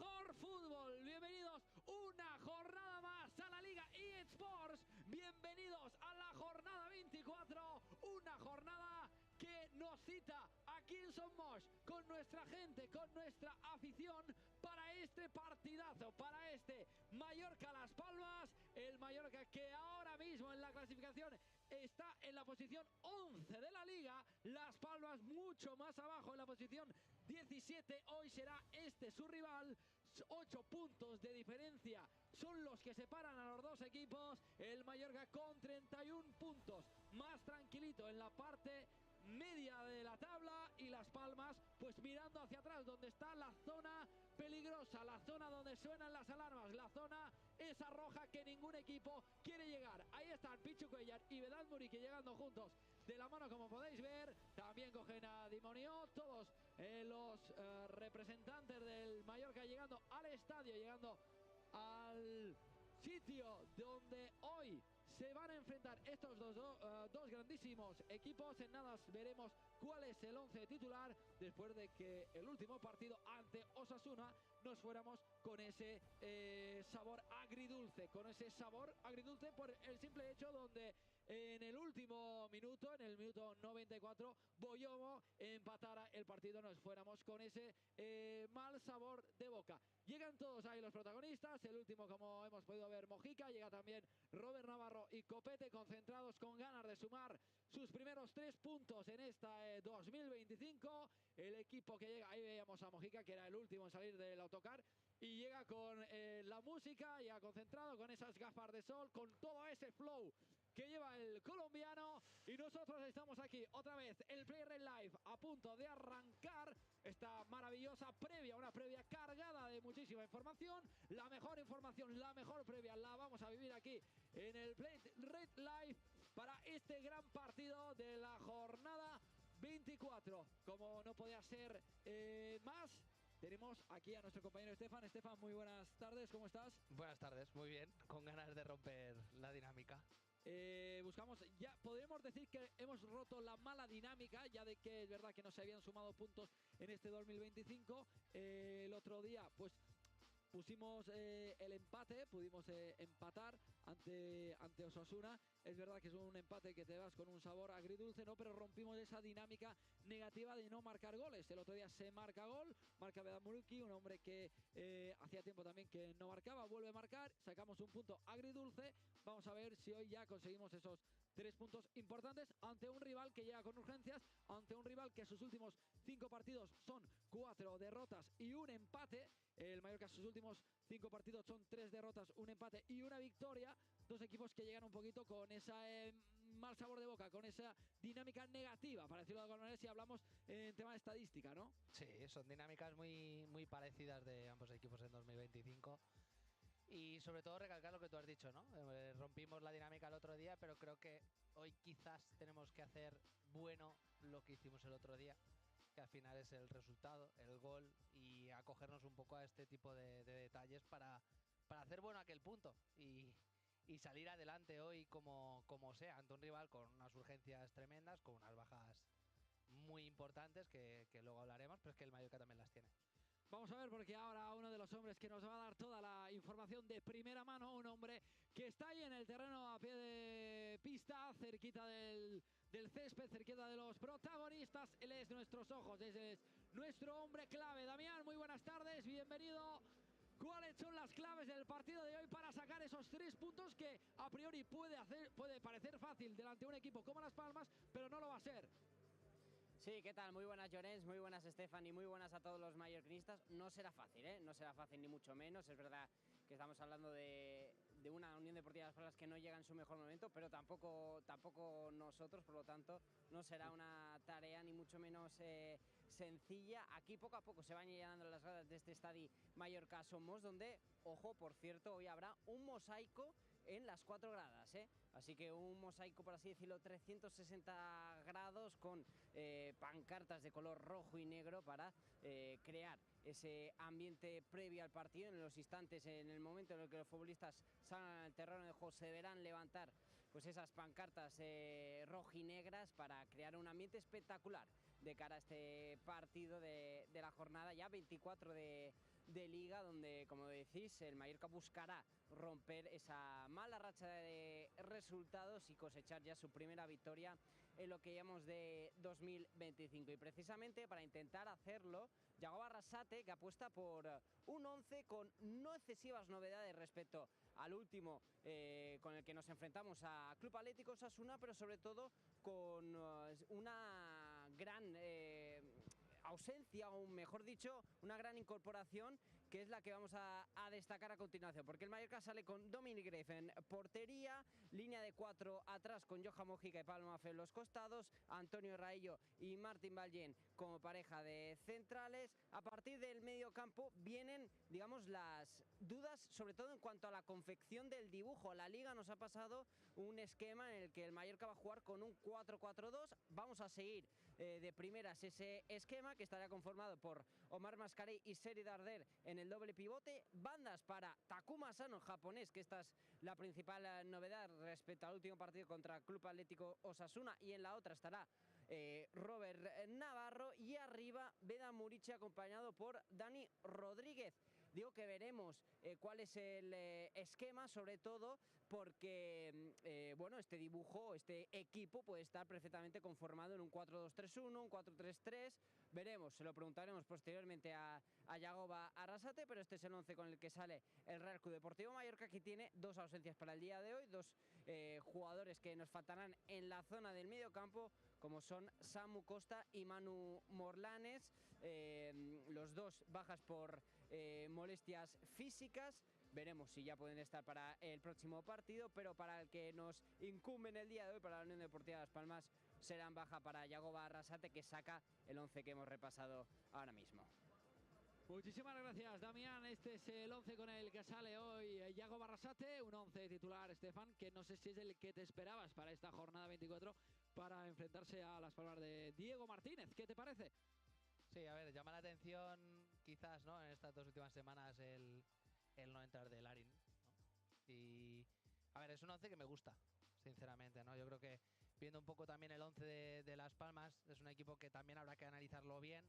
mejor fútbol. Bienvenidos una jornada más a la Liga eSports. Bienvenidos a la jornada 24. Una jornada que nos cita aquí en Somos con nuestra gente, con nuestra afición para este partidazo, para este Mallorca Las Palmas. El Mallorca que ahora mismo en la clasificación está en la posición 11 de la Liga. Las Palmas mucho más abajo en la posición 17. Hoy será este su rival. 8 puntos de diferencia son los que separan a los dos equipos. El Mallorca con 31 puntos, más tranquilito en la parte media de la tabla, y Las Palmas pues mirando hacia atrás donde está la zona peligrosa, la zona donde suenan las alarmas, la zona esa roja que ningún equipo quiere llegar. Ahí están Pichu Cuellar y Vedal Muriqui llegando juntos de la mano, como podéis ver. También cogen a Dimonio, todos los representantes del Mallorca llegando al estadio, llegando al sitio donde hoy se van a enfrentar estos dos grandísimos equipos. En nada veremos cuál es el 11 titular después de que el último partido ante Osasuna nos fuéramos con ese sabor agridulce, por el simple hecho donde en el último minuto, en el minuto 94, Boyomo empatara el partido, nos fuéramos con ese mal sabor de boca. Llegan todos ahí los protagonistas, el último, como hemos podido ver, Mojica, llega también Robert Navarro y Copete, concentrados con ganas de sumar sus primeros 3 puntos en esta 2025. El equipo que llega, ahí veíamos a Mojica, que era el último en salir del autocar, y llega con la música, ya concentrado, con esas gafas de sol, con todo ese flow que lleva el colombiano. Y nosotros estamos aquí otra vez, el Play Red Live, a punto de arrancar esta maravillosa previa, una previa cargada de muchísima información. La mejor información, la mejor previa la vamos a vivir aquí en el Play Red Live para este gran partido de la jornada 24. Como no podía ser más, tenemos aquí a nuestro compañero Estefan. Estefan, muy buenas tardes, ¿cómo estás? Buenas tardes, muy bien, con ganas de romper la dinámica. Buscamos, ya podríamos decir que hemos roto la mala dinámica, ya de que es verdad que no se habían sumado puntos en este 2025. El otro día pues pusimos el empate, pudimos empatar ante Osasuna. Es verdad que es un empate que te vas con un sabor agridulce, ¿no? Pero rompimos esa dinámica negativa de no marcar goles. El otro día se marca gol, marca Vedal Muriqui, un hombre que hacía tiempo también que no marcaba, vuelve a marcar, sacamos un punto agridulce. Vamos a ver si hoy ya conseguimos esos 3 puntos importantes ante un rival que llega con urgencias, ante un rival que sus últimos 5 partidos son 4 derrotas y un empate. El Mallorca sus últimos 5 partidos son 3 derrotas, un empate y una victoria. Dos equipos que llegan un poquito con ese mal sabor de boca, con esa dinámica negativa, para decirlo de alguna manera, si hablamos en tema de estadística, ¿no? Sí, son dinámicas muy parecidas de ambos equipos en 2025. Y sobre todo recalcar lo que tú has dicho, ¿no? Rompimos la dinámica el otro día, pero creo que hoy quizás tenemos que hacer bueno lo que hicimos el otro día, que al final es el resultado, el gol, y acogernos un poco a este tipo de detalles para hacer bueno aquel punto y salir adelante hoy como sea, ante un rival con unas urgencias tremendas, con unas bajas muy importantes que luego hablaremos, pero es que el Mallorca también las tiene. Vamos a ver, porque ahora uno de los hombres que nos va a dar toda la información de primera mano, un hombre que está ahí en el terreno a pie de pista, cerquita del césped, cerquita de los protagonistas. Él es nuestros ojos, ese es nuestro hombre clave. Damián, muy buenas tardes, bienvenido. ¿Cuáles son las claves del partido de hoy para sacar esos 3 puntos que a priori puede parecer fácil delante de un equipo como Las Palmas, pero no lo va a ser? Sí, ¿qué tal? Muy buenas, Llorens, muy buenas, Estefan, y muy buenas a todos los mallorquinistas. No será fácil, ¿eh? No será fácil ni mucho menos. Es verdad que estamos hablando de una Unión Deportiva Las Palmas que no llega en su mejor momento, pero tampoco nosotros, por lo tanto, no será una tarea ni mucho menos sencilla. Aquí poco a poco se van llenando las gradas de este estadio Mallorca Somos, donde, ojo, por cierto, hoy habrá un mosaico en las 4 gradas, ¿eh? Así que un mosaico, por así decirlo, 360 grados con pancartas de color rojo y negro para crear ese ambiente previo al partido. En los instantes, en el momento en el que los futbolistas salgan al terreno de juego, se deberán levantar pues esas pancartas rojinegras para crear un ambiente espectacular de cara a este partido de la jornada ya 24 de de Liga, donde, como decís, el Mallorca buscará romper esa mala racha de resultados y cosechar ya su primera victoria en lo que llamamos de 2025. Y precisamente para intentar hacerlo, Yago Arrasate, que apuesta por un 11 con no excesivas novedades respecto al último con el que nos enfrentamos a Club Atlético Osasuna, pero sobre todo con una gran ausencia, o mejor dicho, una gran incorporación, que es la que vamos a destacar a continuación, porque el Mallorca sale con Dominic Grave en portería, línea de 4 atrás con Johan Mojica y Pablo Maffé en los costados, Antonio Raillo y Martín Ballén como pareja de centrales. A partir del medio campo vienen, digamos, las dudas, sobre todo en cuanto a la confección del dibujo. La Liga nos ha pasado un esquema en el que el Mallorca va a jugar con un 4-4-2, vamos a seguir de primeras ese esquema, que estará conformado por Omar Mascarell y Seri Darder en el doble pivote, bandas para Takuma Asano, japonés, que esta es la principal novedad respecto al último partido contra Club Atlético Osasuna, y en la otra estará Robert Navarro, y arriba Beda Murici acompañado por Dani Rodríguez. Digo que veremos cuál es el esquema, sobre todo porque bueno, este dibujo, este equipo puede estar perfectamente conformado en un 4-2-3-1, un 4-3-3, veremos, se lo preguntaremos posteriormente a Yago Arrasate, pero este es el 11 con el que sale el Real Club Deportivo Mallorca, que tiene dos ausencias para el día de hoy, dos jugadores que nos faltarán en la zona del medio campo, como son Samu Costa y Manu Morlanes, los dos bajas por molestias físicas. Veremos si ya pueden estar para el próximo partido, pero para el que nos incumbe en el día de hoy, para la Unión Deportiva Las Palmas, serán baja para Yago Arrasate, que saca el 11 que hemos repasado ahora mismo. Muchísimas gracias, Damián. Este es el 11 con el que sale hoy Yago Arrasate, un 11 titular, Estefan, que no sé si es el que te esperabas para esta jornada 24, para enfrentarse a Las Palmas de Diego Martínez. ¿Qué te parece? Sí, a ver, llama la atención quizás, ¿no?, en estas dos últimas semanas el no entrar de Larin, ¿no? Y, a ver, es un 11 que me gusta, sinceramente, ¿no? Yo creo que viendo un poco también el 11 de Las Palmas, es un equipo que también habrá que analizarlo bien,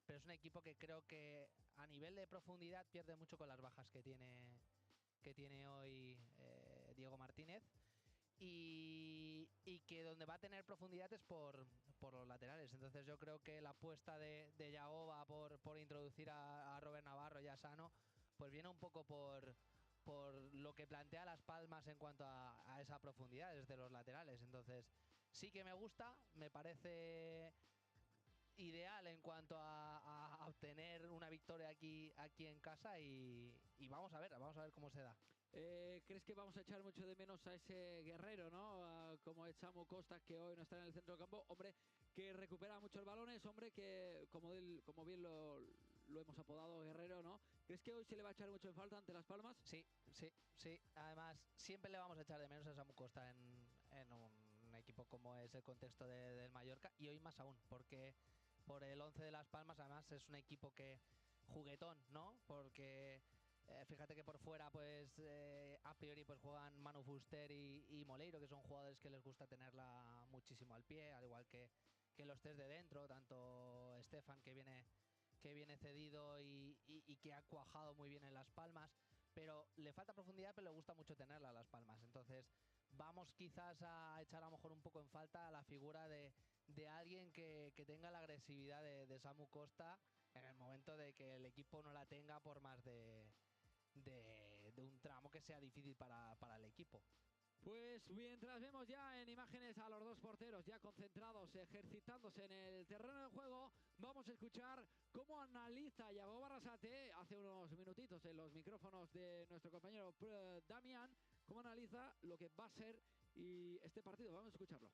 pero es un equipo que creo que a nivel de profundidad pierde mucho con las bajas que tiene hoy Diego Martínez. Y que donde va a tener profundidad es por los laterales. Entonces yo creo que la apuesta de Yago va por introducir a Robert Navarro y a Sano, pues viene un poco por lo que plantea Las Palmas en cuanto a esa profundidad desde los laterales. Entonces sí que me gusta, me parece ideal en cuanto a obtener una victoria aquí en casa, y vamos a ver cómo se da. ¿Crees que vamos a echar mucho de menos a ese guerrero, ¿no? Como es Samu Costa, que hoy no está en el centro del campo, hombre que recupera muchos balones, hombre que, como bien lo hemos apodado, guerrero, ¿no? ¿Crees que hoy se le va a echar mucho en falta ante Las Palmas? Sí. Además, siempre le vamos a echar de menos a Samu Costa en un equipo como es el contexto del Mallorca, y hoy más aún, porque por el 11 de Las Palmas, además, es un equipo que juguetón, ¿no? Porque fíjate que por fuera, pues a priori pues juegan Manu Fuster y Moleiro, que son jugadores que les gusta tenerla muchísimo al pie, al igual que los tres de dentro, tanto Estefan, que viene cedido y que ha cuajado muy bien en Las Palmas, pero le falta profundidad, pero le gusta mucho tenerla a Las Palmas. Entonces vamos quizás a echar a lo mejor un poco en falta a la figura de alguien que tenga la agresividad de Samu Costa en el momento de que el equipo no la tenga, por más de un tramo que sea difícil para el equipo. Pues mientras vemos ya en imágenes a los dos porteros ya concentrados, ejercitándose en el terreno de juego, vamos a escuchar cómo analiza Yago Arrasate hace unos minutitos en los micrófonos de nuestro compañero Damián, cómo analiza lo que va a ser y este partido. Vamos a escucharlo.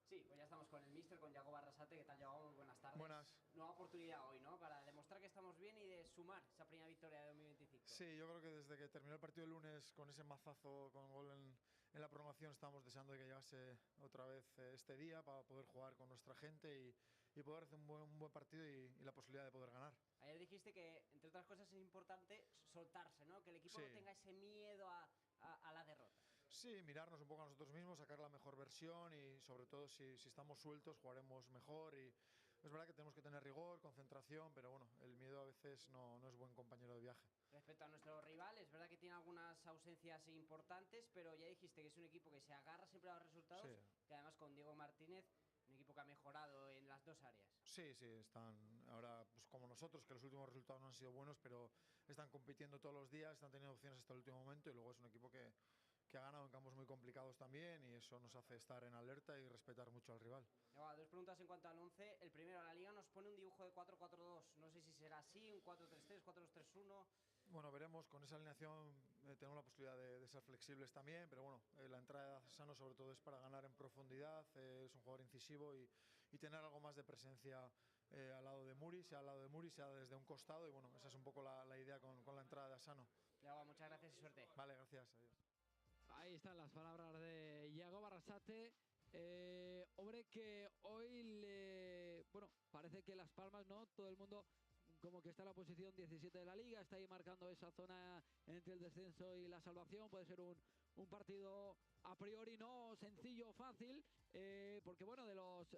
Sí, pues ya estamos con el míster, con Yago Arrasate. ¿Qué tal, Yago? Muy buenas tardes. Buenas. Nueva oportunidad hoy, ¿no? Para demostrar que estamos bien y de sumar esa primera victoria de 2025. Sí, yo creo que desde que terminó el partido el lunes con ese mazazo con gol en la prolongación, estábamos deseando que llegase otra vez este día para poder jugar con nuestra gente y poder hacer un buen partido y la posibilidad de poder ganar. Ayer dijiste que, entre otras cosas, es importante soltarse, ¿no? Que el equipo Sí. no tenga ese miedo a la derrota. Sí, mirarnos un poco a nosotros mismos, sacar la mejor versión y sobre todo si estamos sueltos jugaremos mejor y es verdad que tenemos que tener rigor, concentración, pero bueno, el miedo a veces no es buen compañero de viaje. Respecto a nuestro rival, es verdad que tiene algunas ausencias importantes, pero ya dijiste que es un equipo que se agarra siempre a los resultados, Sí. que además con Diego Martínez, un equipo que ha mejorado en las dos áreas. Sí, están ahora pues, como nosotros, que los últimos resultados no han sido buenos, pero están compitiendo todos los días, están teniendo opciones hasta el último momento y luego es un equipo que ha ganado en campos muy complicados también y eso nos hace estar en alerta y respetar mucho al rival. Dos preguntas en cuanto al 11. El primero, la Liga nos pone un dibujo de 4-4-2. No sé si será así, un 4-3-3, 4-2-3-1. Bueno, veremos, con esa alineación tenemos la posibilidad de ser flexibles también, pero bueno, la entrada de Sano sobre todo es para ganar en profundidad, es un jugador incisivo y tener algo más de presencia al lado de Muri, sea al lado de Muri, sea desde un costado y bueno, esa es un poco la idea con la entrada de Asano. Muchas gracias y suerte. Vale, gracias, adiós. Ahí están las palabras de Iago Barrasate. Hombre, que hoy parece que Las Palmas, ¿no? Todo el mundo como que está en la posición 17 de la Liga, está ahí marcando esa zona entre el descenso y la salvación. Puede ser un partido a priori no sencillo o fácil, porque bueno, de los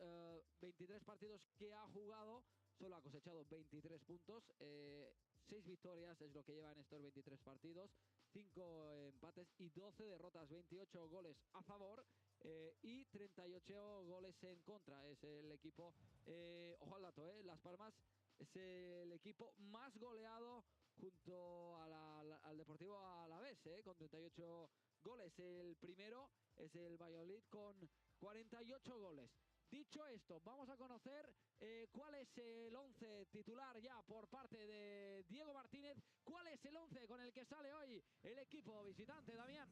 23 partidos que ha jugado, solo ha cosechado 23 puntos, 6 victorias es lo que lleva en estos 23 partidos, 5 empates y 12 derrotas, 28 goles a favor y 38 goles en contra. Es el equipo, ojo al dato, Las Palmas es el equipo más goleado junto al Deportivo Alavés, con 38 goles. El primero es el Valladolid con 48 goles. Dicho esto, vamos a conocer cuál es el 11 titular ya por parte de Diego Martínez. ¿Cuál es el 11 con el que sale hoy el equipo visitante, Damián?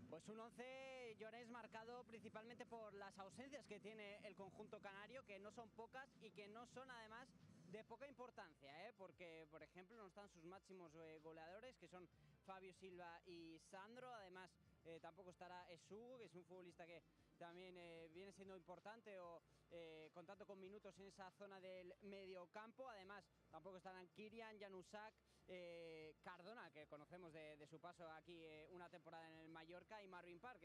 Pues un 11, Llorens, marcado principalmente por las ausencias que tiene el conjunto canario, que no son pocas y que no son además de poca importancia, porque por ejemplo no están sus máximos goleadores, que son Fabio Silva y Sandro. Además tampoco estará Esugo, que es un futbolista que también viene siendo importante o contando con minutos en esa zona del mediocampo. Además tampoco estarán Kirian, Janusak, Cardona, que conocemos de su paso aquí una temporada en el Mallorca, y Marvin Park,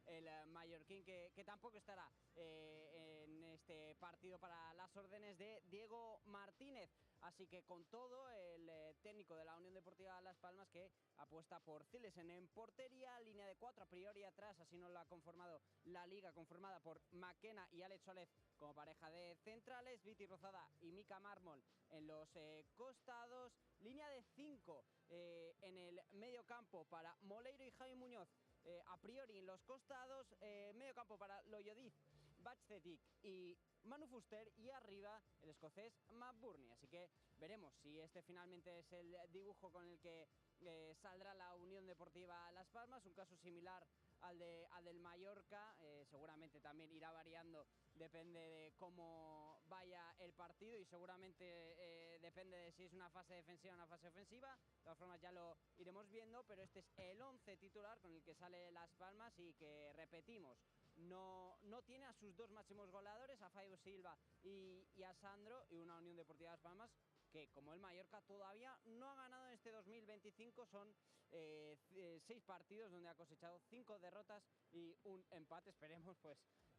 el mallorquín, que tampoco estará en este partido para las órdenes de Diego Martínez. Así que con todo, el técnico de la Unión Deportiva Las Palmas, que apuesta por Zilesen en portería, línea de 4 a priori atrás, así nos lo ha conformado la Liga, conformada por Maquena y Alex Solez como pareja de centrales, Viti Rozada y Mika Mármol en los costados, línea de 5 en el medio campo para Moleiro y Javi Muñoz, a priori en los costados, medio campo para Loyodiz, Matchday y Manu Fuster, y arriba el escocés Matt Burney. Así que veremos si este finalmente es el dibujo con el que saldrá la Unión Deportiva Las Palmas. Un caso similar al del Mallorca, seguramente también irá variando, depende de cómo vaya el partido y seguramente depende de si es una fase defensiva o una fase ofensiva. De todas formas ya lo iremos viendo, pero este es el 11 titular con el que sale Las Palmas y que, repetimos, no tiene a sus dos máximos goleadores, a Fabio Silva y a Sandro, y una Unión Deportiva Las Palmas que, como el Mallorca, todavía no ha ganado en este 2025. Son 6 partidos donde ha cosechado 5 derrotas y un empate. Esperemos pues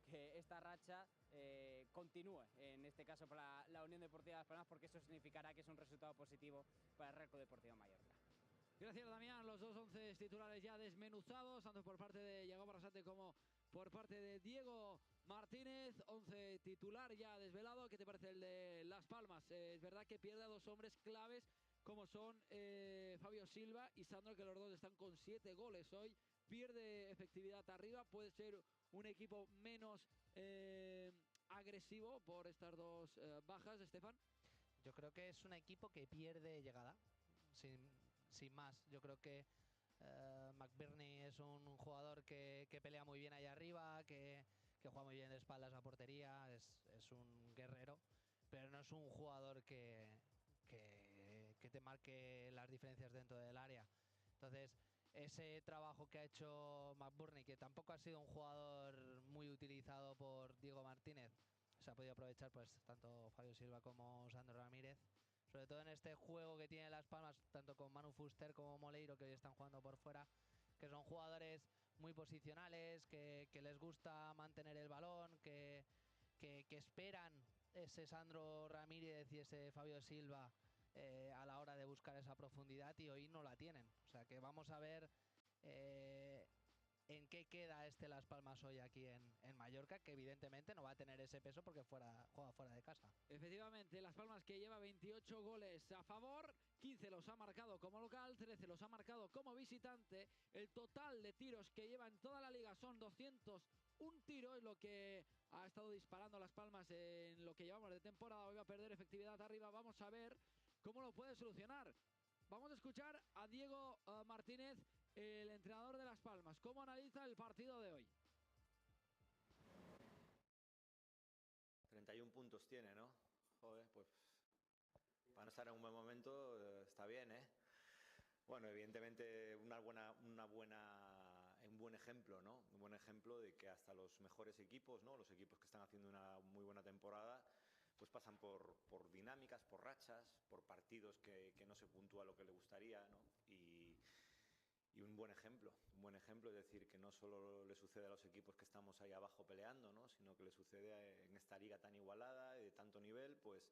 que esta racha continúe, en este caso para la Unión Deportiva Las Palmas, porque eso significará que es un resultado positivo para el Real Deportivo Mallorca. Gracias, Damián. Los dos 11 titulares ya desmenuzados, tanto por parte de Iago Barrasate como por parte de Diego Martínez. 11 titular ya desvelado. ¿Qué te parece el de Las Palmas? Es verdad que pierde a dos hombres claves, como son Fabio Silva y Sandro, que los dos están con 7 goles hoy. Pierde efectividad arriba. Puede ser un equipo menos agresivo por estas dos bajas, Estefan. Yo creo que es un equipo que pierde llegada, sin más. Yo creo que McBurney es un jugador que pelea muy bien ahí arriba, que juega muy bien de espaldas a portería, es un guerrero, pero no es un jugador que te marque las diferencias dentro del área. Entonces, ese trabajo que ha hecho McBurney, que tampoco ha sido un jugador muy utilizado por Diego Martínez, se ha podido aprovechar pues tanto Fabio Silva como Sandro Ramírez, sobre todo en este juego que tiene Las Palmas, tanto con Manu Fuster como Moleiro, que hoy están jugando por fuera, que son jugadores muy posicionales, que les gusta mantener el balón, que esperan ese Sandro Ramírez y ese Fabio Silva a la hora de buscar esa profundidad, y hoy no la tienen. O sea que vamos a ver en qué queda Las Palmas hoy aquí en Mallorca, que evidentemente no va a tener ese peso porque juega fuera de casa. Efectivamente, Las Palmas, que lleva 28 goles a favor, 15 los ha marcado como local, 13 los ha marcado como visitante. El total de tiros que lleva en toda la liga son 201 tiros, lo que ha estado disparando Las Palmas en lo que llevamos de temporada. Hoy va a perder efectividad arriba, vamos a ver cómo lo puede solucionar. Vamos a escuchar a Diego Martínez, el entrenador de Las Palmas, cómo analiza el partido de hoy. 31 puntos tiene, ¿no? Joder, pues para no estar en un buen momento está bien, ¿eh? Bueno, evidentemente un buen ejemplo, ¿no? Un buen ejemplo de que hasta los mejores equipos, ¿no? Los equipos que están haciendo una muy buena temporada, pues pasan por dinámicas, por rachas, por partidos que no se puntúa lo que le gustaría, ¿no? Y un buen ejemplo, es decir, que no solo le sucede a los equipos que estamos ahí abajo peleando, ¿no? Sino que le sucede en esta liga tan igualada y de tanto nivel, pues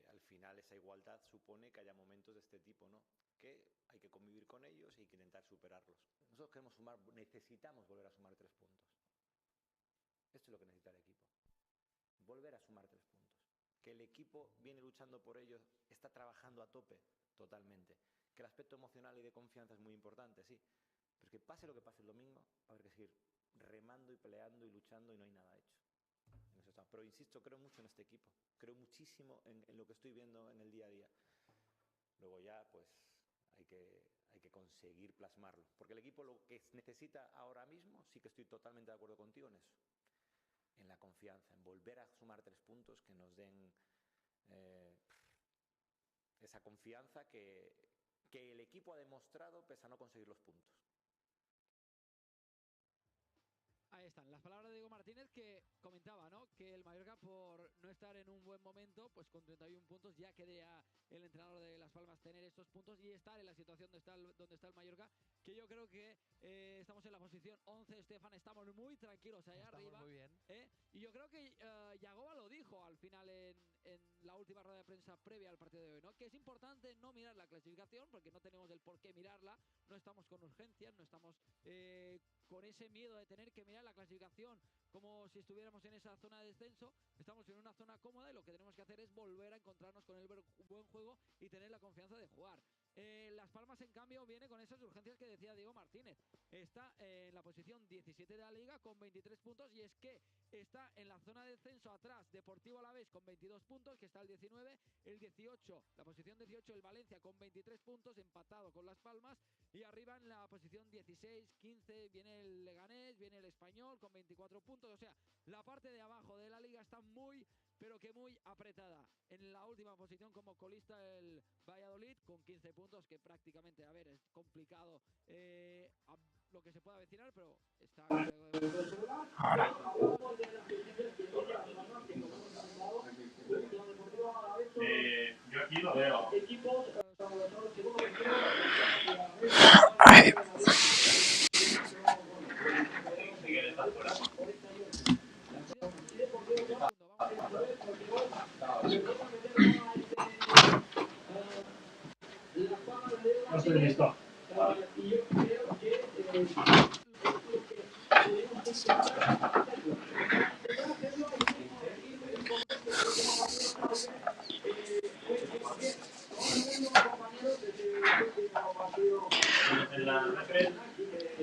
al final esa igualdad supone que haya momentos de este tipo, ¿no? Que hay que convivir con ellos y hay que intentar superarlos. Nosotros queremos sumar, necesitamos volver a sumar 3 puntos. Esto es lo que necesita el equipo. Volver a sumar 3 puntos. Que el equipo viene luchando por ellos, está trabajando a tope, totalmente. Que el aspecto emocional y de confianza es muy importante, sí. Pero es que pase lo que pase el domingo, va a haber que seguir remando y peleando y luchando y no hay nada hecho. En eso está. Pero insisto, creo mucho en este equipo. Creo muchísimo en lo que estoy viendo en el día a día. Luego ya, pues, hay que conseguir plasmarlo. Porque el equipo lo que necesita ahora mismo, sí que estoy totalmente de acuerdo contigo en eso. En la confianza, en volver a sumar 3 puntos que nos den esa confianza que el equipo ha demostrado pese a no conseguir los puntos. Ahí están las palabras de Diego Martínez, que comentaba, ¿no? Que el Mallorca, por no estar en un buen momento, pues con 31 puntos ya quería el entrenador de Las Palmas tener estos puntos y estar en la situación donde está el Mallorca, que yo creo que estamos en la posición 11, Estefan, estamos muy tranquilos allá estamos arriba. Muy bien. Y yo creo que Yagoba lo dijo al final en la última rueda de prensa previa al partido de hoy, ¿no? Que es importante no mirar la clasificación porque no tenemos el por qué mirarla, no estamos con urgencias, no estamos con ese miedo de tener que mirar la clasificación como si estuviéramos en esa zona de descenso. Estamos en una zona cómoda y lo que tenemos que hacer es volver a encontrarnos con el buen juego y tener la confianza de jugar. Las Palmas, en cambio, viene con esas urgencias que decía Diego Martínez. Está en la posición 17 de la liga con 23 puntos y es que está en la zona de descenso atrás Deportivo Alavés con 22 puntos, que está el 19, el 18, la posición 18 el Valencia con 23 puntos, empatado con Las Palmas, y arriba en la posición 16, 15 viene el Leganés, viene el Español con 24 puntos. O sea, la parte de abajo de la liga está muy, pero que muy apretada. En la última posición como colista el Valladolid con 15 puntos, que prácticamente, a ver, es complicado lo que se pueda avecinar, pero está... Ahora. Yo aquí lo veo. Ay. No estoy listo.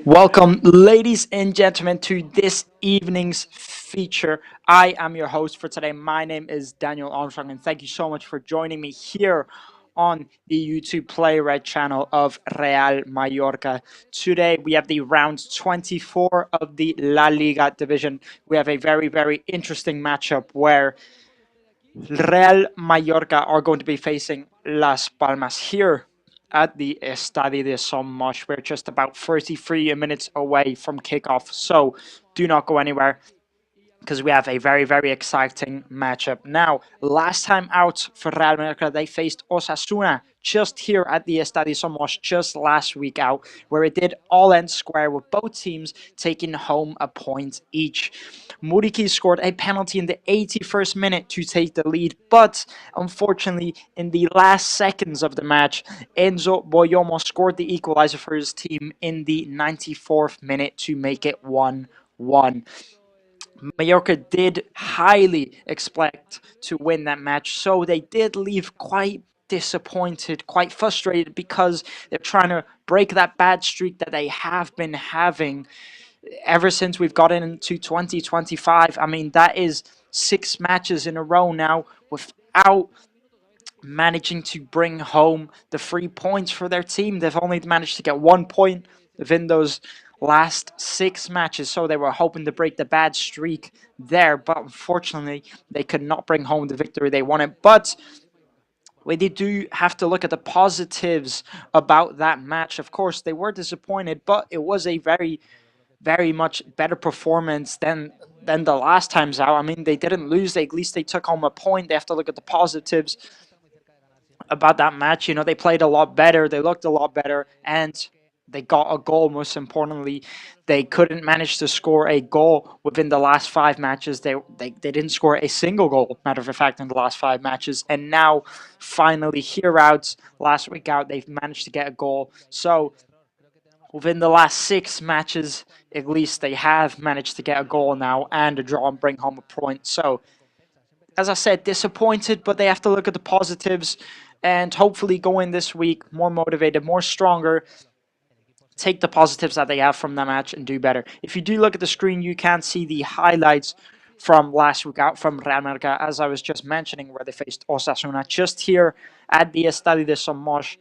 Welcome, ladies and gentlemen, to this evening's feature. I am your host for today. My name is Daniel Armstrong, and thank you so much for joining me here on the YouTube Playwright channel of Real Mallorca. Today, we have the round 24 of the LaLiga division. We have a very, very interesting matchup where Real Mallorca are going to be facing Las Palmas here at the Estadio de Son Moix. We're just about 33 minutes away from kickoff, so do not go anywhere. because we have a very, very exciting matchup. Now, last time out for Real Mallorca, they faced Osasuna just here at the Estadio Somos just last week out, where it did all end square with both teams taking home a point each. Muriqi scored a penalty in the 81st minute to take the lead, but unfortunately, in the last seconds of the match, Enzo Boyomo scored the equalizer for his team in the 94th minute to make it 1-1. Mallorca did highly expect to win that match, so they did leave quite disappointed, quite frustrated, because they're trying to break that bad streak that they have been having ever since we've gotten into 2025. I mean, that is 6 matches in a row now without managing to bring home the 3 points for their team. They've only managed to get 1 point within those last 6 matches, so they were hoping to break the bad streak there, but unfortunately they could not bring home the victory they wanted. But we do have to look at the positives about that match. Of course, they were disappointed, but it was a very, very much better performance than the last times out. I mean, they didn't lose. At least they took home a point. They have to look at the positives about that match. You know, they played a lot better, they looked a lot better, and they got a goal. Most importantly, they couldn't manage to score a goal within the last 5 matches. They didn't score a single goal, matter of fact, in the last 5 matches. And now, finally, here out, last week out, they've managed to get a goal. So, within the last 6 matches, at least they have managed to get a goal now and a draw and bring home a point. So, as I said, disappointed, but they have to look at the positives and hopefully go in this week more motivated, more stronger, take the positives that they have from the match and do better. If you do look at the screen, you can see the highlights from last week out from Real Mallorca, as I was just mentioning, where they faced Osasuna just here at the Estadio de Somos.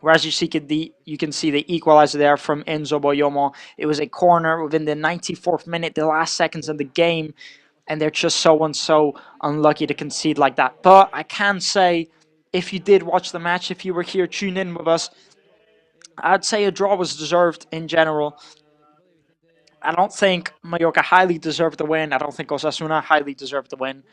Whereas you can see the equalizer there from Enzo Boyomo. It was a corner within the 94th minute, the last seconds of the game, and they're just so unlucky to concede like that. But I can say, if you did watch the match, if you were here, tune in with us, I'd say a draw was deserved in general. I don't think Mallorca highly deserved the win. I don't think Osasuna highly deserved the win.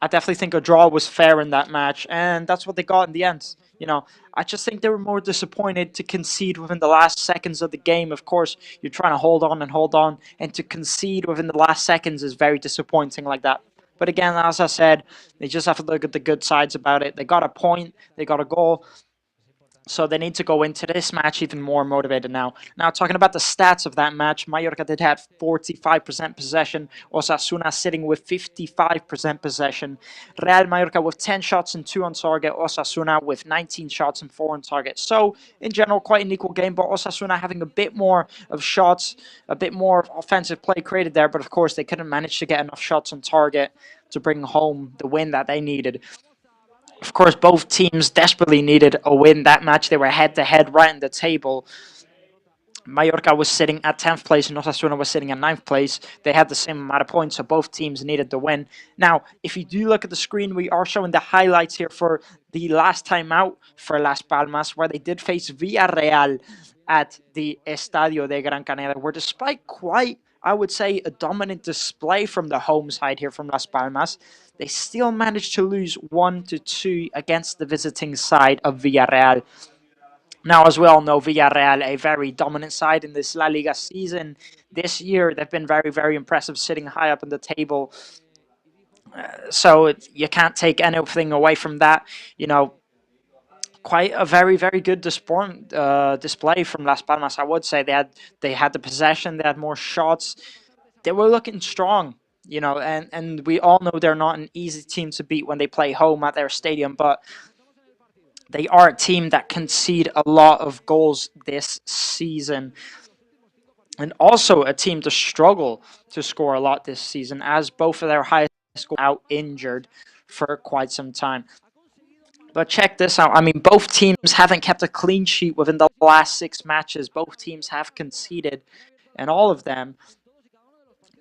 I definitely think a draw was fair in that match, and that's what they got in the end. You know, I just think they were more disappointed to concede within the last seconds of the game. Of course, you're trying to hold on, and to concede within the last seconds is very disappointing like that. But again, as I said, they just have to look at the good sides about it. They got a point, they got a goal, so they need to go into this match even more motivated now. Now, talking about the stats of that match, Mallorca did have 45% possession. Osasuna sitting with 55% possession. Real Mallorca with 10 shots and 2 on target. Osasuna with 19 shots and 4 on target. So, in general, quite an equal game, but Osasuna having a bit more of shots, a bit more offensive play created there. But, of course, they couldn't manage to get enough shots on target to bring home the win that they needed. Of course, both teams desperately needed a win that match. They were head-to-head right in the table. Mallorca was sitting at 10th place and Osasuna was sitting at 9th place. They had the same amount of points, so both teams needed the win. Now, if you do look at the screen, we are showing the highlights here for the last time out for Las Palmas, where they did face Villarreal at the Estadio de Gran Canaria, where despite quite, I would say, a dominant display from the home side here from Las Palmas, they still managed to lose 1-2 against the visiting side of Villarreal. Now, as we all know, Villarreal, a very dominant side in this LaLiga season. This year, they've been very, very impressive, sitting high up in the table. So you can't take anything away from that. You know, quite a very, very good display from Las Palmas, I would say. They had the possession, they had more shots. They were looking strong, you know, and we all know they're not an easy team to beat when they play home at their stadium, but they are a team that concede a lot of goals this season. And also a team to struggle to score a lot this season, as both of their highest score out injured for quite some time. But check this out. I mean, both teams haven't kept a clean sheet within the last 6 matches. Both teams have conceded in all of them.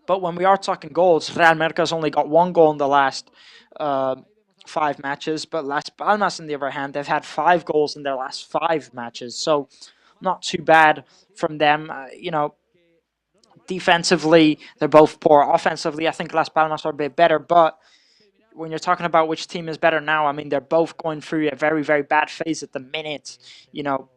But when we are talking goals, Real Mallorca's only got 1 goal in the last 5 matches. But Las Palmas, on the other hand, they've had 5 goals in their last 5 matches. So not too bad from them. You know, Defensively, they're both poor. Offensively, I think Las Palmas are a bit better, but when you're talking about which team is better now, I mean, they're both going through a very, very bad phase at the minute. You know,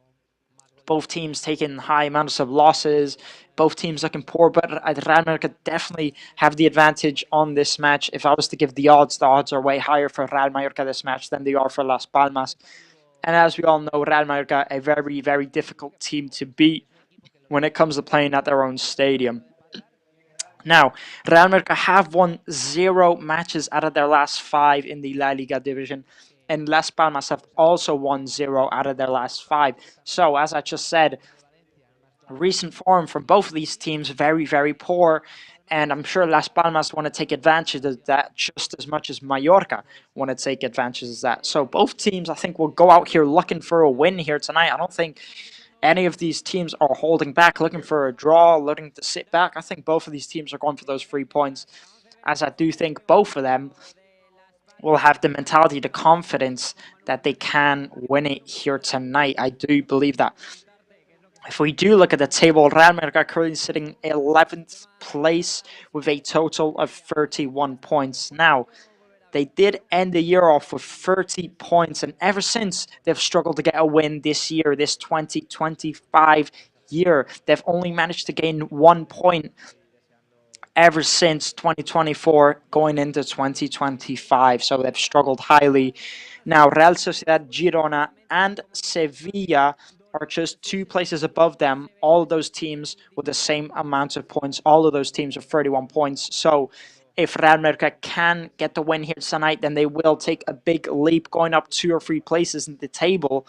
both teams taking high amounts of losses, both teams looking poor, but Real Mallorca definitely have the advantage on this match. If I was to give the odds are way higher for Real Mallorca this match than they are for Las Palmas. And as we all know, Real Mallorca, a very, very difficult team to beat when it comes to playing at their own stadium. Now, Real Mallorca have won 0 matches out of their last 5 in the La Liga division, and Las Palmas have also won 0 out of their last 5. So, as I just said, recent form from both of these teams very, very poor, and I'm sure Las Palmas want to take advantage of that just as much as Mallorca want to take advantage of that. So both teams, I think, will go out here looking for a win here tonight. I don't think any of these teams are holding back, looking for a draw, looking to sit back. I think both of these teams are going for those 3 points, as I do think both of them will have the mentality, the confidence that they can win it here tonight. I do believe that. If we do look at the table, Real Mallorca currently sitting 11th place with a total of 31 points. Now, they did end the year off with 30 points, and ever since, they've struggled to get a win this year, this 2025 year. They've only managed to gain 1 point ever since 2024 going into 2025, so they've struggled highly. Now, Real Sociedad, Girona, and Sevilla are just 2 places above them. All of those teams with the same amount of points. All of those teams with 31 points. So if Real Mallorca can get the win here tonight, then they will take a big leap going up 2 or 3 places in the table.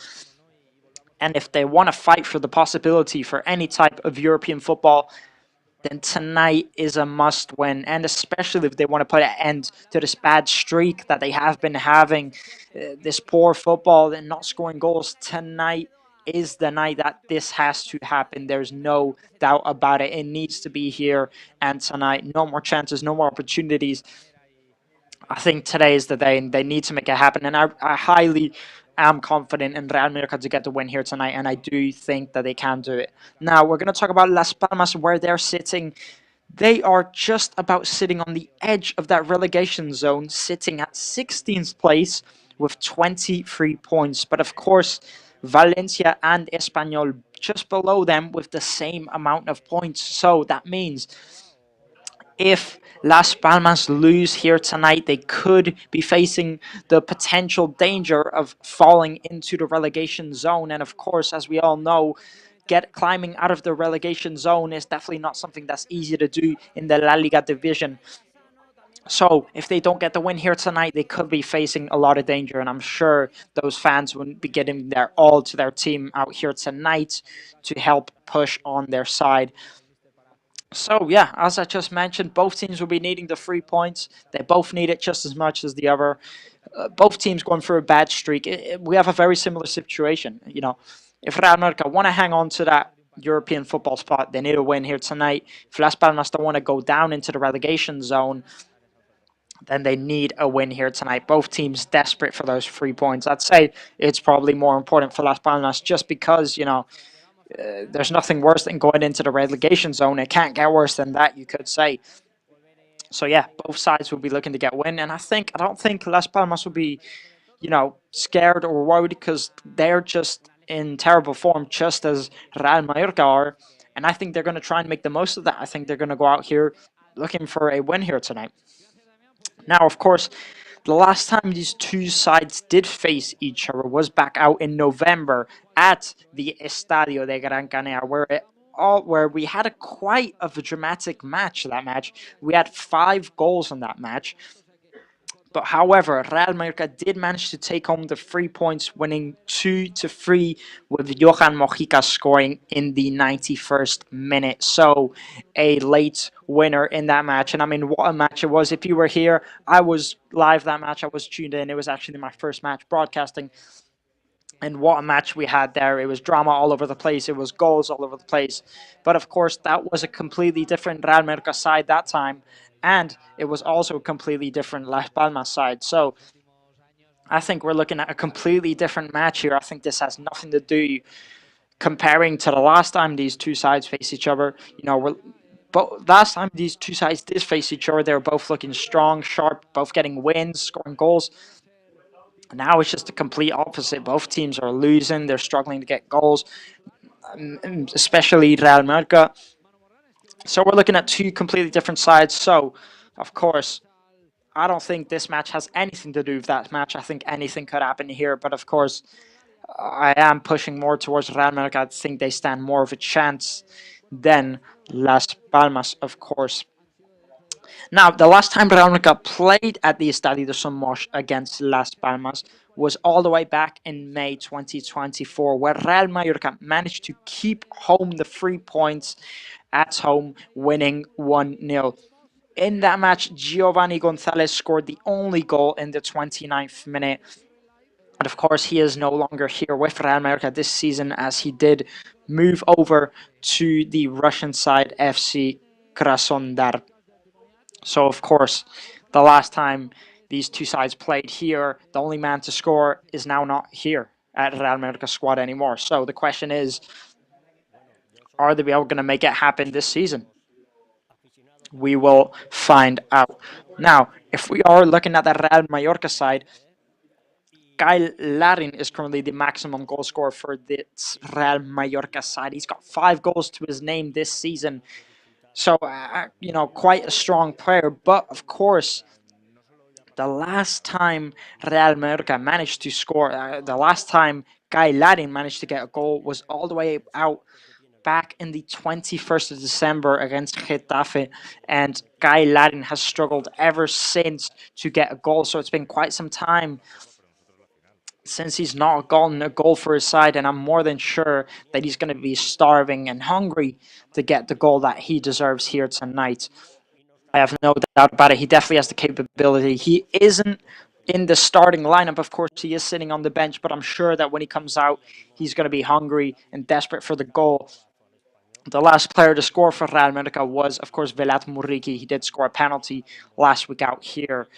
And if they want to fight for the possibility for any type of European football, then tonight is a must win. And especially if they want to put an end to this bad streak that they have been having, this poor football and not scoring goals, tonight is the night that this has to happen. There's no doubt about it. It needs to be here and tonight. No more chances, no more opportunities. I think today is the day, and they need to make it happen. And I highly am confident in Real Mallorca to get the win here tonight, and I do think that they can do it. Now, we're going to talk about Las Palmas, where they're sitting. They are just about sitting on the edge of that relegation zone, sitting at 16th place with 23 points. But of course, Valencia and Espanyol just below them with the same amount of points. So that means if Las Palmas lose here tonight, they could be facing the potential danger of falling into the relegation zone. And of course, as we all know, climbing out of the relegation zone is definitely not something that's easy to do in the La Liga division. So if they don't get the win here tonight, they could be facing a lot of danger, and I'm sure those fans wouldn't be getting their all to their team out here tonight to help push on their side. So yeah, as I just mentioned, both teams will be needing the 3 points. They both need it just as much as the other. Both teams going through a bad streak. We have a very similar situation. You know, if Real Mallorca want to hang on to that European football spot, they need a win here tonight. If Las Palmas don't want to go down into the relegation zone, then they need a win here tonight. Both teams desperate for those 3 points. I'd say it's probably more important for Las Palmas just because, you know, there's nothing worse than going into the relegation zone. It can't get worse than that, you could say. So yeah, both sides will be looking to get a win, and I don't think Las Palmas will be, you know, scared or worried because they're just in terrible form, just as Real Mallorca are. And I think they're going to try and make the most of that. I think they're going to go out here looking for a win here tonight. Now, of course, the last time these two sides did face each other was back out in November at the Estadio de Gran Canaria, where we had quite of a dramatic match. That match, we had 5 goals in that match. But however, Real Mallorca did manage to take home the 3 points, winning 2-3 with Johan Mojica scoring in the 91st minute. So a late winner in that match. And I mean, what a match it was. If you were here, I was live that match. I was tuned in. It was actually my first match broadcasting. And what a match we had there. It was drama all over the place. It was goals all over the place. But of course, that was a completely different Real Mallorca side that time. And it was also a completely different Las Palmas side. So I think we're looking at a completely different match here. I think this has nothing to do comparing to the last time these two sides face each other. You know, But last time these two sides did face each other, they were both looking strong, sharp, both getting wins, scoring goals. Now it's just the complete opposite. Both teams are losing. They're struggling to get goals, especially Real Mallorca. So we're looking at two completely different sides. So, of course, I don't think this match has anything to do with that match. I think anything could happen here. But, of course, I am pushing more towards Real Mallorca. I think they stand more of a chance than Las Palmas, of course. Now, the last time Real Mallorca played at the Estadio de Son Moix against Las Palmas was all the way back in May 2024, where Real Mallorca managed to keep home the 3 points at home, winning 1-0. In that match, Giovanni Gonzalez scored the only goal in the 29th minute. And of course, he is no longer here with Real Mallorca this season, as he did move over to the Russian side FC Krasnodar. So, of course, the last time these two sides played here, the only man to score is now not here at Real Mallorca squad anymore. So the question is, are they going to make it happen this season? We will find out. Now, if we are looking at the Real Mallorca side, Kyle Larin is currently the maximum goal scorer for this Real Mallorca side. He's got 5 goals to his name this season. So, quite a strong player. But, of course, the last time Real Mallorca managed to score, the last time Kyle Larin managed to get a goal was all the way out back in the 21st of December against Getafe, and Kyle Larin has struggled ever since to get a goal. So it's been quite some time since he's not gotten a goal for his side, and I'm more than sure that he's going to be starving and hungry to get the goal that he deserves here tonight. I have no doubt about it. He definitely has the capability. He isn't in the starting lineup. Of course, he is sitting on the bench, but I'm sure that when he comes out, he's going to be hungry and desperate for the goal. The last player to score for Real Mallorca was, of course, Velat Muriqi. He did score a penalty last week out here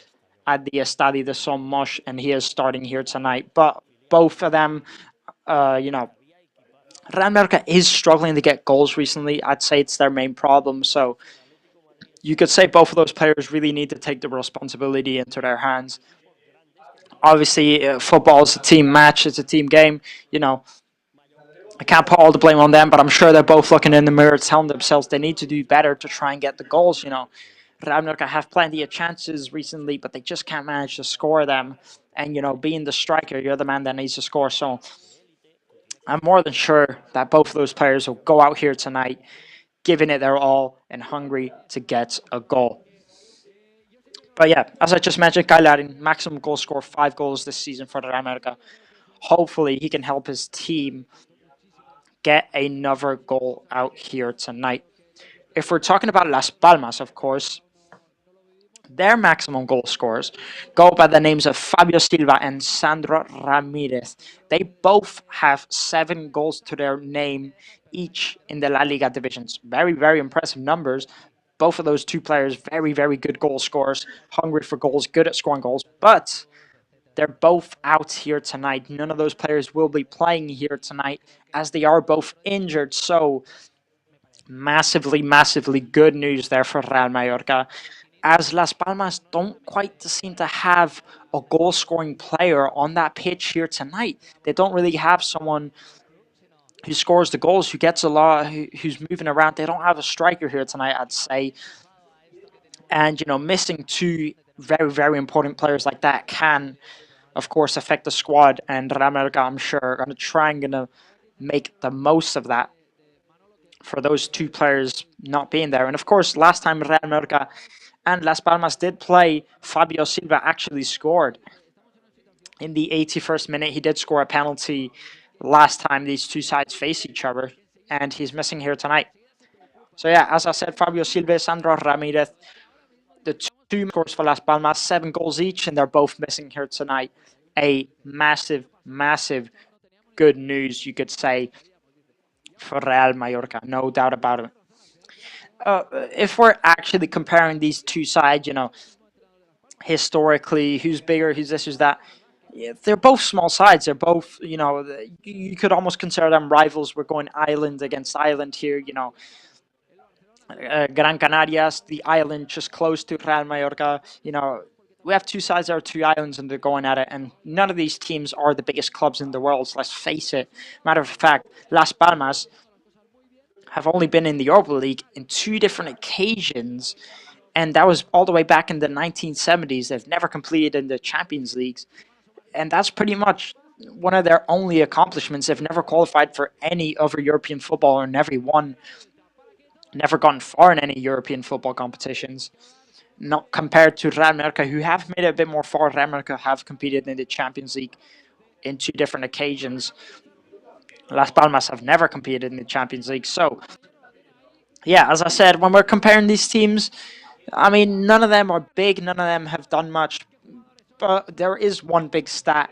at the Estadio de Son Moix, and he is starting here tonight. But both of them, Real Mallorca is struggling to get goals recently. I'd say it's their main problem. So you could say both of those players really need to take the responsibility into their hands. Obviously, football is a team match. It's a team game. I can't put all the blame on them, but I'm sure they're both looking in the mirror, telling themselves they need to do better to try and get the goals. Real Mallorca have plenty of chances recently, but they just can't manage to score them. And, being the striker, you're the man that needs to score. So I'm more than sure that both of those players will go out here tonight, giving it their all and hungry to get a goal. But yeah, as I just mentioned, Kyle Larin, maximum goal scorer, 5 goals this season for Real Mallorca. Hopefully he can help his team get another goal out here tonight. If we're talking about Las Palmas, of course, their maximum goal scorers go by the names of Fabio Silva and Sandro Ramirez. They both have 7 goals to their name each in the LaLiga divisions. Very, very impressive numbers. Both of those two players, very, very good goal scorers, hungry for goals, good at scoring goals. But they're both out here tonight. None of those players will be playing here tonight as they are both injured. So massively, massively good news there for Real Mallorca, as Las Palmas don't quite seem to have a goal-scoring player on that pitch here tonight. They don't really have someone who scores the goals, who gets a lot, who's moving around. They don't have a striker here tonight, I'd say. And, missing 2 very, very important players like that can, of course, affect the squad. And Real Mallorca, I'm sure, are going to try and make the most of that for those 2 players not being there. And, of course, last time Real Mallorca and Las Palmas did play, Fabio Silva actually scored. In the 81st minute, he did score a penalty last time these 2 sides face each other, and he's missing here tonight. So yeah, as I said, Fabio Silva, Sandro Ramirez, the 2 scores for Las Palmas, 7 goals each, and they're both missing here tonight. A massive, massive good news, you could say, for Real Mallorca, no doubt about it. If we're actually comparing these 2 sides, historically, who's bigger, who's this, who's that, they're both small sides. They're both, you could almost consider them rivals. We're going island against island here, Gran Canarias, the island just close to Real Mallorca. We have two sides that are two islands and they're going at it, and none of these teams are the biggest clubs in the world, so let's face it. Matter of fact, Las Palmas have only been in the Europa League in two different occasions, and that was all the way back in the 1970s. They've never completed in the Champions Leagues, and that's pretty much one of their only accomplishments. They've never qualified for any other European football or never gone far in any European football competitions. Not compared to Real Mallorca, who have made it a bit more far. Real Mallorca have competed in the Champions League in two different occasions. Las Palmas have never competed in the Champions League. So, yeah, as I said, when we're comparing these teams, I mean, none of them are big. None of them have done much. But there is one big stat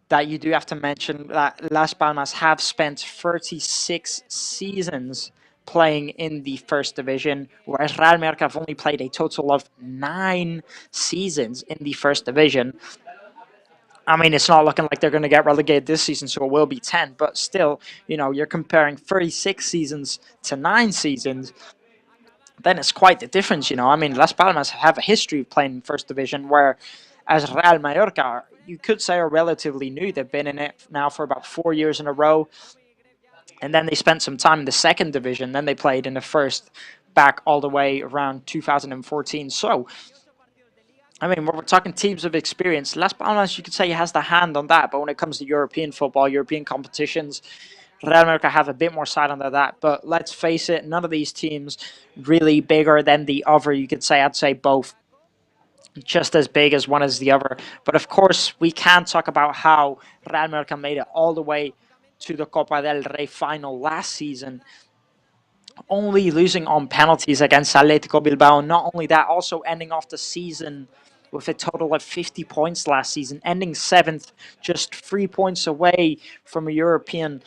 that you do have to mention, that Las Palmas have spent 36 seasons playing in the first division, whereas Real Mallorca have only played a total of 9 seasons in the first division. I mean, it's not looking like they're going to get relegated this season, so it will be 10. But still, you're comparing 36 seasons to 9 seasons. Then it's quite the difference, I mean, Las Palmas have a history of playing in first division, where as Real Mallorca, you could say, are relatively new. They've been in it now for about 4 years in a row. And then they spent some time in the second division. Then they played in the first back all the way around 2014. So, I mean, when we're talking teams of experience, Las Palmas, you could say, has the hand on that. But when it comes to European football, European competitions, Real Mallorca have a bit more side under that. But let's face it, none of these teams really bigger than the other. You could say, I'd say both just as big as one as the other. But of course, we can't talk about how Real Mallorca made it all the way to the Copa del Rey final last season, only losing on penalties against Atletico Bilbao. Not only that, also ending off the season with a total of 50 points last season, ending 7th, just 3 points away from a European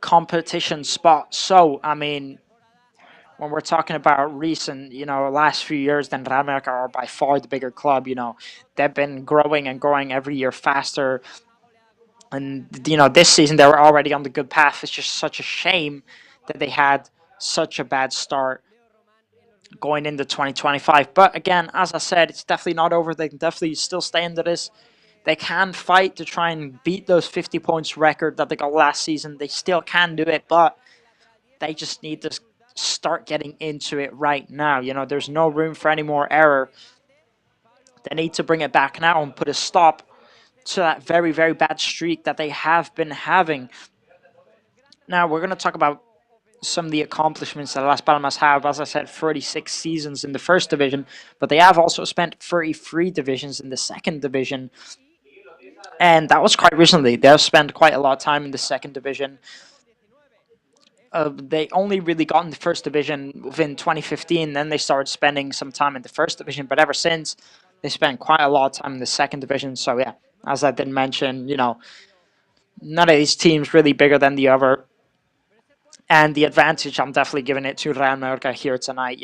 competition spot. So, I mean, when we're talking about recent, last few years, then Real Mallorca are by far the bigger club. They've been growing and growing every year faster. And, this season they were already on the good path. It's just such a shame that they had such a bad start going into 2025. But again, as I said, it's definitely not over. They can definitely still stay into this. They can fight to try and beat those 50 points record that they got last season. They still can do it, but they just need to start getting into it right now. There's no room for any more error. They need to bring it back now and put a stop to that very, very bad streak that they have been having. Now, we're going to talk about some of the accomplishments that Las Palmas have. As I said, 36 seasons in the first division, but they have also spent 33 divisions in the second division. And that was quite recently. They've spent quite a lot of time in the second division. They only really got in the first division within 2015. Then they started spending some time in the first division. But ever since, they spent quite a lot of time in the second division. So, yeah, as I did mention, none of these teams really bigger than the other. And the advantage, I'm definitely giving it to Real Mallorca here tonight,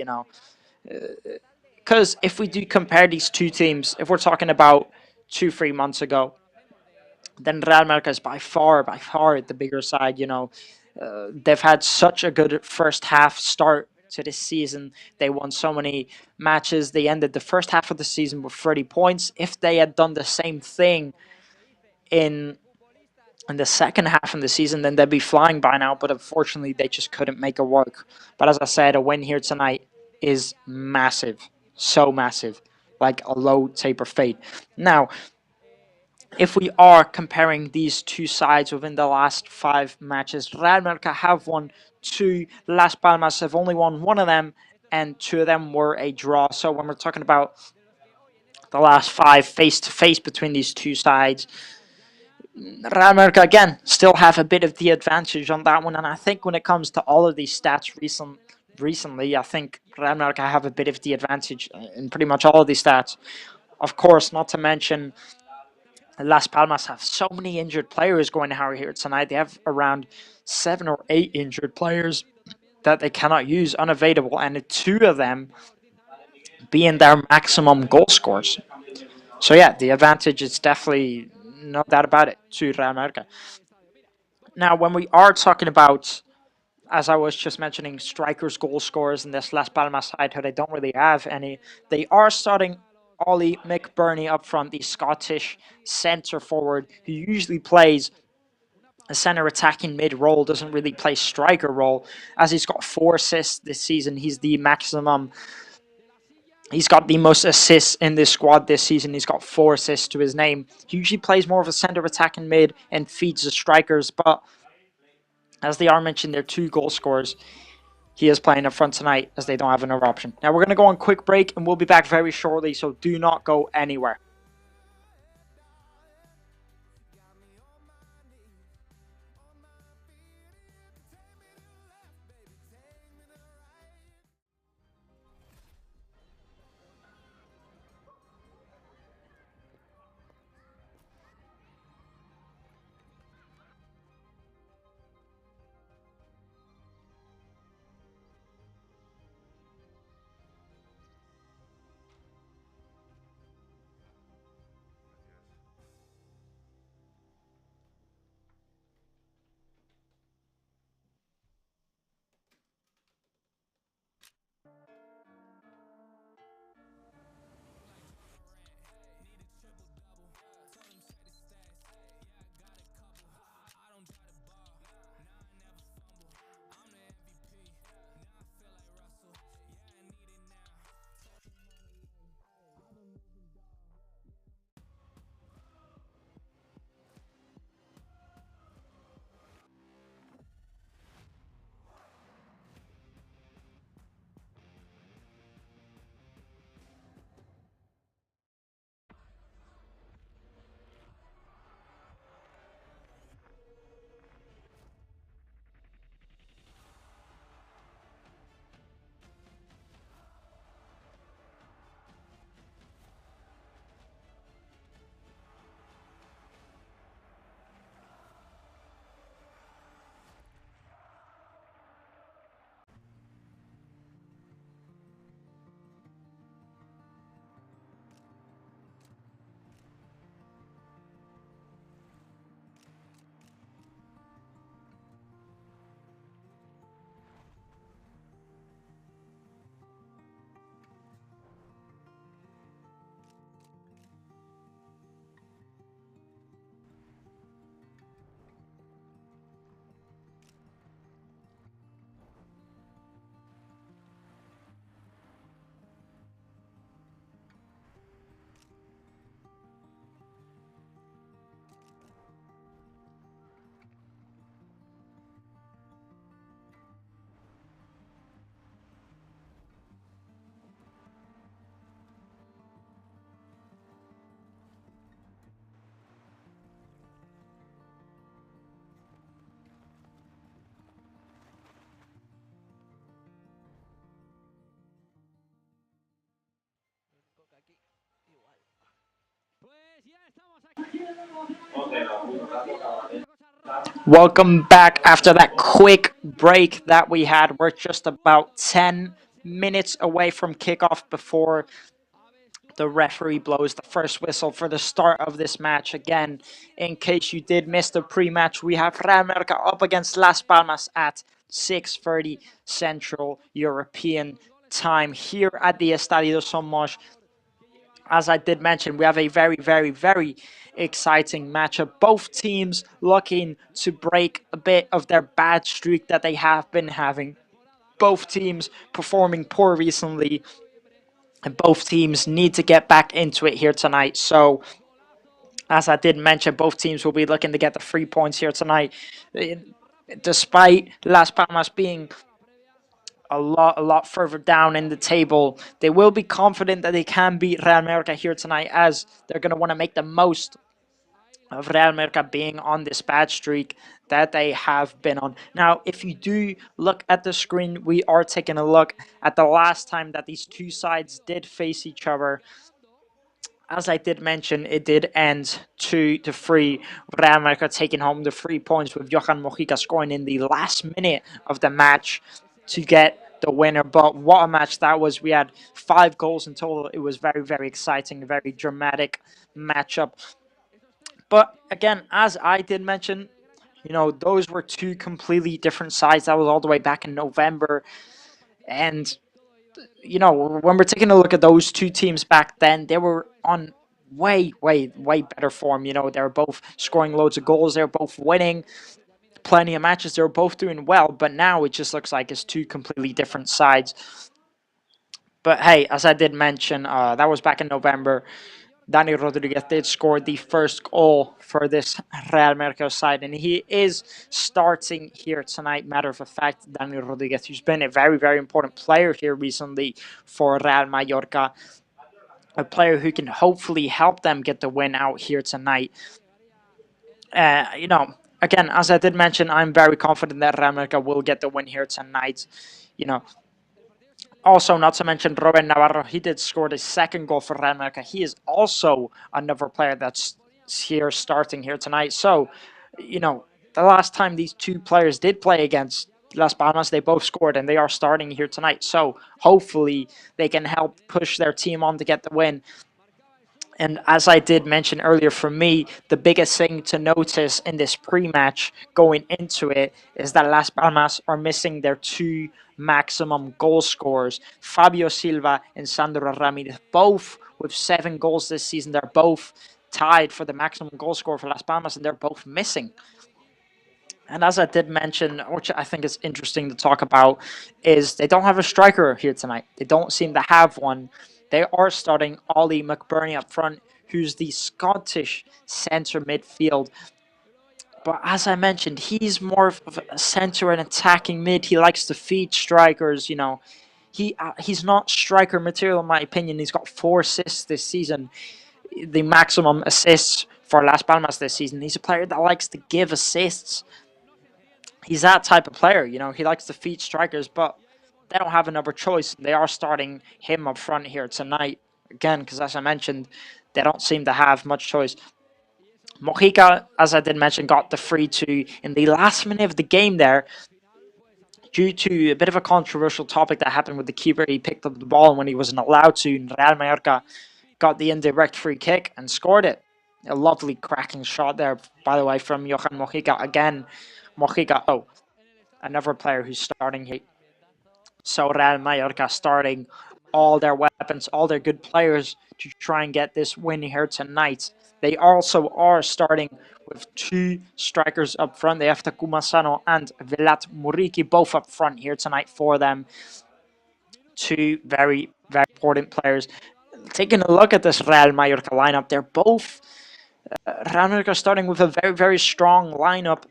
Because if we do compare these two teams, if we're talking about 2-3 months ago, then Real Mallorca is by far the bigger side. They've had such a good first half start to this season. They won so many matches. They ended the first half of the season with 30 points. If they had done the same thing in the second half of the season, then they'd be flying by now. But unfortunately, they just couldn't make it work. But as I said, a win here tonight is massive. So massive. Like a low taper fade. Now, if we are comparing these two sides within the last 5 matches, Real Mallorca have won 2. Las Palmas have only won 1 of them, and 2 of them were a draw. So when we're talking about the last 5 face-to-face between these two sides, Real Mallorca, again, still have a bit of the advantage on that one. And I think when it comes to all of these stats recently, I think Real Mallorca have a bit of the advantage in pretty much all of these stats. Of course, not to mention Las Palmas have so many injured players going out here tonight. They have around 7 or 8 injured players that they cannot use, unavailable, and 2 of them being their maximum goal scorers. So yeah, the advantage is definitely, no doubt about it, to Real Mallorca. Now, when we are talking about as I was just mentioning, strikers, goal scorers in this Las Palmas side who they don't really have any. They are starting Ollie McBurney up front, the Scottish centre forward who usually plays a centre attacking mid role, doesn't really play striker role, as he's got 4 assists this season. He's the maximum. He's got the most assists in this squad this season. He's got 4 assists to his name. He usually plays more of a centre attacking mid and feeds the strikers, but as they are mentioned, they're 2 goal scorers. He is playing up front tonight as they don't have another option. Now we're going to go on quick break and we'll be back very shortly, so do not go anywhere. Welcome back after that quick break that we had. We're just about 10 minutes away from kickoff before the referee blows the first whistle for the start of this match. Again, in case you did miss the pre-match, we have Real Mallorca up against Las Palmas at 6:30 Central European time here at the Estadio Somos. As I did mention, we have a very, very, very exciting matchup. Both teams looking to break a bit of their bad streak that they have been having. Both teams performing poor recently, and both teams need to get back into it here tonight. So, as I did mention, both teams will be looking to get the 3 points here tonight. Despite Las Palmas being a lot further down in the table, they will be confident that they can beat Real Mallorca here tonight, as they're going to want to make the most of Real Mallorca being on this bad streak that they have been on. Now, if you do look at the screen, we are taking a look at the last time that these two sides did face each other. As I did mention, it did end 2-3. Real Mallorca taking home the 3 points, with Johan Mojica scoring in the last minute of the match to get the winner. But what a match that was. We had 5 goals in total. It was very, very exciting, a very dramatic matchup. But again, as I did mention, You know, those were two completely different sides. That was all the way back in November. And, you know, when we're taking a look at those two teams back then, they were on way better form. You know, they were both scoring loads of goals. They were both winning plenty of matches. They were both doing well. But now it just looks like it's two completely different sides. But hey, as I did mention, that was back in November. Dani Rodriguez did score the first goal for this Real Mallorca side, and he is starting here tonight. Matter of fact, Dani Rodriguez, who's been a very important player here recently for Real Mallorca, a player who can hopefully help them get the win out here tonight. You know, again, as I did mention, I'm very confident that Real Mallorca will get the win here tonight. You know, also, not to mention Robin Navarro, he did score the second goal for Real Mallorca. He is also another player that's here starting here tonight. So, you know, the last time these two players did play against Las Palmas, they both scored and they are starting here tonight. So hopefully they can help push their team on to get the win. And as I did mention earlier, for me, the biggest thing to notice in this pre-match going into it is that Las Palmas are missing their two maximum goal scorers, Fabio Silva and Sandro Ramirez, both with 7 goals this season. They're both tied for the maximum goal scorer for Las Palmas, and they're both missing. And as I did mention, which I think is interesting to talk about, is they don't have a striker here tonight. They don't seem to have one. They are starting Ollie McBurney up front, who's the Scottish centre midfield. But as I mentioned, he's more of a centre and attacking mid. He likes to feed strikers, you know. He's not striker material, in my opinion. He's got 4 assists this season, the maximum assists for Las Palmas this season. He's a player that likes to give assists. He's that type of player, you know. He likes to feed strikers, but they don't have another choice. They are starting him up front here tonight. Again, because as I mentioned, they don't seem to have much choice. Mojica, as I did mention, got the 3-2 in the last minute of the game there. Due to a bit of a controversial topic that happened with the keeper, he picked up the ball when he wasn't allowed to. And Real Mallorca got the indirect free kick and scored it. A lovely cracking shot there, by the way, from Johan Mojica. Again, Mojica, another player who's starting here. So Real Mallorca starting all their weapons, all their good players to try and get this win here tonight. They also are starting with 2 strikers up front. They have Takuma Sano and Velat Muriki both up front here tonight for them. 2 very important players. Taking a look at this Real Mallorca lineup, they're both Real Mallorca starting with a very strong lineup.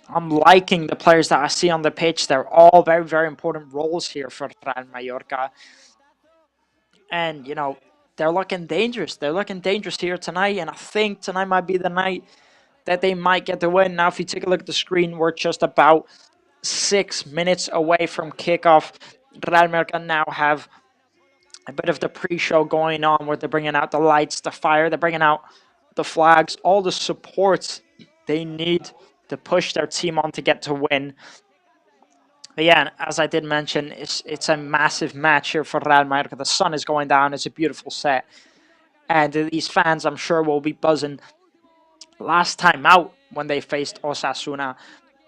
I'm liking the players that I see on the pitch. They're all very important roles here for Real Mallorca. And, you know, they're looking dangerous. They're looking dangerous here tonight. And I think tonight might be the night that they might get the win. Now, if you take a look at the screen, we're just about 6 minutes away from kickoff. Real Mallorca now have a bit of the pre-show going on where they're bringing out the lights, the fire. They're bringing out the flags, all the supports they need to push their team on to get to win. But yeah, as I did mention, it's a massive match here for Real Mallorca. The sun is going down. It's a beautiful set. And these fans, I'm sure, will be buzzing. Last time out, when they faced Osasuna,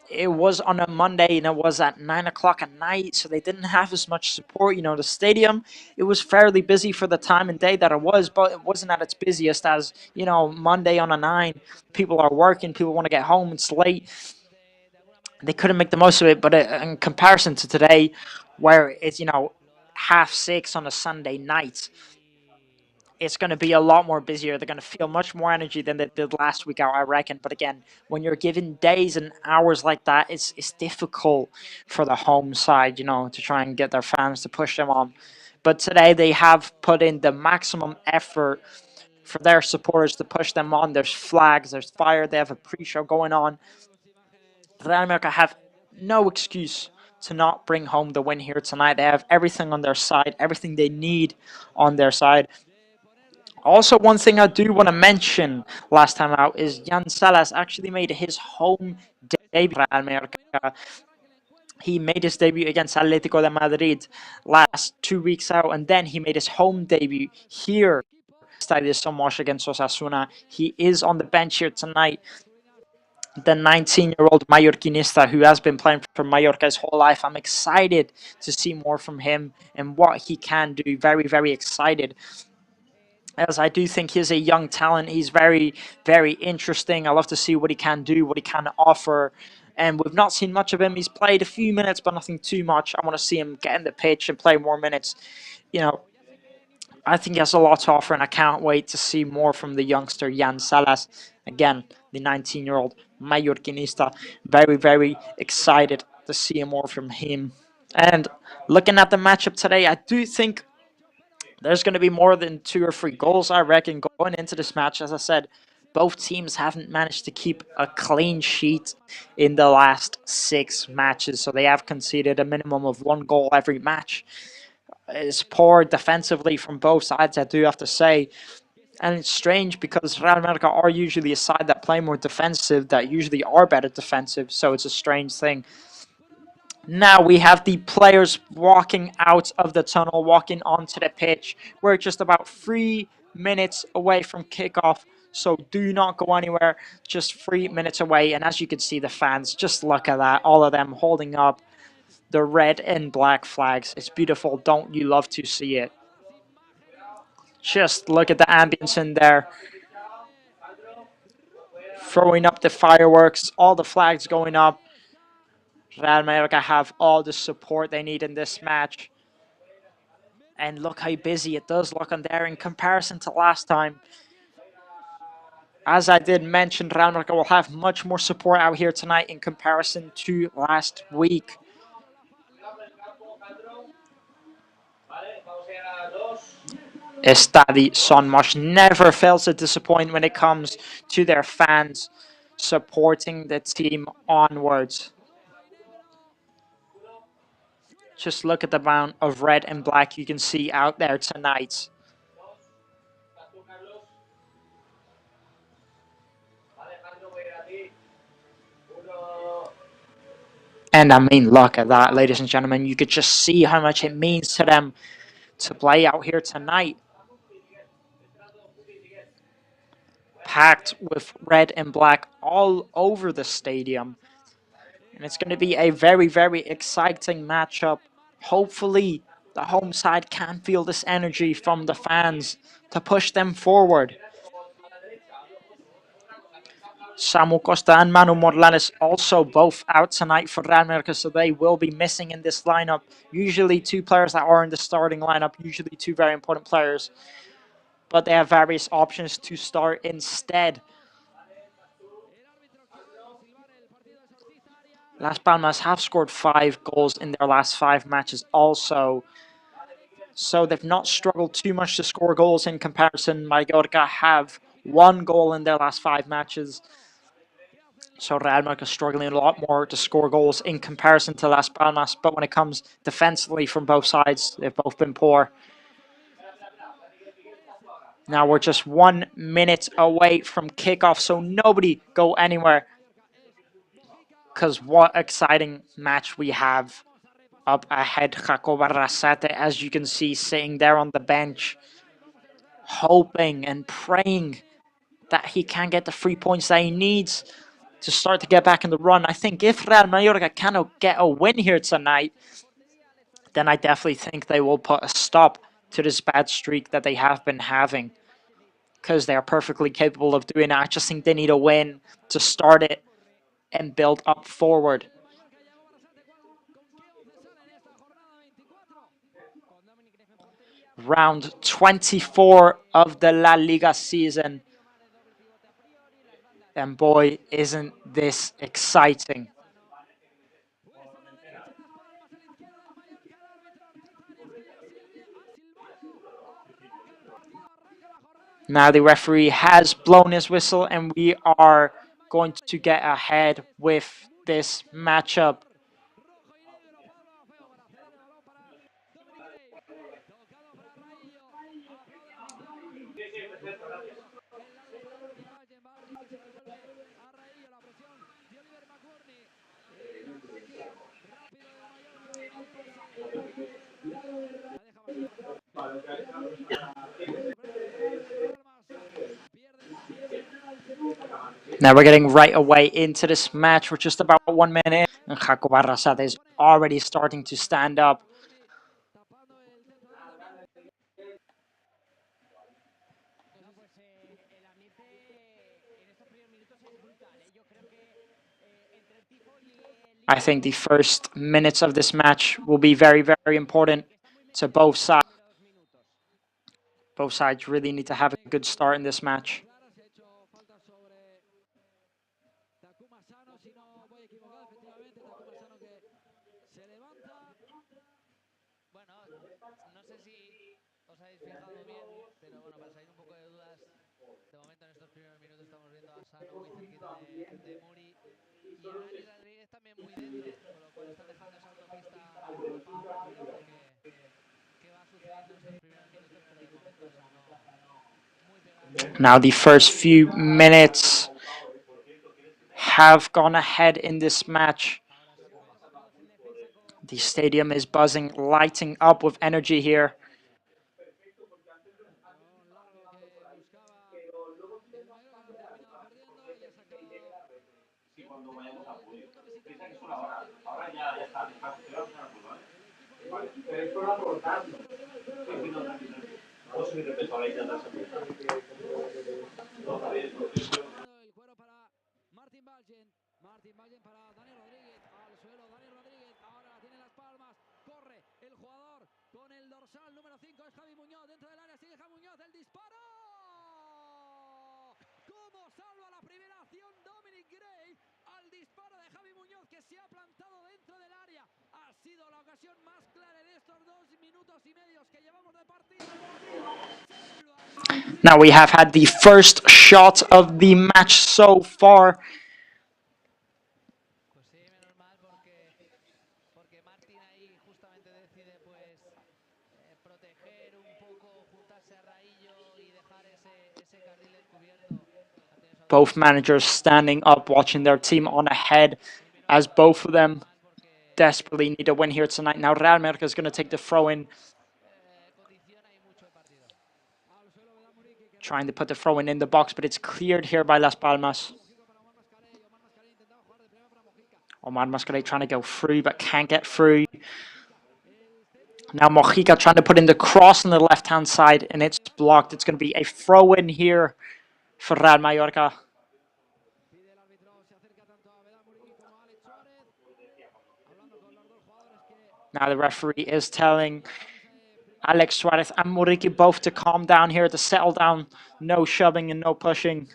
it was on a Monday and it was at 9 o'clock at night, so they didn't have as much support. You know, the stadium, it was fairly busy for the time and day that it was, but it wasn't at its busiest as, you know, Monday on a 9. People are working, people want to get home, it's late. They couldn't make the most of it, but in comparison to today, where it's, you know, 6:30 on a Sunday night, it's going to be a lot more busier. They're going to feel much more energy than they did last week out, I reckon. But again, when you're given days and hours like that, it's difficult for the home side, you know, to try and get their fans to push them on. But today they have put in the maximum effort for their supporters to push them on. There's flags, there's fire, they have a pre-show going on. Real Mallorca have no excuse to not bring home the win here tonight. They have everything on their side, everything they need on their side. Also, one thing I do want to mention last time out is Jan Salas actually made his home debut for Real Mallorca. He made his debut against Atletico de Madrid last 2 weeks out, and then he made his home debut here Estadio Somos against Osasuna. He is on the bench here tonight. the 19-year-old Mallorquinista who has been playing for Mallorca his whole life. I'm excited to see more from him and what he can do. Very, very excited. As I do think he's a young talent. He's very, very interesting. I love to see what he can do, what he can offer. And we've not seen much of him. He's played a few minutes, but nothing too much. I want to see him get in the pitch and play more minutes. You know, I think he has a lot to offer, and I can't wait to see more from the youngster Jan Salas. Again, the 19-year-old Mallorquinista. Very, very excited to see more from him. And looking at the matchup today, I do think there's going to be more than 2 or 3 goals, I reckon, going into this match. As I said, both teams haven't managed to keep a clean sheet in the last 6 matches, so they have conceded a minimum of 1 goal every match. It's poor defensively from both sides, I do have to say. And it's strange because Real Mallorca are usually a side that play more defensive, that usually are better defensive, so it's a strange thing. Now we have the players walking out of the tunnel, walking onto the pitch. We're just about 3 minutes away from kickoff, so do not go anywhere. Just 3 minutes away, and as you can see, the fans, just look at that. All of them holding up the red and black flags. It's beautiful. Don't you love to see it? Just look at the ambience in there. Throwing up the fireworks, all the flags going up. Real Mallorca have all the support they need in this match. And look how busy it does look on there in comparison to last time. As I did mention, Real Mallorca will have much more support out here tonight in comparison to last week. Estadi Son Mosh never fails to disappoint when it comes to their fans supporting the team onwards. Just look at the amount of red and black you can see out there tonight. And I mean, look at that, ladies and gentlemen. You could just see how much it means to them to play out here tonight. Packed with red and black all over the stadium. And it's going to be a very, very exciting matchup. Hopefully, the home side can feel this energy from the fans to push them forward. Samu Costa and Manu Morlanes also both out tonight for Real Mallorca, so they will be missing in this lineup. Usually 2 players that are in the starting lineup, usually 2 very important players. But they have various options to start instead. Las Palmas have scored 5 goals in their last 5 matches also. So they've not struggled too much to score goals in comparison. Mallorca have 1 goal in their last 5 matches. So Real Mallorca struggling a lot more to score goals in comparison to Las Palmas. But when it comes defensively from both sides, they've both been poor. Now we're just 1 minute away from kickoff, so nobody go anywhere. Because what exciting match we have up ahead. Jacob Arrasate, as you can see, sitting there on the bench, hoping and praying that he can get the 3 points that he needs to start to get back in the run. I think if Real Mallorca cannot get a win here tonight, then I definitely think they will put a stop to this bad streak that they have been having, because they are perfectly capable of doing it. I just think they need a win to start it and build up forward. Round 24 of the La Liga season. And boy, isn't this exciting. Now the referee has blown his whistle and we are going to get ahead with this matchup. Now we're getting right away into this match. We're just about 1 minute in, and Jacob Arrasate is already starting to stand up. El ambiente en estos primeros minutos es brutal, ¿eh? Yo creo que entre el tifo y el I think the first minutes of this match will be very, very important to both sides. Both sides really need to have a good start in this match. Bueno, no sé si os habéis fijado bien, pero bueno, para salir un poco de dudas, de momento en estos primeros minutos estamos viendo a Sano muy cerquita de Muri y a Dani Rodríguez también muy dentro, con lo cual están dejando esa autopista a Palmas. Veremos qué va sucediendo en estos primeros minutos, pero de momento Sano muy pegado. Now the first few minutes have gone ahead in this match. The stadium is buzzing, lighting up with energy here. Martín Valle para Dani Rodríguez, al suelo Dani Rodríguez, ahora la tiene Las Palmas, corre el jugador con el dorsal número 5 es Javi Muñoz, dentro del área sigue Javi Muñoz, el disparo, ¿cómo salva la primera acción Dominic Gray al disparo de Javi Muñoz que se ha plantado dentro del área? Ha sido la ocasión más clara en estos 2 minutos y medios que llevamos de partido. Now we have had the first shot of the match so far. Pues sí, menos mal porque Martín ahí justamente decide pues proteger un poco, juntarse a Raillo y dejar ese carril descubierto. Both managers standing up, watching their team on ahead, as both of them desperately need a win here tonight. Now Real Mallorca is going to take the throw-in, trying to put the throw-in in the box, but it's cleared here by Las Palmas. Omar Mascarell trying to go through, but can't get through. Now Mojica trying to put in the cross on the left-hand side, and it's blocked. It's going to be a throw-in here for Real Mallorca. Now the referee is telling Alex Suarez and Muriqui both to calm down here, to settle down. No shoving and no pushing.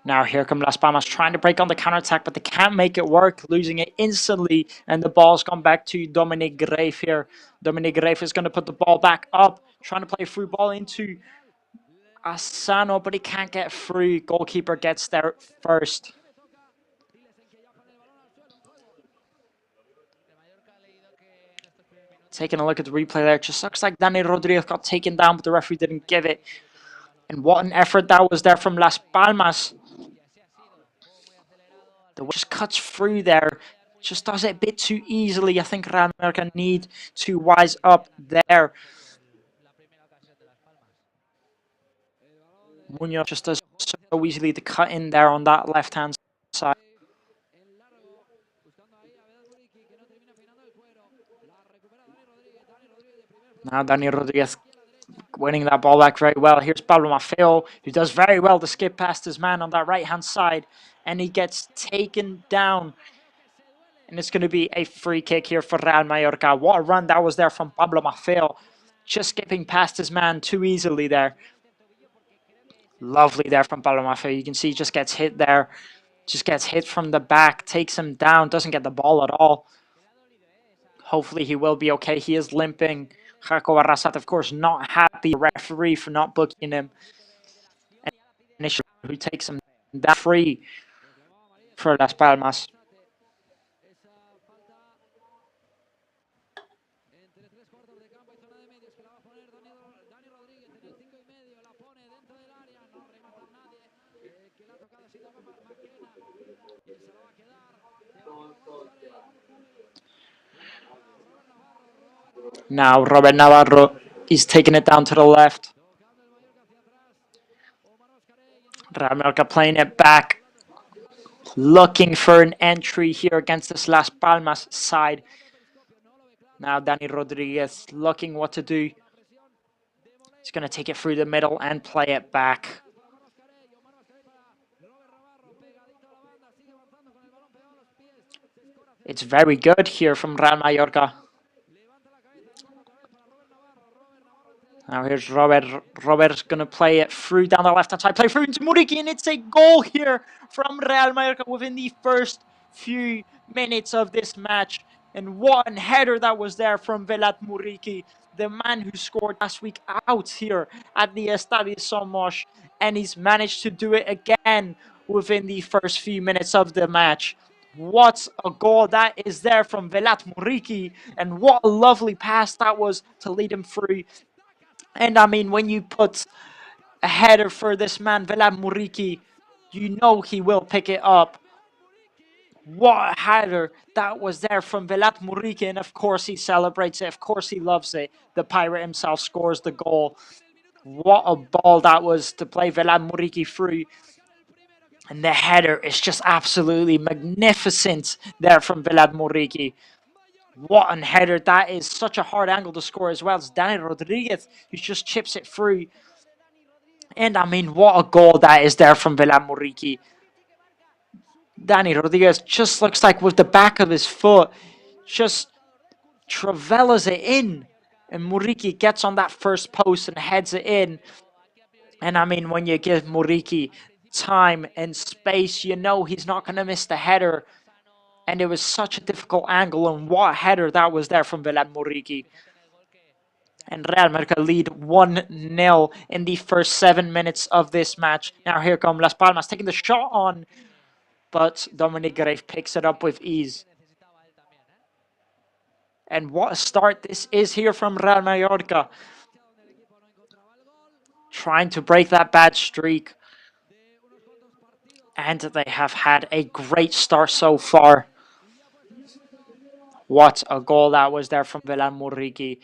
Now here come Las Palmas trying to break on the counterattack, but they can't make it work, losing it instantly. And the ball's gone back to Dominic Greif here. Dominic Greif is going to put the ball back up, trying to play a through ball into Asano, but he can't get through. Goalkeeper gets there first. Taking a look at the replay there, it just looks like Dani Rodríguez got taken down, but the referee didn't give it. And what an effort that was there from Las Palmas. The just cuts through there, just does it a bit too easily. I think Real Mallorca need to wise up there. Munoz just does so easily to cut in there on that left-hand side. Now Dani Rodríguez winning that ball back very well. Here's Pablo Maffeo, who does very well to skip past his man on that right-hand side. And he gets taken down. And it's going to be a free kick here for Real Mallorca. What a run that was there from Pablo Maffeo. Just skipping past his man too easily there. Lovely there from Pablo Maffeo. You can see he just gets hit there. Just gets hit from the back. Takes him down. Doesn't get the ball at all. Hopefully he will be okay. He is limping. Jaco Arrasate, of course, not happy. Referee for not booking him. And who takes him down free for Las Palmas. Now Robert Navarro is taking it down to the left. Real Mallorca playing it back. Looking for an entry here against this Las Palmas side. Now Dani Rodriguez looking what to do. He's going to take it through the middle and play it back. It's very good here from Real Mallorca. Now here's Robert. Robert's going to play it through down the left-hand side. Play through into Muriqui, and it's a goal here from Real Mallorca within the first few minutes of this match. And one header that was there from Velat Muriqui, the man who scored last week out here at the Estadio Somos. And he's managed to do it again within the first few minutes of the match. What a goal that is there from Velat Muriqui, and what a lovely pass that was to lead him through. And I mean, when you put a header for this man, Velat Muriqui, you know he will pick it up. What a header that was there from Velat Muriqui, and of course he celebrates it, of course he loves it. The Pirate himself scores the goal. What a ball that was to play Velat Muriqui through. And the header is just absolutely magnificent there from Velat Muriqui. What a header that is. Such a hard angle to score as well. It's Dani Rodriguez who just chips it through. And I mean, what a goal that is there from Velat Muriqui. Dani Rodriguez just looks like with the back of his foot, just travellas it in. And Muriqui gets on that first post and heads it in. And I mean, when you give Muriqui time and space, you know he's not going to miss the header. And it was such a difficult angle, and what a header that was there from Velat Muriqui. And Real Mallorca lead 1-0 in the first 7 minutes of this match. Now here come Las Palmas taking the shot on, but Dominic Grave picks it up with ease. And what a start this is here from Real Mallorca. Trying to break that bad streak. And they have had a great start so far. What a goal that was there from Velat Muriqui.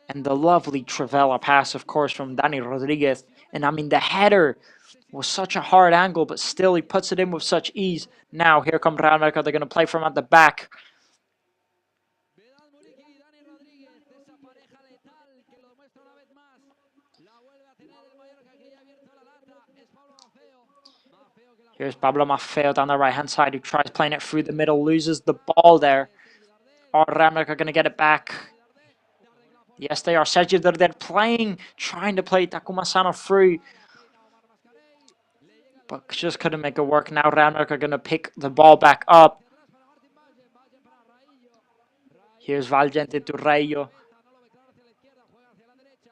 And the lovely Trivela pass, of course, from Dani Rodriguez. And I mean, the header was such a hard angle, but still he puts it in with such ease. Now, here come Real Mallorca. They're going to play from at the back. Here's Pablo Maffeo down the right-hand side, who tries playing it through the middle, loses the ball there. Are Real Mallorca going to get it back? Yes, they are. Sergio Darder playing, trying to play Takuma Sano through, but just couldn't make it work. Now Real Mallorca are going to pick the ball back up. Here's Valgente to Rayo.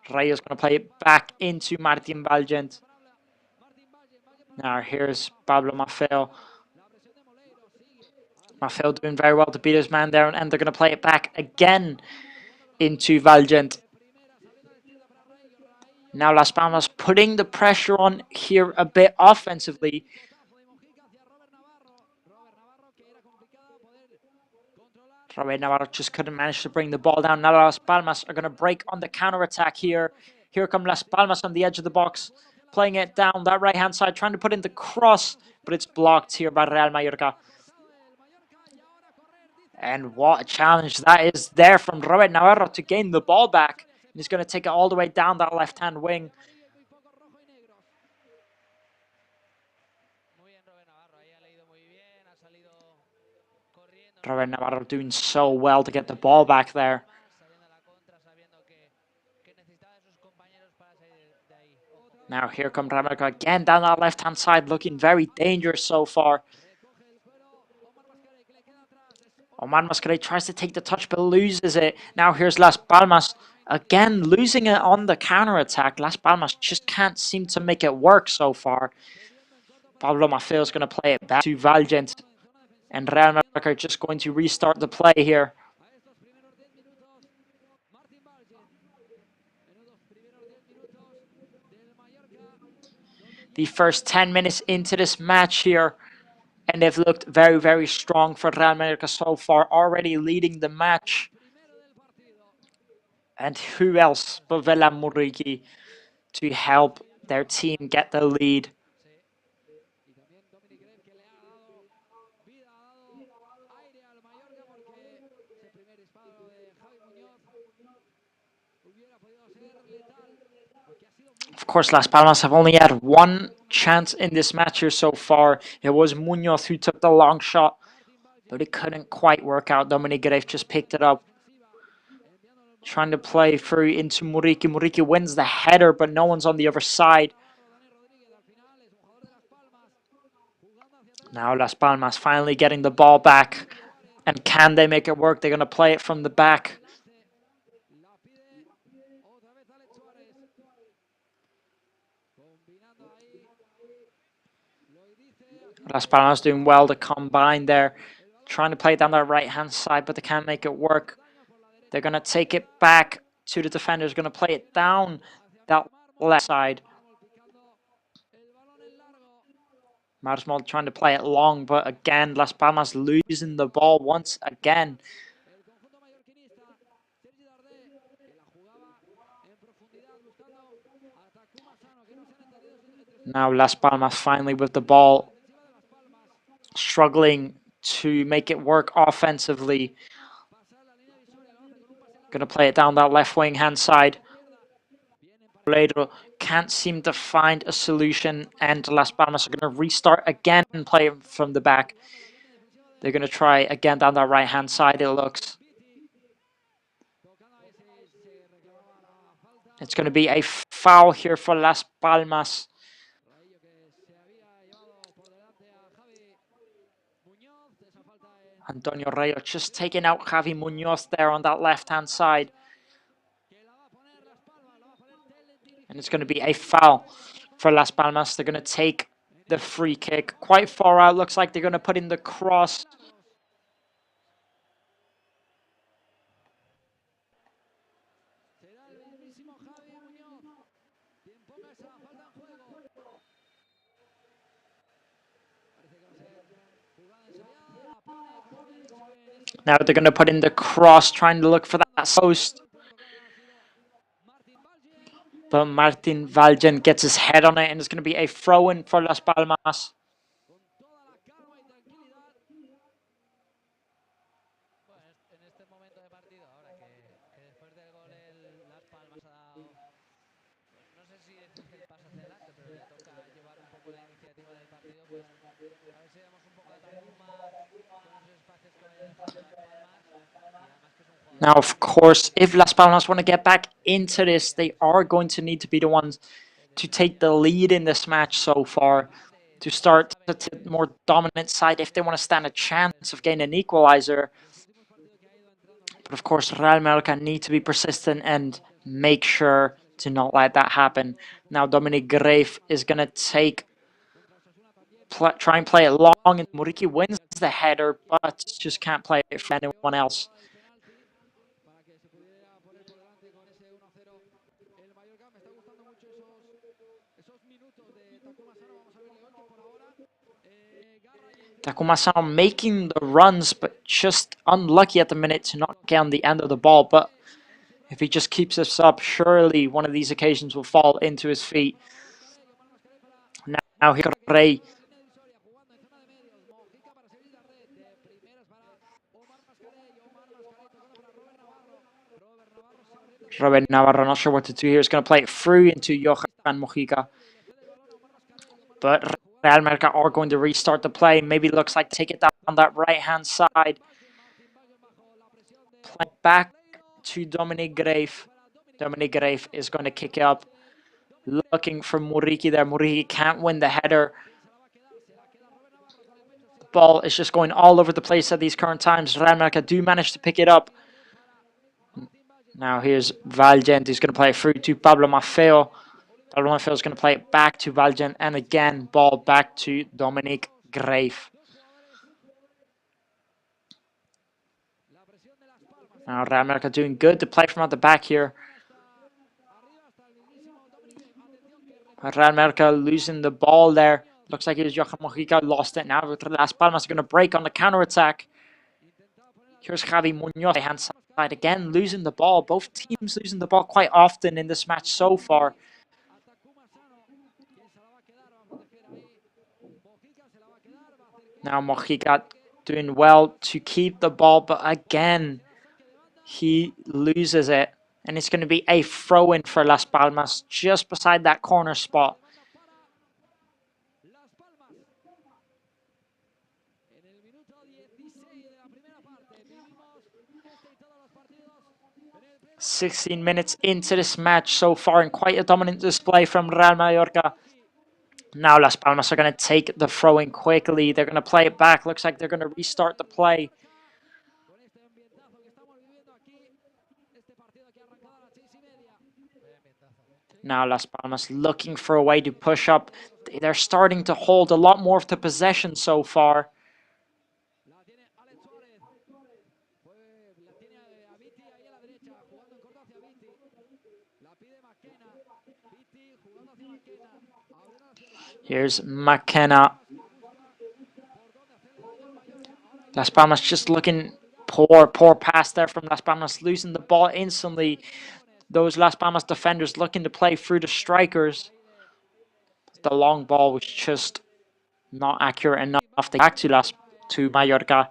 Rayo's going to play it back into Martin Valgent. Now here's Pablo Maffeo. Maffeo doing very well to beat his man there, and they're going to play it back again into Valgent. Now Las Palmas putting the pressure on here a bit offensively. Robert Navarro just couldn't manage to bring the ball down. Now Las Palmas are going to break on the counter-attack here. Here come Las Palmas on the edge of the box, playing it down that right-hand side, trying to put in the cross, but it's blocked here by Real Mallorca. And what a challenge that is there from Robert Navarro to gain the ball back. And he's going to take it all the way down that left-hand wing. Robert Navarro doing so well to get the ball back there. Now here come Real Mallorca again down that left-hand side, looking very dangerous so far. Omar Mascarell tries to take the touch but loses it. Now here's Las Palmas again losing it on the counter-attack. Las Palmas just can't seem to make it work so far. Pablo Maffeo is going to play it back to Valgent. And Real Mallorca are just going to restart the play here. The first 10 minutes into this match here. And they've looked very, very strong for Real Mallorca so far, already leading the match. And who else but Vela Muriqi to help their team get the lead? Y también Dominic Grave, que le ha dado vida, ha dado aire al Mallorca, porque ese primer disparo de Javi Muñoz hubiera podido ser letal, porque ha sido muy Of course, Las Palmas have only had one chance in this match here so far. It was Muñoz who took the long shot, but it couldn't quite work out. Dominic Grave just picked it up, trying to play through into Muriqi. Muriqui wins the header, but no one's on the other side. Now Las Palmas finally getting the ball back. And can they make it work? They're going to play it from the back. Las Palmas doing well to combine there. Trying to play it down that right-hand side, but they can't make it work. They're going to take it back to the defenders. Going to play it down that left side. Marsmol trying to play it long, but again, Las Palmas losing the ball once again. Now Las Palmas finally with the ball, struggling to make it work offensively. Going to play it down that left wing hand side. Toledo can't seem to find a solution, and Las Palmas are going to restart again and play it from the back. They're going to try again down that right hand side, it looks. It's going to be a foul here for Las Palmas. Antonio Rayo just taking out Javi Muñoz there on that left-hand side. And it's going to be a foul for Las Palmas. They're going to take the free kick quite far out. Looks like they're going to put in the cross. Now they're going to put in the cross, trying to look for that post. But Martin Valgen gets his head on it, and it's going to be a throw-in for Las Palmas. Now, of course, if Las Palmas want to get back into this, they are going to need to be the ones to take the lead in this match so far, to start to the more dominant side if they want to stand a chance of getting an equalizer. But of course, Real Mallorca need to be persistent and make sure to not let that happen. Now, Dominic Grave is going to try and play it long, and Muriqi wins the header, but just can't play it for anyone else. Takuma Sano making the runs, but just unlucky at the minute to not get on the end of the ball. But if he just keeps this up, surely one of these occasions will fall into his feet. Now here Rey. Robert Navarro, not sure what to do here. He's going to play it through into Johan Mojica. But Real Mallorca are going to restart the play. Maybe looks like take it down on that right-hand side. Play back to Dominic Grave. Dominic Grave is going to kick it up. Looking for Muriqi there. Muriqi can't win the header. The ball is just going all over the place at these current times. Real Mallorca do manage to pick it up. Now here's Valgen, who's going to play it through to Pablo Maffeo. Pablo Maffeo is going to play it back to Valgen, and again, ball back to Dominic Grave. Now Real Mallorca doing good to play from at the back here. Real Mallorca losing the ball there. Looks like it was Johan Mojica, lost it now. Las Palmas are going to break on the counter-attack. Here's Javi Munoz, right hand side again, losing the ball. Both teams losing the ball quite often in this match so far. Now Mojica doing well to keep the ball, but again, he loses it. And it's going to be a throw-in for Las Palmas, just beside that corner spot. Las Palmas. En el minuto 16 de la primera parte vivimos este y todos los partidos. 16 minutes into this match so far, and quite a dominant display from Real Mallorca. Now Las Palmas are going to take the throw-in quickly. They're going to play it back. Looks like they're going to restart the play. Con este ambientazo que estamos viviendo aquí, este partido que ha arrancado a las 6:30. Now Las Palmas looking for a way to push up. They're starting to hold a lot more of the possession so far. La tiene Alex Suárez. La tiene a Viti ahí a la derecha, jugando en corto hacia Viti. La pide McKenna. Viti jugando hacia McKenna. Abriendo hacia el izquierdo. Here's McKenna. Las Palmas just looking poor pass there from Las Palmas, losing the ball instantly. Those Las Palmas defenders looking to play through the strikers. The long ball was just not accurate enough to back to Mallorca.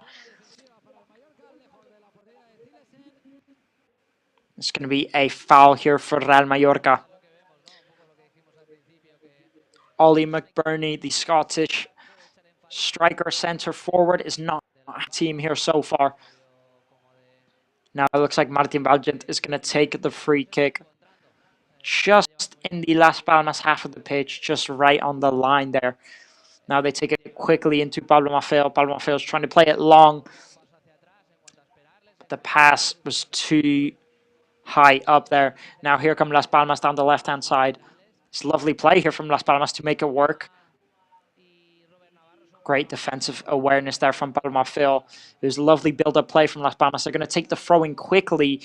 It's going to be a foul here for Real Mallorca. Ollie McBurney, the Scottish striker centre forward, is not a team here so far. Now it looks like Martin Valgent is going to take the free kick just in the Las Palmas half of the pitch, just right on the line there. Now they take it quickly into Pablo Maffeo. Pablo Maffeo is trying to play it long. But the pass was too high up there. Now here come Las Palmas down the left-hand side. It's a lovely play here from Las Palmas to make it work. Great defensive awareness there from Pablo Maffeo. There's a lovely build-up play from Las Palmas. They're going to take the throw-in quickly.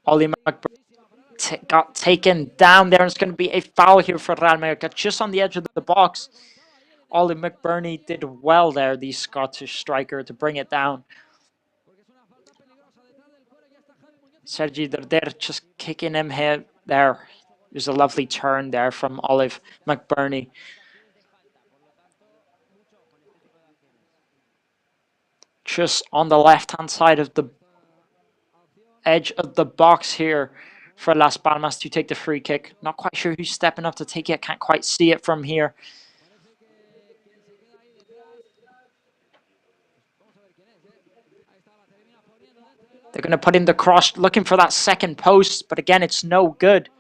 Ollie McBurney got taken down there, and it's going to be a foul here for Real Mallorca, just on the edge of the box. Ollie McBurney did well there, the Scottish striker, to bring it down. Sergi Derder just kicking him here there. There's a lovely turn there from Olive McBurney. Just on the left-hand side of the edge of the box here for Las Palmas to take the free kick. Not quite sure who's stepping up to take it. Can't quite see it from here. They're going to put in the cross, looking for that second post, but again, it's no good.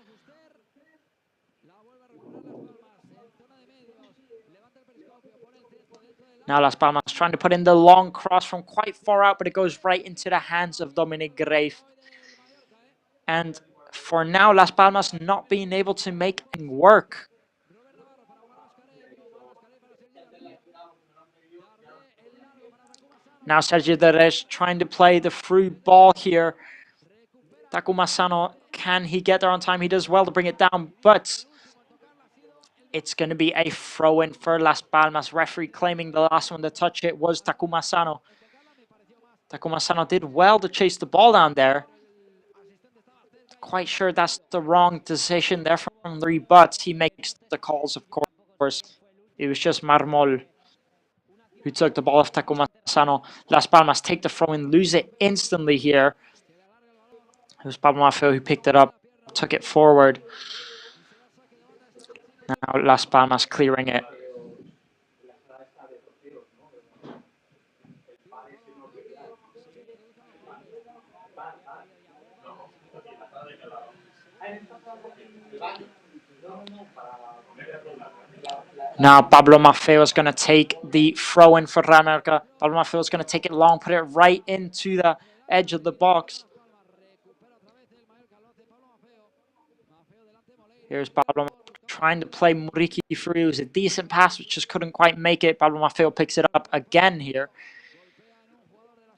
Now Las Palmas trying to put in the long cross from quite far out, but it goes right into the hands of Dominic Grave. And for now, Las Palmas not being able to make it work. Now Sergio Derez trying to play the through ball here. Takuma Sano, can he get there on time? He does well to bring it down, but it's going to be a throw-in for Las Palmas. Referee claiming the last one to touch it was Takuma Sano. Takuma Sano did well to chase the ball down there. Quite sure that's the wrong decision there from the referee, but he makes the calls, of course. It was just Marmol who took the ball off Takuma Sano. Las Palmas take the throw and lose it instantly here. It was Pablo Maffeo who picked it up, took it forward. Now Las Palmas clearing it. Now Pablo Maffeo is going to take the throw-in for Real Mallorca. Pablo Maffeo is going to take it long, put it right into the edge of the box. Here's Pablo trying to play Muriqui through. It was a decent pass, which just couldn't quite make it. Pablo Maffeo picks it up again here.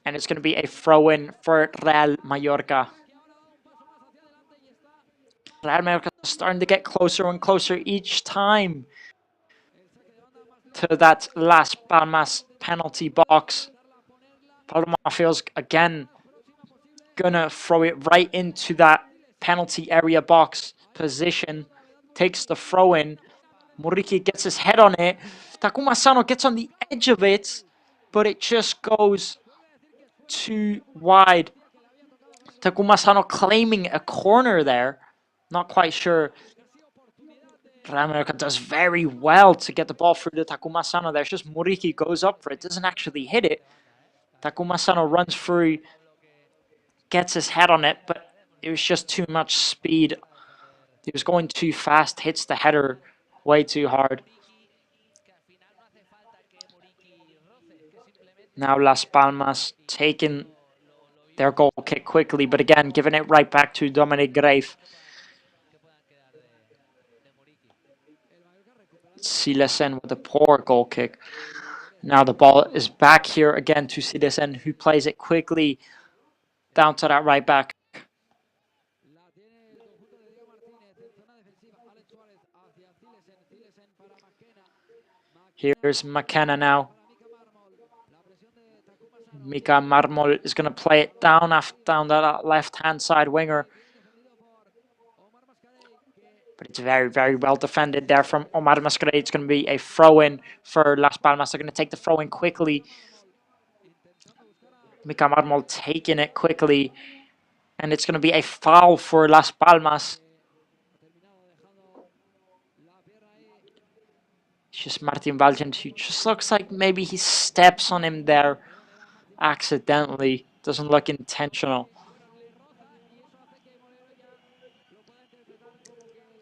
And it's going to be a throw-in for Real Mallorca. Real Mallorca is starting to get closer and closer each time. to that Las Palmas penalty box. Pablo Maffeo's again gonna throw it right into that penalty area box position. Takes the throw in. Muriqi gets his head on it. Takuma Sano gets on the edge of it, but it just goes too wide. Takuma Sano claiming a corner there. Not quite sure. Real Mallorca does very well to get the ball through to Takuma Sano there. It's just Muriqi goes up for it, doesn't actually hit it. Takuma Sano runs through, gets his head on it, but it was just too much speed. He was going too fast, hits the header way too hard. Now Las Palmas taking their goal kick quickly, but again, giving it right back to Dominic Grave. Silesen with a poor goal kick. Now the ball is back here again to Silesen, who plays it quickly down to that right back. Here's McKenna now. Mika Marmol is going to play it down that left-hand side winger. But it's very, very well defended there from Omar Mascarade. It's going to be a throw-in for Las Palmas. They're going to take the throw-in quickly. Mika Marmol taking it quickly. And it's going to be a foul for Las Palmas. It's just Martin Valgent, who just looks like maybe he steps on him there accidentally. Doesn't look intentional.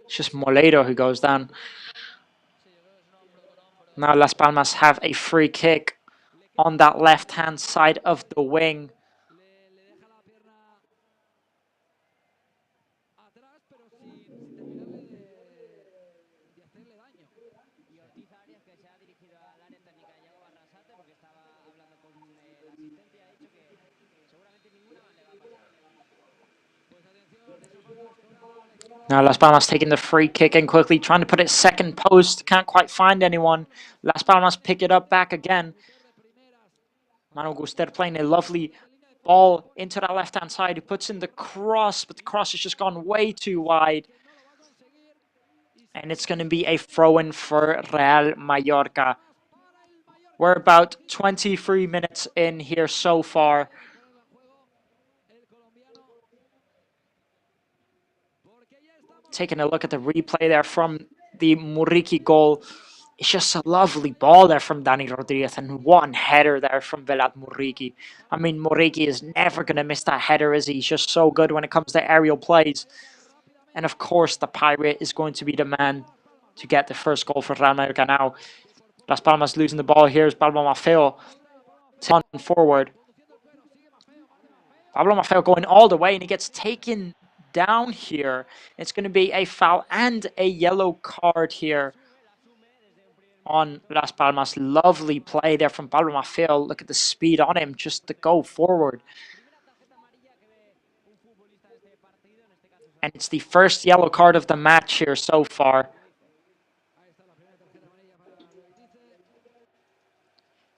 It's just Moledo who goes down. Now Las Palmas have a free kick on that left-hand side of the wing. Now Las Palmas taking the free kick in quickly, trying to put it second post. Can't quite find anyone. Las Palmas pick it up back again. Manu Guster playing a lovely ball into that left-hand side. He puts in the cross, but the cross has just gone way too wide. And it's going to be a throw-in for Real Mallorca. We're about 23 minutes in here so far. Taking a look at the replay there from the Muriqi goal. It's just a lovely ball there from Dani Rodriguez and one header there from Velat Muriqi. I mean, Muriqi is never going to miss that header, is he? He's just so good when it comes to aerial plays. And of course, the Pirate is going to be the man to get the first goal for Real Mallorca now. Las Palmas losing the ball. Here's Pablo Maffeo on forward. Pablo Maffeo going all the way, and he gets taken down here. It's going to be a foul and a yellow card here on Las Palmas. Lovely play there from Pablo Maffeo. Look at the speed on him just to go forward. And it's the first yellow card of the match here so far.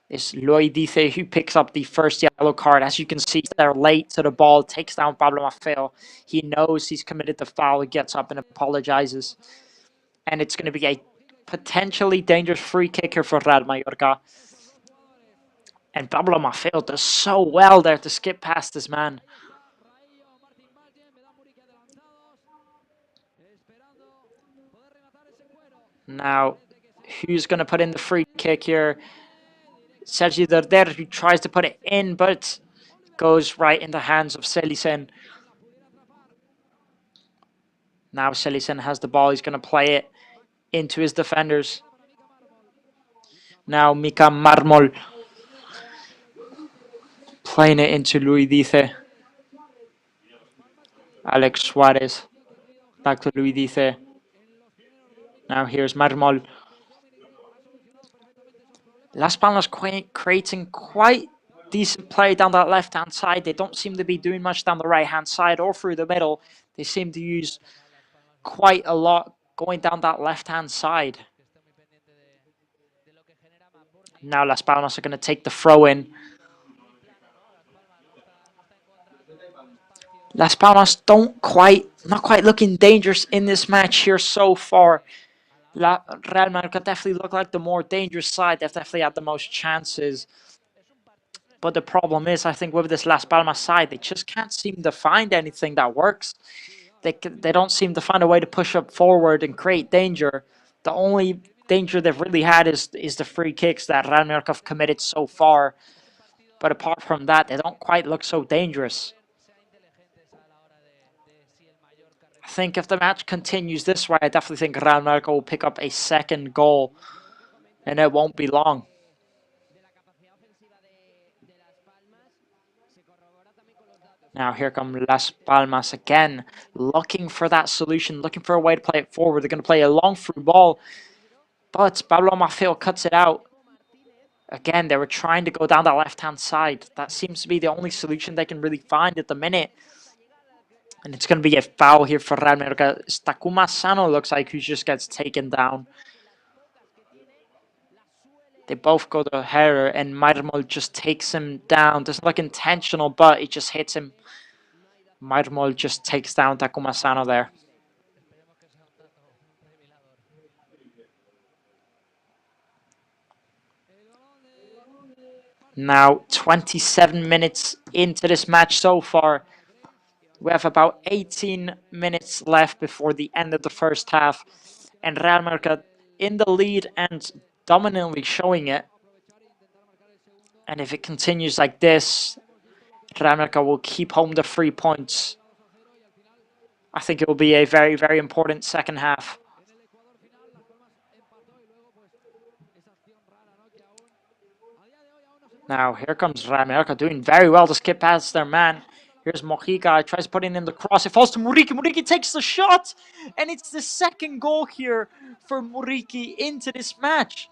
It's Loidice who picks up the first yellow card. As you can see, they're late to the ball, takes down Pablo Maffeo. He knows he's committed the foul. He gets up and apologizes. And it's going to be a potentially dangerous free kicker for Real Mallorca. And Pablo Maffeo does so well there to skip past his man. Now, who's going to put in the free kick here? Sergi Derder, who tries to put it in, but goes right in the hands of Selisen. Now Selisen has the ball. He's going to play it into his defenders. Now Mika Marmol playing it into Luidice. Alex Suarez. Back to Luidice. Now here's Marmol. Las Palmas creating quite decent play down that left-hand side. They don't seem to be doing much down the right-hand side or through the middle. They seem to use quite a lot going down that left-hand side. Now Las Palmas are going to take the throw in. Las Palmas not quite looking dangerous in this match here so far. Real Mallorca definitely look like the more dangerous side. They've definitely had the most chances. But the problem is, I think with this Las Palmas side, they just can't seem to find anything that works. They don't seem to find a way to push up forward and create danger. The only danger they've really had is the free kicks that Real Mallorca have committed so far. But apart from that, they don't quite look so dangerous. I think if the match continues this way, I definitely think Real Mallorca will pick up a second goal. And it won't be long. Now here come Las Palmas again, looking for that solution, looking for a way to play it forward. They're going to play a long through ball, but Pablo Maffeo cuts it out. Again, they were trying to go down the left-hand side. That seems to be the only solution they can really find at the minute. And it's going to be a foul here for Real Mallorca. Takuma Sano looks like who just gets taken down. They both go to a header, and Marmol just takes him down. Doesn't look intentional, but it just hits him. Marmol just takes down Takuma Sano there. Now, 27 minutes into this match so far. We have about 18 minutes left before the end of the first half. And Real Mallorca in the lead and dominantly showing it. And if it continues like this, Real Mallorca will keep home the 3 points. I think it will be a very, very important second half. Now, here comes Real Mallorca doing very well to skip past their man. Here's Mojica, tries putting in the cross. It falls to Muriqi. Muriqi takes the shot. And it's the second goal here for Muriqi into this match.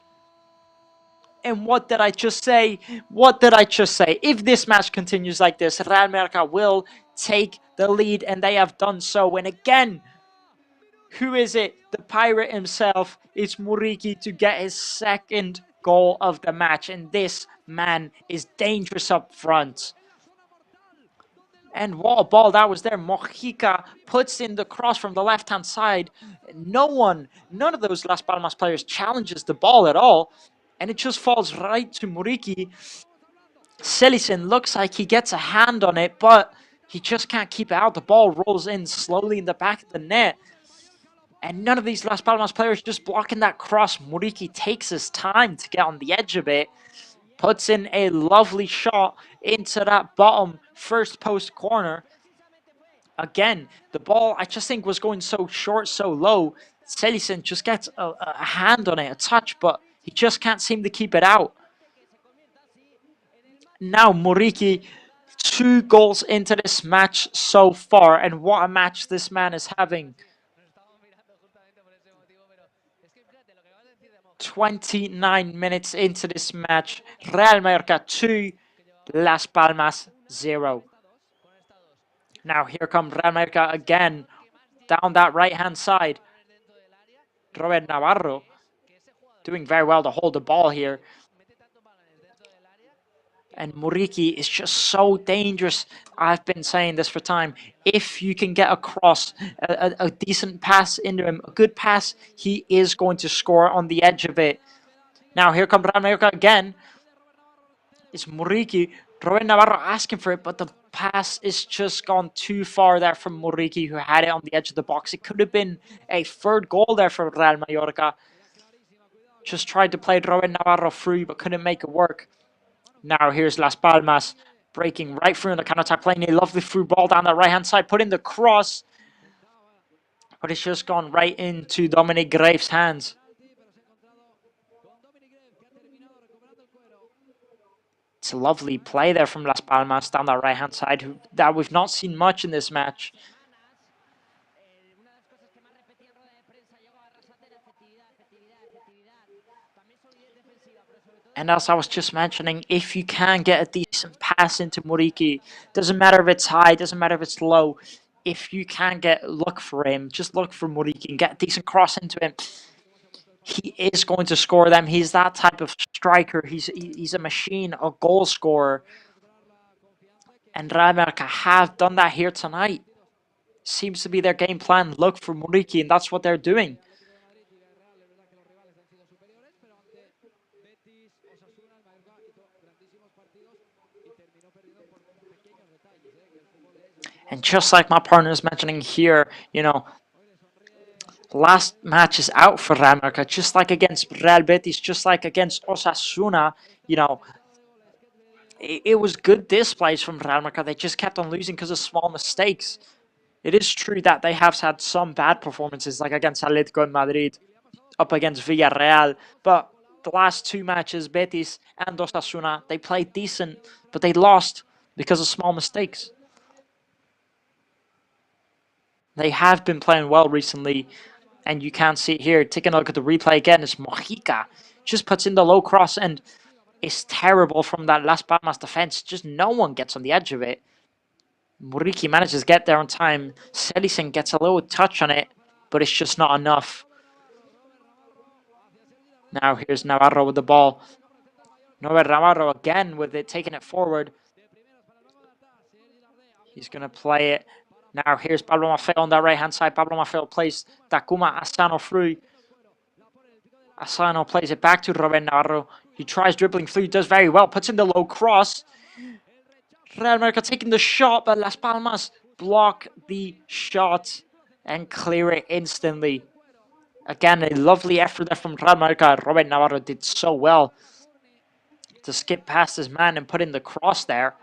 And what did I just say? What did I just say? If this match continues like this, Real Mallorca will take the lead. And they have done so. And again, who is it? The Pirate himself. It's Muriqi to get his second goal of the match. And this man is dangerous up front. And what a ball that was there. Mojica puts in the cross from the left-hand side. None of those Las Palmas players challenges the ball at all. And it just falls right to Muriqi. Selicen looks like he gets a hand on it, but he just can't keep it out. The ball rolls in slowly in the back of the net. And none of these Las Palmas players just blocking that cross. Muriqi takes his time to get on the edge of it. Puts in a lovely shot into that bottom first post corner. Again, the ball I just think was going so short, so low. Selicen just gets a hand on it, a touch, but he just can't seem to keep it out. Now Muriqi, 2 goals into this match so far, and what a match this man is having. 29 minutes into this match. Real Mallorca 2, Las Palmas 0. Now here comes Real Mallorca again down that right-hand side. Robert Navarro doing very well to hold the ball here. And Muriqi is just so dangerous. I've been saying this for time. If you can get across a decent pass into him, a good pass, he is going to score on the edge of it. Now here comes Real Mallorca again. It's Muriqi. Robert Navarro asking for it, but the pass is just gone too far there from Muriqi, who had it on the edge of the box. It could have been a third goal there for Real Mallorca. Just tried to play Robert Navarro through, but couldn't make it work. Now here's Las Palmas breaking right through in the counter-attack, playing a lovely through ball down the right-hand side, putting the cross. But it's just gone right into Dominic Graves' hands. It's a lovely play there from Las Palmas down that right-hand side that we've not seen much in this match. And as I was just mentioning, if you can get a decent pass into Muriqi, doesn't matter if it's high, doesn't matter if it's low, if you can look for him, just look for Muriqi and get a decent cross into him, he is going to score them. He's that type of striker. He's a machine, a goal scorer. And Real Mallorca have done that here tonight. Seems to be their game plan. Look for Muriqi, and that's what they're doing. And just like my partner is mentioning here, you know, last match is out for Real Mallorca, just like against Real Betis, just like against Osasuna, you know, it was good displays from Real Mallorca. They just kept on losing because of small mistakes. It is true that they have had some bad performances, like against Atletico in Madrid, up against Villarreal, but the last two matches, Betis and Osasuna, they played decent, but they lost because of small mistakes. They have been playing well recently, and you can see it here. Taking a look at the replay again, it's Mojica. Just puts in the low cross, and it's terrible from that Las Palmas defense. Just no one gets on the edge of it. Muriqi manages to get there on time. Sedicen gets a little touch on it, but it's just not enough. Now here's Navarro with the ball. Navarro again with it, taking it forward. He's going to play it. Now here's Pablo Maffeo on that right-hand side. Pablo Maffeo plays Takuma Asano through. Asano plays it back to Robert Navarro. He tries dribbling through, does very well, puts in the low cross. Real Mallorca taking the shot, but Las Palmas block the shot and clear it instantly. Again, a lovely effort there from Real Mallorca. Robert Navarro did so well to skip past his man and put in the cross there.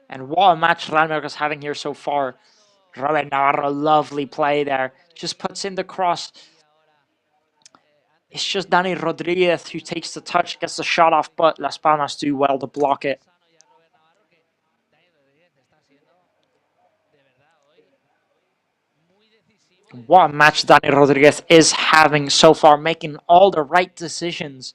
And what a match Real Mallorca's having here so far. Robert Navarro, lovely play there. Just puts in the cross. It's just Dani Rodriguez who takes the touch, gets the shot off, but Las Palmas do well to block it. What a match Dani Rodriguez is having so far, making all the right decisions.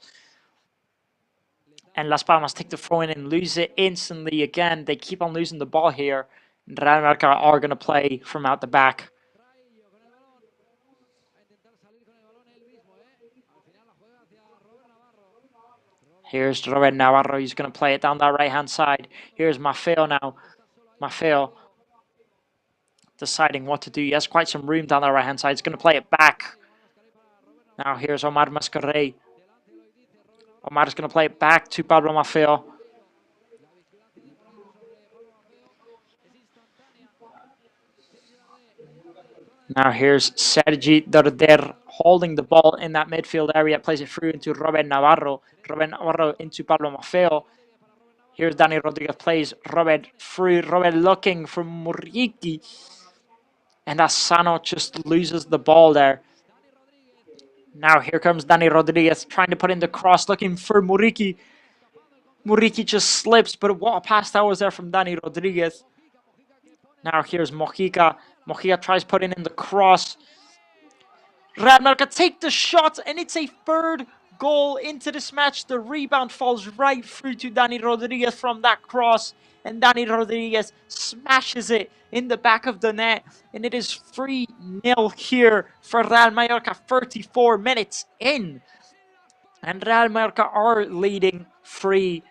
And Las Palmas take the throw in and lose it instantly again. They keep on losing the ball here. And Real Mallorca are going to play from out the back. Here's Robert Navarro. He's going to play it down that right-hand side. Here's Maffeo now. Maffeo deciding what to do. He has quite some room down the right-hand side. He's going to play it back. Now here's Omar Mascarrey. Omar's going to play it back to Pablo Maffeo. Now here's Sergi Dorder holding the ball in that midfield area. Plays it through into Robert Navarro. Robert Navarro into Pablo Maffeo. Here's Dani Rodriguez plays Robert through. Robert looking for Muriqi. And Asano just loses the ball there. Now here comes Dani Rodriguez trying to put in the cross, looking for Muriqi. Muriqi just slips, but what a pass that was there from Dani Rodriguez. Now here's Mojica. Mojica tries putting in the cross. Real Mallorca take the shot, and it's a third goal into this match. The rebound falls right through to Dani Rodriguez from that cross, and Dani Rodriguez smashes it in the back of the net, and it is 3-0 here for Real Mallorca, 34 minutes in. And Real Mallorca are leading 3-0.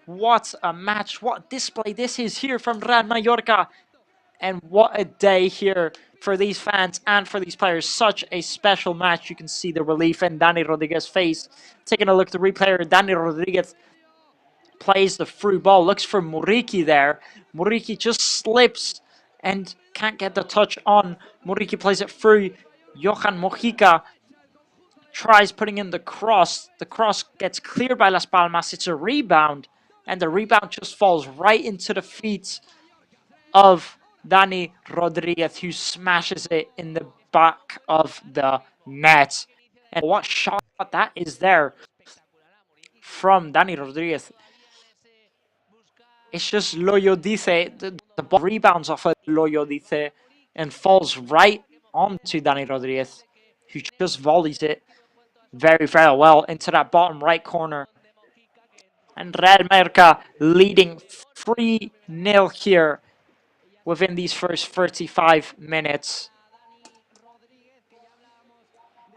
What a match, what display this is here from Real Mallorca. And what a day here for these fans and for these players. Such a special match. You can see the relief in Dani Rodriguez's face. Taking a look at the replay, Dani Rodriguez plays the through ball. Looks for Muriqi there. Muriqi just slips and can't get the touch on. Muriqi plays it through. Johan Mojica tries putting in the cross. The cross gets cleared by Las Palmas. It's a rebound. And the rebound just falls right into the feet of Dani Rodriguez, who smashes it in the back of the net. And what shot that is there from Dani Rodriguez. It's just Loyo Dice. The ball rebounds off of Loyo Dice and falls right onto Dani Rodriguez, who just volleys it very, very well into that bottom right corner. And Real Mallorca leading 3-0 here within these first 35 minutes.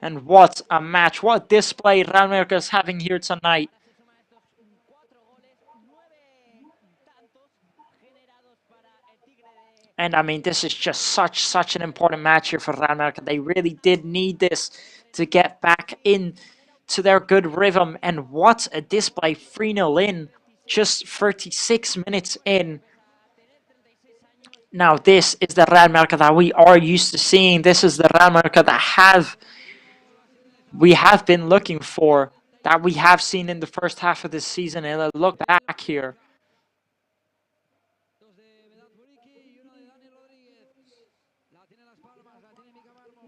And what a match, what a display Real Mallorca is having here tonight. And I mean, this is just such an important match here for Real Mallorca. They really did need this to get back in to their good rhythm. And what a display, 3-0 in, just 36 minutes in. Now, this is the Real Mallorca that we are used to seeing. This is the Real Mallorca that we have been looking for, that we have seen in the first half of this season. And a look back here.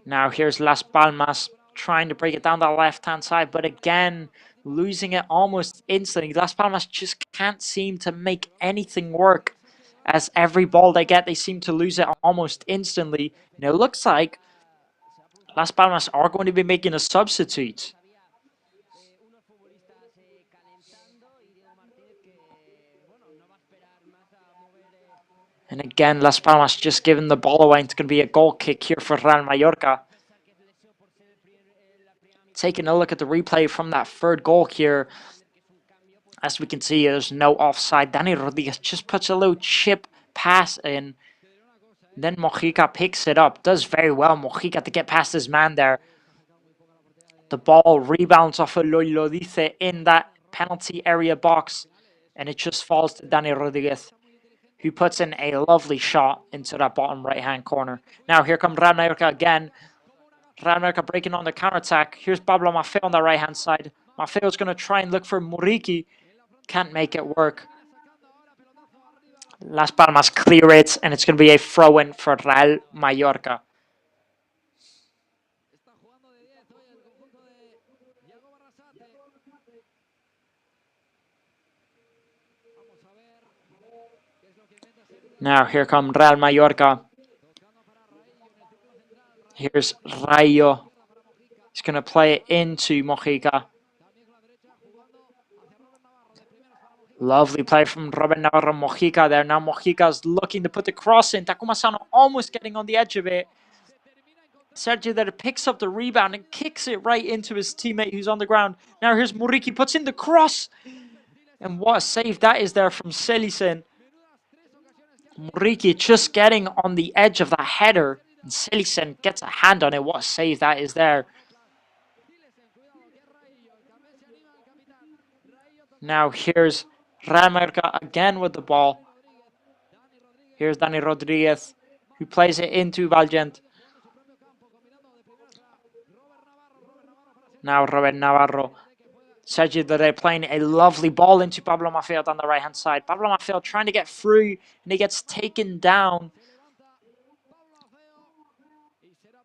Now here's Las Palmas trying to break it down the left-hand side, but again, losing it almost instantly. Las Palmas just can't seem to make anything work. As every ball they get, they seem to lose it almost instantly. And it looks like Las Palmas are going to be making a substitute. And again, Las Palmas just giving the ball away. It's going to be a goal kick here for Real Mallorca. Taking a look at the replay from that third goal here. As we can see, there's no offside. Dani Rodriguez just puts a little chip pass in. Then Mojica picks it up. Does very well, Mojica, to get past his man there. The ball rebounds off of Lodice in that penalty area box. And it just falls to Dani Rodriguez, who puts in a lovely shot into that bottom right-hand corner. Now here comes Real Mallorca again. Real Mallorca breaking on the counter-attack. Here's Pablo Maffeo on the right-hand side. Maffeo's going to try and look for Muriqui. Can't make it work. Las Palmas clear it, and it's going to be a throw-in for Real Mallorca. Now here come Real Mallorca. Here's Rayo. He's going to play it into Mojica. Lovely play from Robin Navarro Mojica there. Now Mojica's looking to put the cross in. Takuma Sano almost getting on the edge of it. Sergio there picks up the rebound and kicks it right into his teammate who's on the ground. Now here's Muriqui, puts in the cross. And what a save that is there from Selicen. Muriqui just getting on the edge of that header. And Selicen gets a hand on it. What a save that is there. Now here's Real Mallorca again with the ball. Here's Dani Rodriguez, who plays it into Valgent. Now Robert Navarro. Sergio Dore playing a lovely ball into Pablo Maffeo on the right-hand side. Pablo Maffeo trying to get through, and he gets taken down.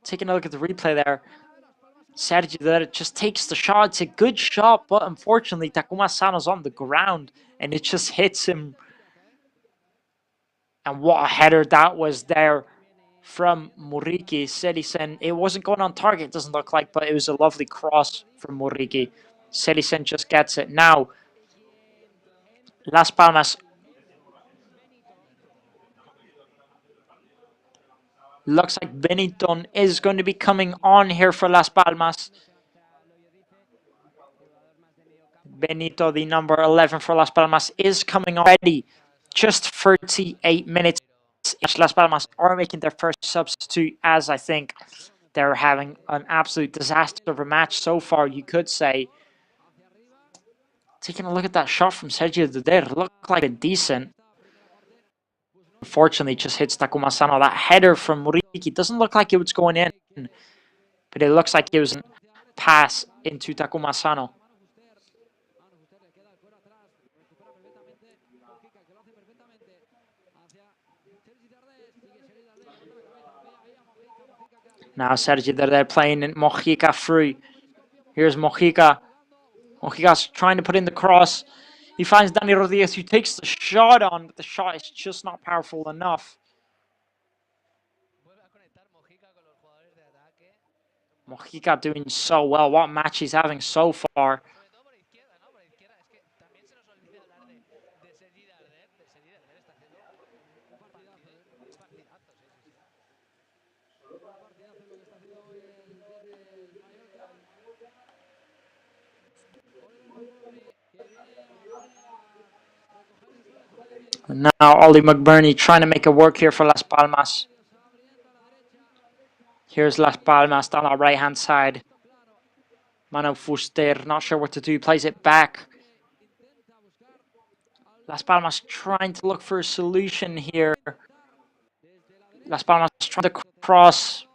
Taking a look at the replay there. Sergio Dore just takes the shot. It's a good shot, but unfortunately, Takuma Sano's on the ground, and it just hits him. And what a header that was there from Muriqui. Selicen, it wasn't going on target, it doesn't look like, but it was a lovely cross from Muriqui. Selicen just gets it. Now, Las Palmas. Looks like Benetton is going to be coming on here for Las Palmas. Benito, the number 11 for Las Palmas, is coming already. Just 38 minutes. Las Palmas are making their first substitute, as I think they're having an absolute disaster of a match so far, you could say. Taking a look at that shot from Sergio Dudere, looked like a decent. Unfortunately, just hits Takuma Sano. That header from Muriqui doesn't look like it was going in, but it looks like it was a pass into Takuma Sano. Now Sergio Dudere playing in Mojica through. Here's Mojica. Mojica's trying to put in the cross. He finds Dani Rodriguez, who takes the shot on, but the shot is just not powerful enough. Mojica doing so well. What match he's having so far. Now Ollie McBurney trying to make it work here for Las Palmas. Here's Las Palmas down our right-hand side. Mano Fuster, not sure what to do, plays it back. Las Palmas trying to look for a solution here. Las Palmas trying to cross,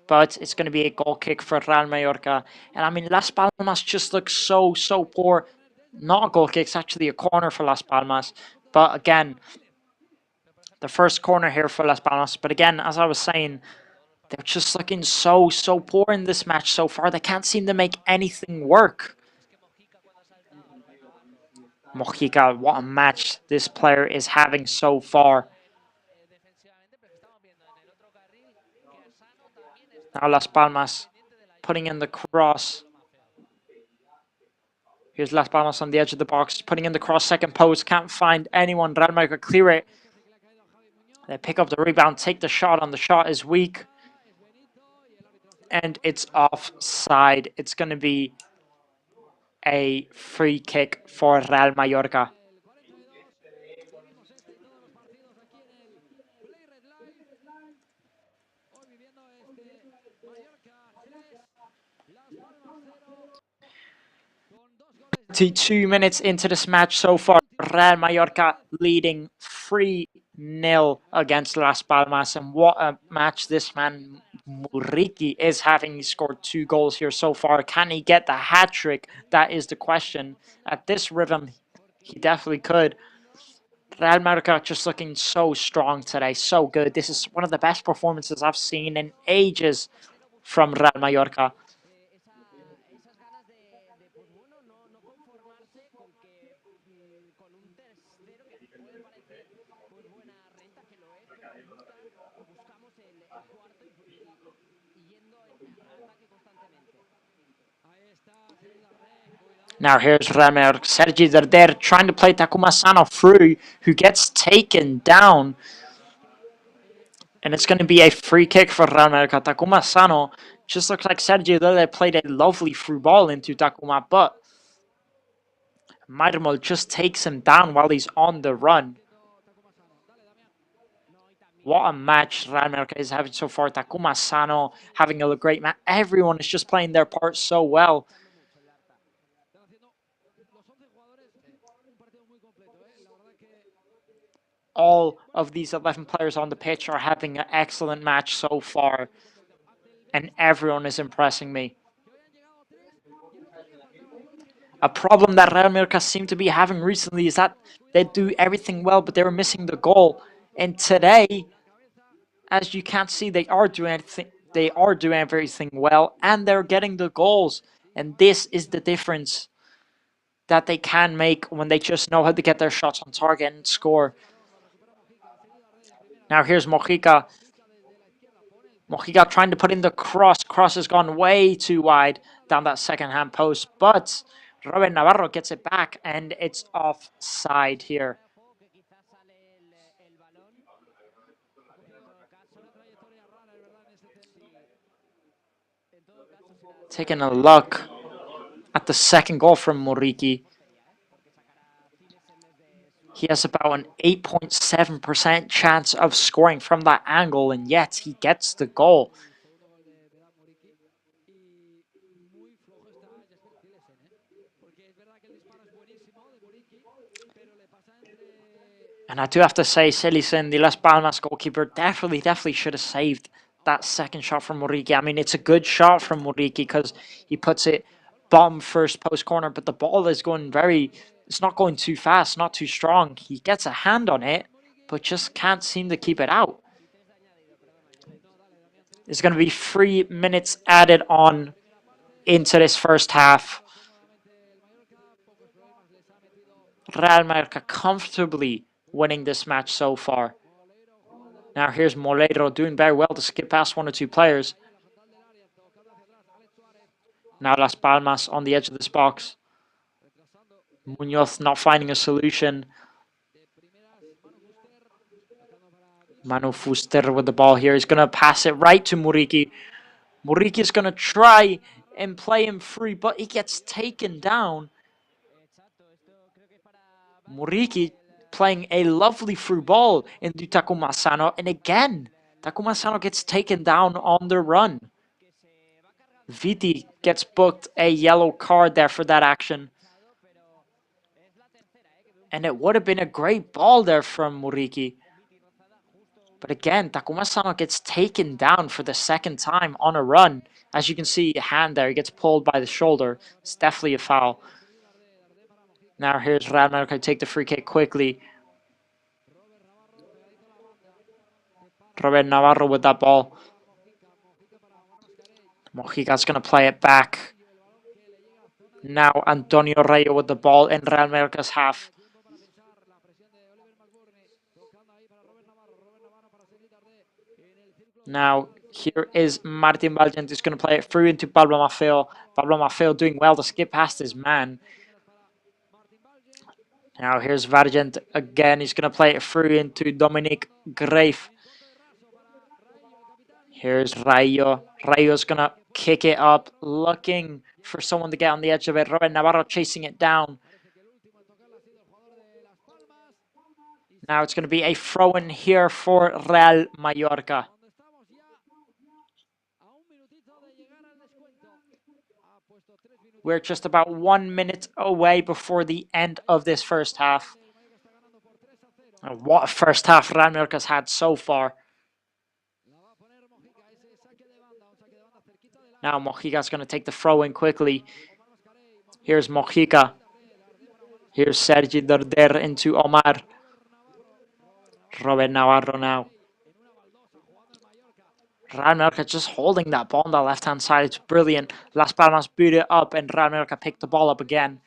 but it's going to be a goal kick for Real Mallorca. And I mean, Las Palmas just looks so poor. Not a goal kick, it's actually a corner for Las Palmas. But again, the first corner here for Las Palmas. But again, as I was saying, they're just looking so poor in this match so far. They can't seem to make anything work. Mojica, what a match this player is having so far. Now Las Palmas putting in the cross. Here's Las Palmas on the edge of the box, putting in the cross, second post, can't find anyone. Real Mallorca clear it. They pick up the rebound, take the shot on the shot is weak. And it's offside. It's going to be a free kick for Real Mallorca. Two minutes into this match so far, Real Mallorca leading 3-0 against Las Palmas. And what a match this man Muriqi is having. He scored 2 goals here so far. Can he get the hat-trick? That is the question. At this rhythm, he definitely could. Real Mallorca just looking so strong today, so good. This is one of the best performances I've seen in ages from Real Mallorca. Now here's Remer, Sergi Derder trying to play Takuma Sano through, who gets taken down. And it's going to be a free kick for Real Mallorca. Takuma Sano just looks like Sergi Derder played a lovely through ball into Takuma, but Marmol just takes him down while he's on the run. What a match Real Mallorca is having so far. Takuma Sano having a great match. Everyone is just playing their part so well. All of these 11 players on the pitch are having an excellent match so far. And everyone is impressing me. A problem that Real Mallorca seem to be having recently is that they do everything well, but they were missing the goal. And today, as you can see, they are doing everything well, and they're getting the goals. And this is the difference that they can make when they just know how to get their shots on target and score. Now here's Mojica. Mojica trying to put in the cross. Cross has gone way too wide down that second-hand post, but Robert Navarro gets it back, and it's offside here. Taking a look at the second goal from Muriqi. He has about an 8.7% chance of scoring from that angle, and yet he gets the goal. And I do have to say, Celisen, the Las Palmas goalkeeper, definitely should have saved that second shot from Muriqi. I mean, it's a good shot from Muriqi because he puts it bottom first post corner, but the ball is going it's not going too fast, not too strong. He gets a hand on it, but just can't seem to keep it out. There's going to be 3 minutes added on into this first half. Real Mallorca comfortably winning this match so far. Now here's Molero doing very well to skip past 1 or 2 players. Now Las Palmas on the edge of this box. Munoz not finding a solution. Manu Fuster with the ball here. He's going to pass it right to Muriqi. Muriqi is going to try and play him free, but he gets taken down. Muriqi playing a lovely through ball into Takuma Sano. And again, Takuma Sano gets taken down on the run. Viti gets booked a yellow card there for that action. And it would have been a great ball there from Muriki. But again, Takuma Sano gets taken down for the second time on a run. As you can see, hand there, he gets pulled by the shoulder. It's definitely a foul. Now here's Real Mallorca take the free kick quickly. Robert Navarro with that ball. Mojica's going to play it back. Now Antonio Rayo with the ball in Real Mallorca's half. Now here is Martin Valgent who's going to play it through into Pablo Maffeo. Pablo Maffeo doing well to skip past his man. Now here's Valgent again. He's going to play it through into Dominic Grave. Here's Rayo. Rayo's going to kick it up, looking for someone to get on the edge of it. Robert Navarro chasing it down. Now it's going to be a throw-in here for Real Mallorca. We're just about 1 minute away before the end of this first half. And what a first half Real Mallorca's had so far. Now Mojica's going to take the throw-in quickly. Here's Mojica. Here's Sergi Dorder into Omar. Robert Navarro now. Real Mallorca just holding that ball on the left-hand side. It's brilliant. Las Palmas boot it up and Real Mallorca picked the ball up again.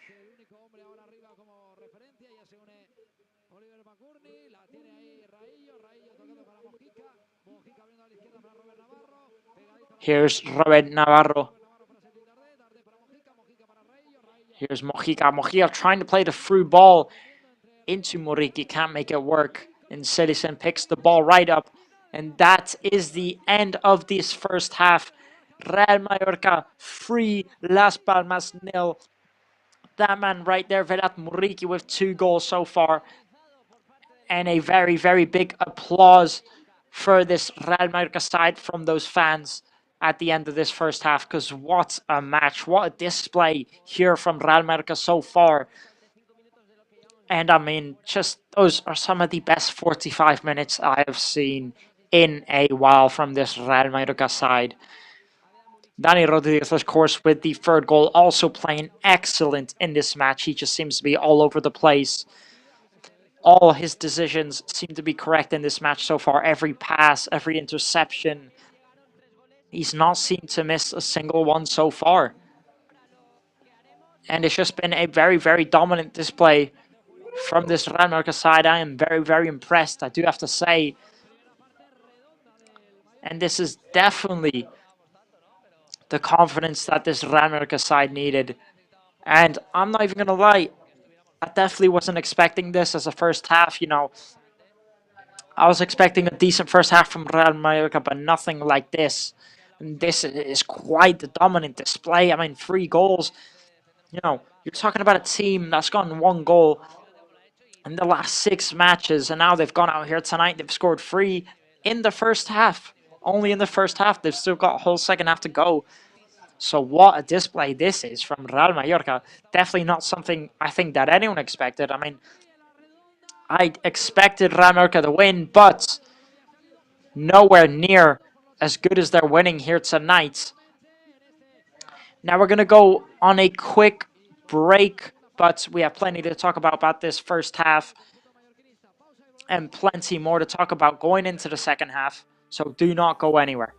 Here's Robert Navarro. Here's Mojica. Mojica trying to play the through ball into Muriki. Can't make it work. And Citizen picks the ball right up. And that is the end of this first half. Real Mallorca 3, Las Palmas 0. That man right there, Vedat Muriki, with 2 goals so far. And a very, very big applause for this Real Mallorca side from those fans at the end of this first half. Because what a match, what a display here from Real Mallorca so far. And I mean, just those are some of the best 45 minutes I have seen in a while from this Real Mallorca side. Dani Rodriguez, of course, with the third goal, also playing excellent in this match. He just seems to be all over the place. All his decisions seem to be correct in this match so far. Every pass, every interception. He's not seemed to miss a single one so far. And it's just been a very, very dominant display from this Real Mallorca side. I am very, very impressed, I do have to say. And this is definitely the confidence that this Real Mallorca side needed. And I'm not even going to lie, I definitely wasn't expecting this as a first half. You know, I was expecting a decent first half from Real Mallorca, but nothing like this. And this is quite the dominant display. I mean, 3 goals. You know, you're talking about a team that's gotten 1 goal in the last 6 matches, and now they've gone out here tonight. They've scored 3 in the first half. Only in the first half. They've still got a whole second half to go. So what a display this is from Real Mallorca. Definitely not something I think that anyone expected. I mean, I expected Real Mallorca to win, but nowhere near as good as they're winning here tonight. Now we're going to go on a quick break, but we have plenty to talk about this first half and plenty more to talk about going into the second half. So do not go anywhere.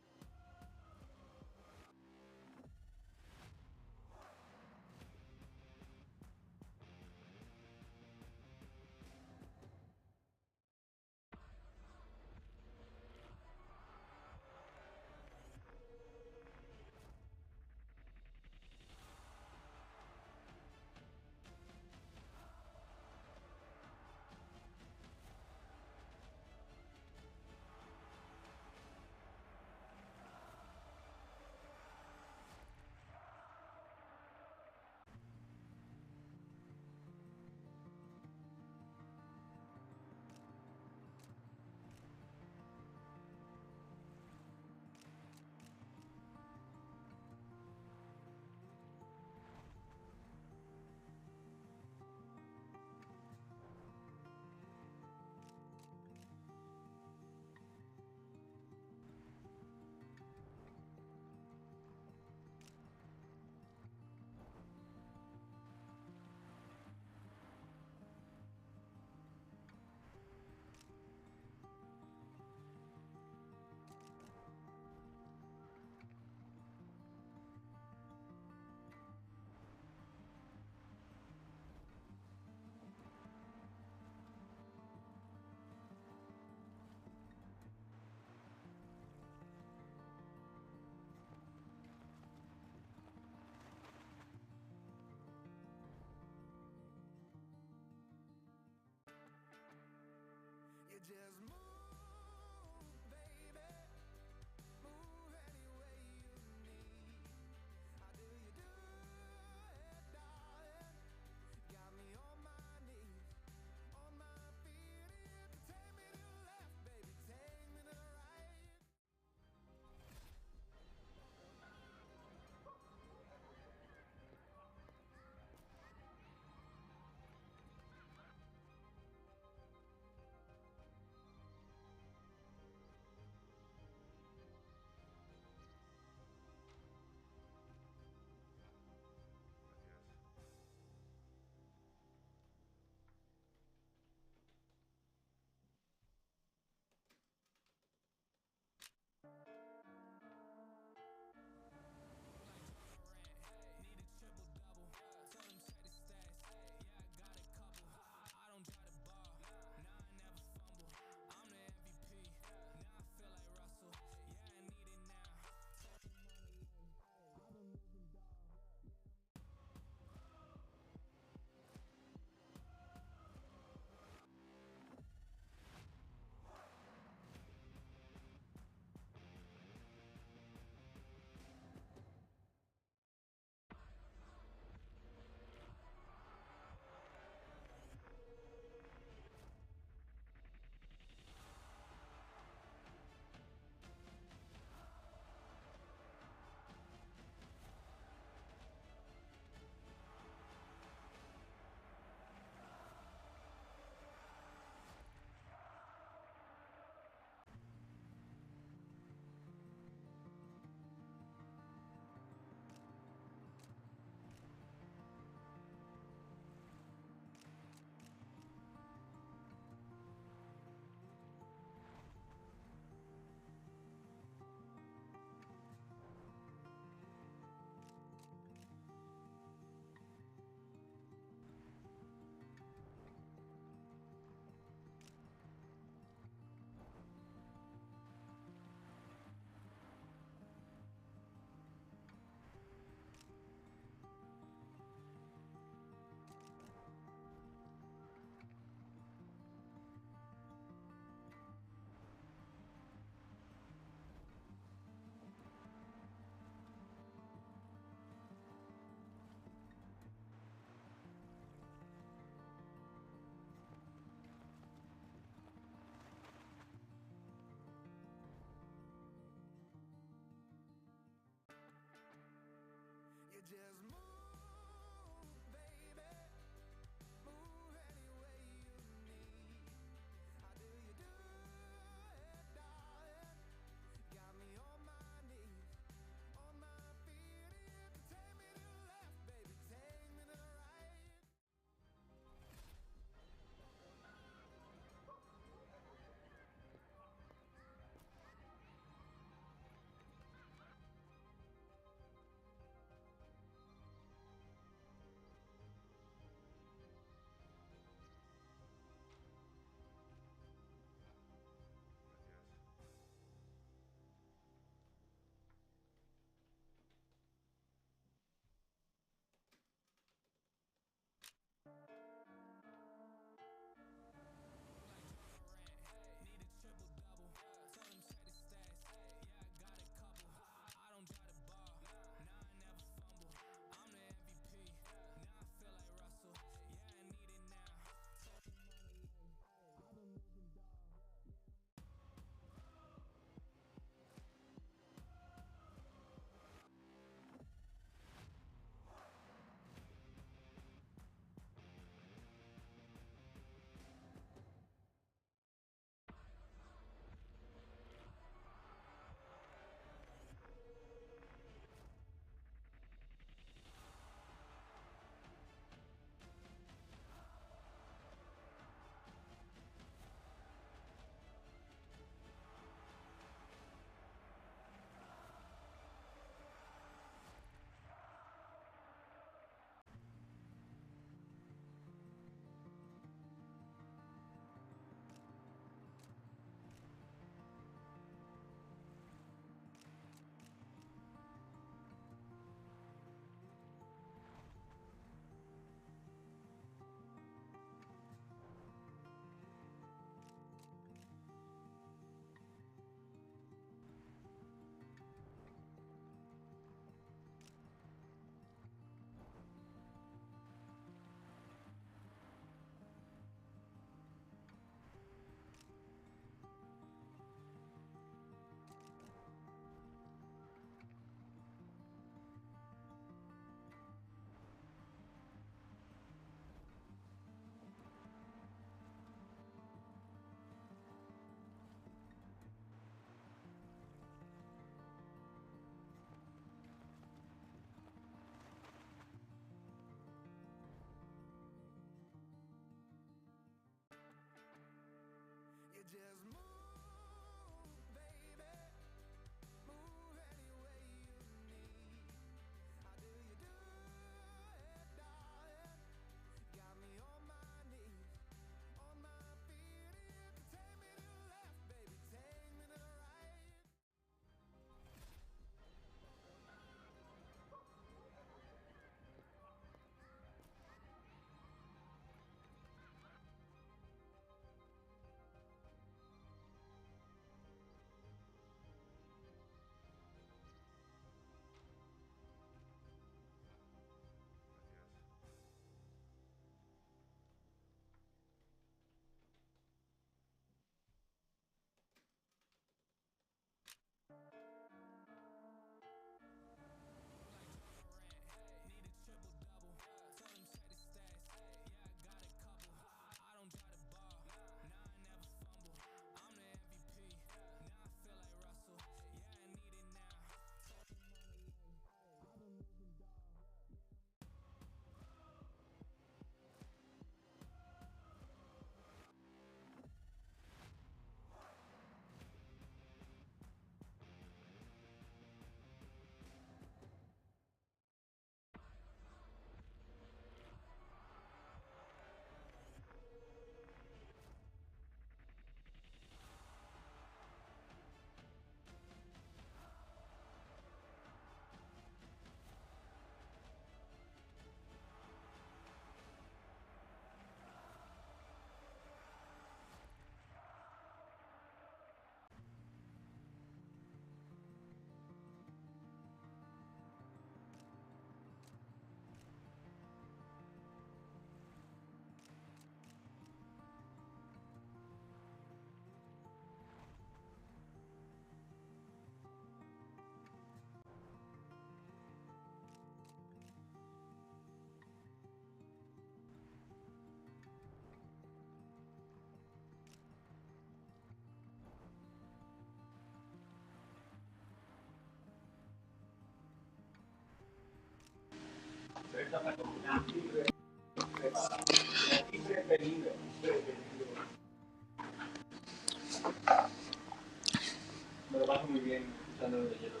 Me lo paso muy bien escuchándolo de hielo.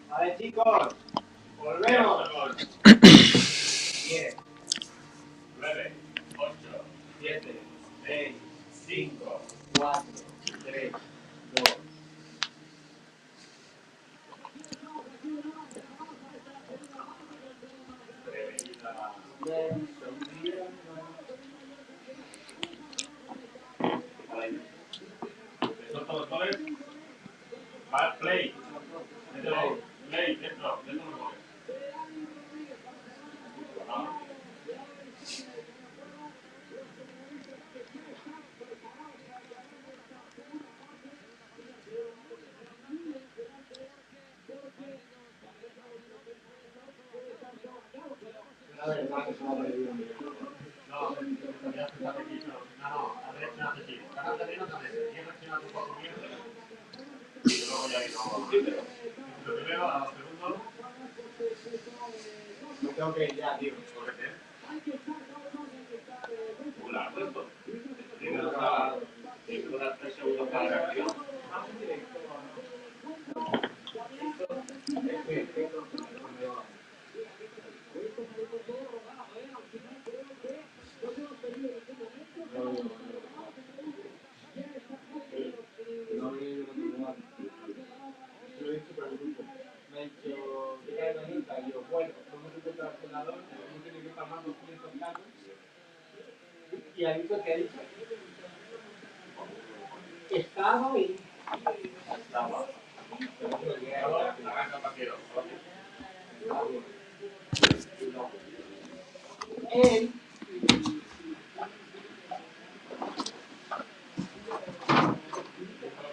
Vale, chicos, volvemos. 10, 9, 8, 7, 6, 5, 4, 3, 2. ¿Son todos goles? Va, play. Mételo, play, dentro los goles. La verdad que se me ha perdido. No, a ver, no hace así. Ganas de menos a veces. Y reacciona un poco bien. Y luego ya no. Lo primero, a los segundos. No tengo que ir ya, tío. Cógete. Una, esto. Primero para. Tiene que durar 3 segundos para la reacción. Me ha dicho, ¿qué tal la nota? Y yo, bueno, hemos encontrado el celador, hemos tenido que pagar 200 casos. Y ha dicho que ha dicho, estaba y... Estaba. Arranca partido. Él...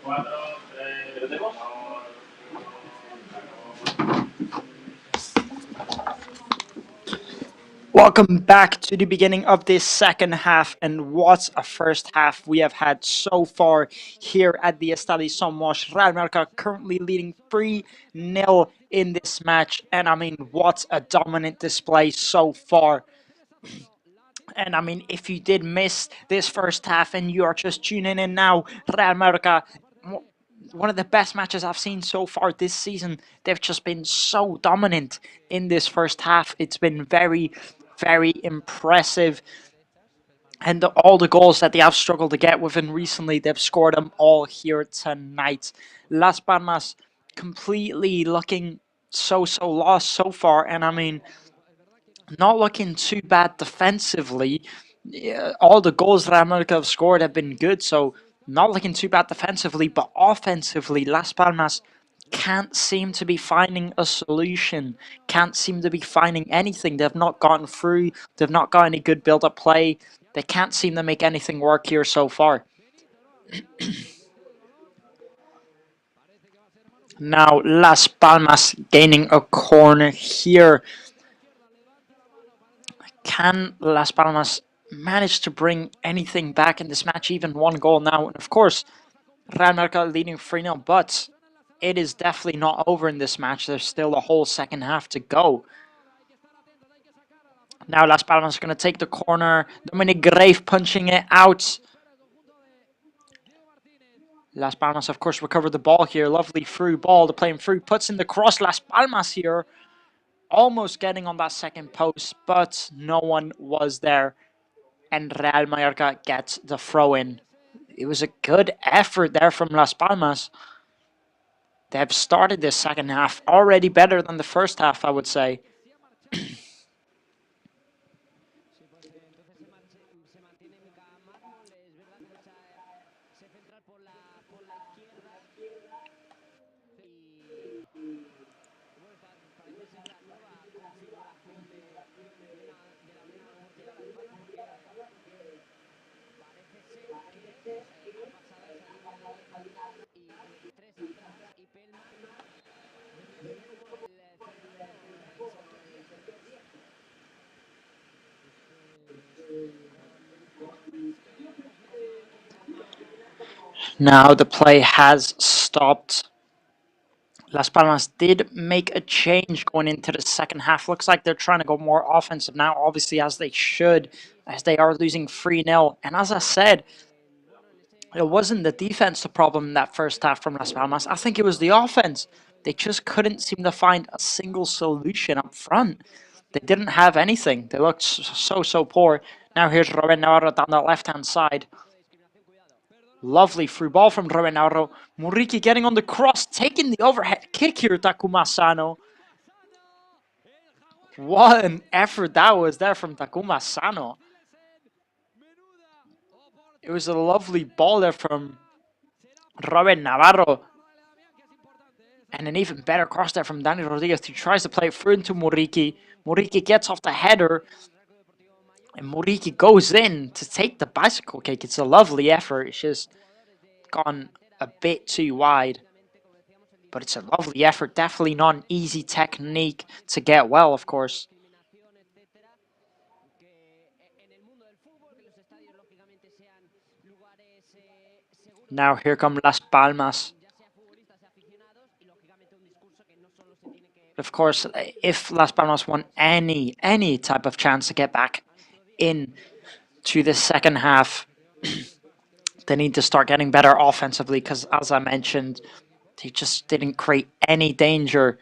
4, 3, ¿lo tenemos? Welcome back to the beginning of this second half, and what a first half we have had so far here at the Estadio Somos. Real Mallorca currently leading 3-0 in this match, and I mean, what a dominant display so far. And I mean, if you did miss this first half and you are just tuning in now, Real Mallorca, one of the best matches I've seen so far this season. They've just been so dominant in this first half. It's been very, very impressive. And all the goals that they have struggled to get within recently, they've scored them all here tonight. Las Palmas completely looking so lost so far. And I mean, not looking too bad defensively. Yeah, all the goals Real Mallorca have scored have been good, so not looking too bad defensively, but offensively, Las Palmas can't seem to be finding a solution, can't seem to be finding anything. They've not gotten through, they've not got any good build-up play, they can't seem to make anything work here so far. Now, Las Palmas gaining a corner here. Can Las Palmas manage to bring anything back in this match? Even one goal now. And of course, Real Mallorca leading 3-0, but it is definitely not over in this match. There's still a whole second half to go. Now Las Palmas is going to take the corner. Dominic Grave punching it out. Las Palmas, of course, recovered the ball here. Lovely through ball to play him through. Puts in the cross. Las Palmas here almost getting on that second post, but no one was there. And Real Mallorca gets the throw-in. It was a good effort there from Las Palmas. They have started this second half already better than the first half, I would say. Now the play has stopped. Las Palmas did make a change going into the second half. Looks like they're trying to go more offensive now, obviously, as they should, as they are losing 3-0. And as I said, it wasn't the defense the problem in that first half from Las Palmas. I think it was the offense. They just couldn't seem to find a single solution up front. They didn't have anything. They looked so poor. Now here's Robin Navarro down the left-hand side. Lovely through ball from Robin Navarro. Muriqi getting on the cross, taking the overhead kick here, Takuma Sano. What an effort that was there from Takuma Sano. It was a lovely ball there from Robin Navarro. And an even better cross there from Dani Rodriguez, who tries to play it through into Muriqi. Muriqi gets off the header. And Muriqi goes in to take the bicycle kick. It's a lovely effort. It's just gone a bit too wide. But it's a lovely effort. Definitely not an easy technique to get well, of course. Now here come Las Palmas. Of course, if Las Palmas want any type of chance to get back in to the second half, they need to start getting better offensively because, as I mentioned, they just didn't create any danger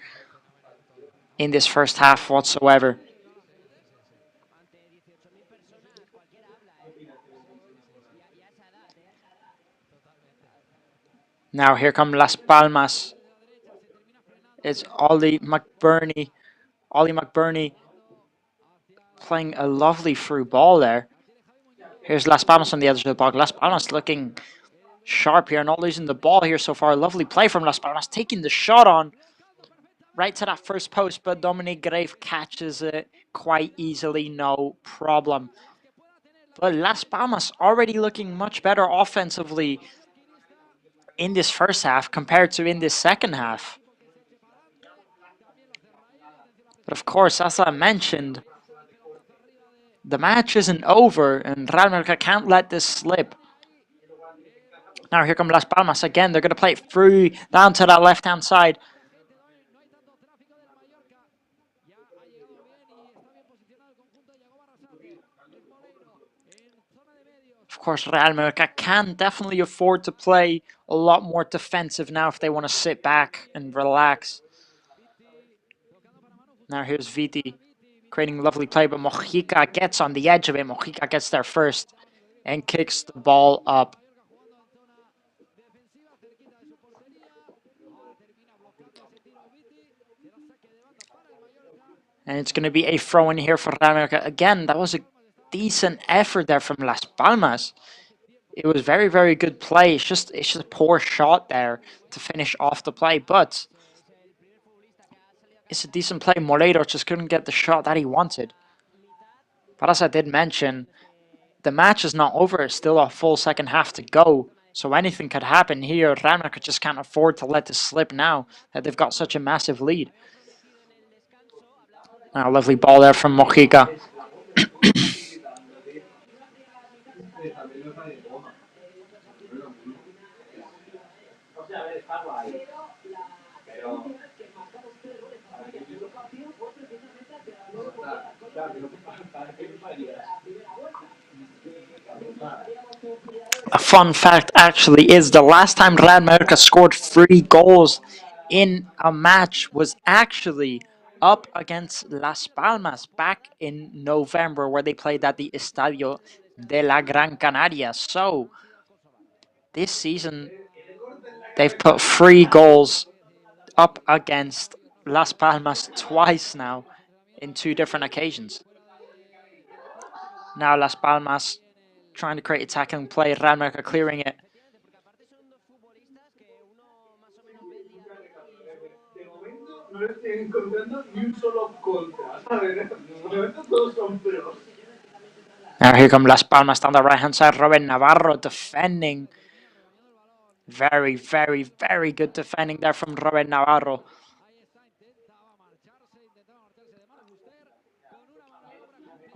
in this first half whatsoever. Now here come Las Palmas. It's Ollie McBurney. Ollie McBurney playing a lovely through ball there. Here's Las Palmas on the edge of the box. Las Palmas looking sharp here, not losing the ball here so far. Lovely play from Las Palmas, taking the shot on right to that first post, but Dominic Grave catches it quite easily, no problem. But Las Palmas already looking much better offensively in this first half compared to in this second half. But of course, as I mentioned, the match isn't over, and Real Mallorca can't let this slip. Now here come Las Palmas again. They're going to play it through down to that left-hand side. course, Real Mallorca can definitely afford to play a lot more defensive now if they want to sit back and relax. Now here's Viti creating a lovely play, but Mojica gets on the edge of it. Mojica gets there first and kicks the ball up. And it's going to be a throw in here for Real Mallorca. Again, that was a decent effort there from Las Palmas. It was very, very good play. It's just a poor shot there to finish off the play, but it's a decent play. Moreiro just couldn't get the shot that he wanted. But as I did mention, the match is not over. It's still a full second half to go. So anything could happen here. Real Mallorca just can't afford to let this slip now that they've got such a massive lead. Now, lovely ball there from Mojica. A fun fact actually is the last time Real Mallorca scored 3 goals in a match was actually up against Las Palmas back in November, where they played at the Estadio de la Gran Canaria. So this season they've put 3 goals up against Las Palmas twice now in 2 different occasions. Now Las Palmas trying to create attacking play, Real Mallorca clearing it. No le estoy encontrando ni un solo contra, ¿sabes? De momento todos son pros. Now here come Las Palmas down the right-hand side. Robin Navarro defending. Very, very, very good defending there from Robin Navarro.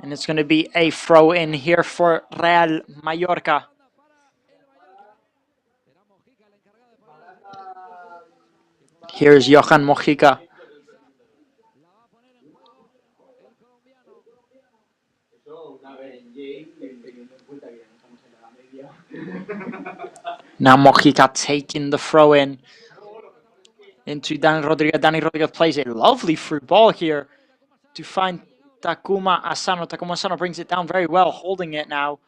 And it's going to be a throw in here for Real Mallorca. Here's Johan Mojica. Now Mojica taking the throw in into Dani Rodriguez. Dani Rodriguez plays a lovely through ball here to find Takuma Asano. Takuma Asano brings it down very well, holding it now.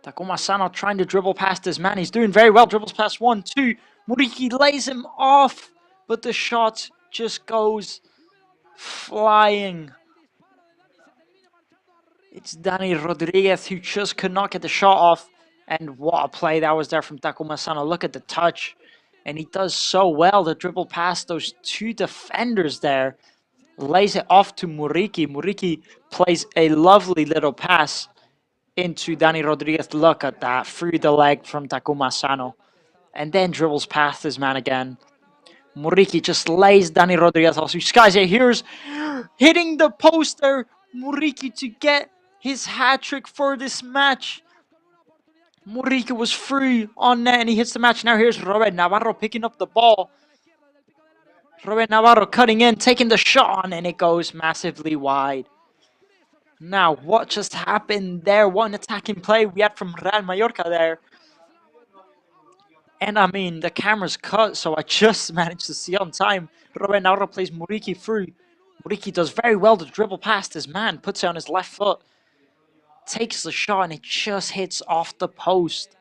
Takuma Asano trying to dribble past his man. He's doing very well. Dribbles past 1, 2. Muriki lays him off, but the shot just goes flying. It's Dani Rodriguez who just could not get the shot off. And what a play that was there from Takuma Asano. Look at the touch. And he does so well to dribble past those 2 defenders there. Lays it off to Muriki. Muriki plays a lovely little pass into Dani Rodriguez. Look at that. Through the leg from Takuma Asano. And then dribbles past his man again. Muriki just lays Dani Rodriguez off. So skies it. Here's hitting the poster. Muriki to get his hat-trick for this match. Muriki was free on net and he hits the match. Now here's Robert Navarro picking up the ball. Robert Navarro cutting in, taking the shot on, and it goes massively wide. Now, what just happened there? What an attacking play we had from Real Mallorca there. And I mean, the camera's cut, so I just managed to see on time. Robert Navarro plays Muriki through. Muriki does very well to dribble past his man, puts it on his left foot. Takes the shot and it just hits off the post.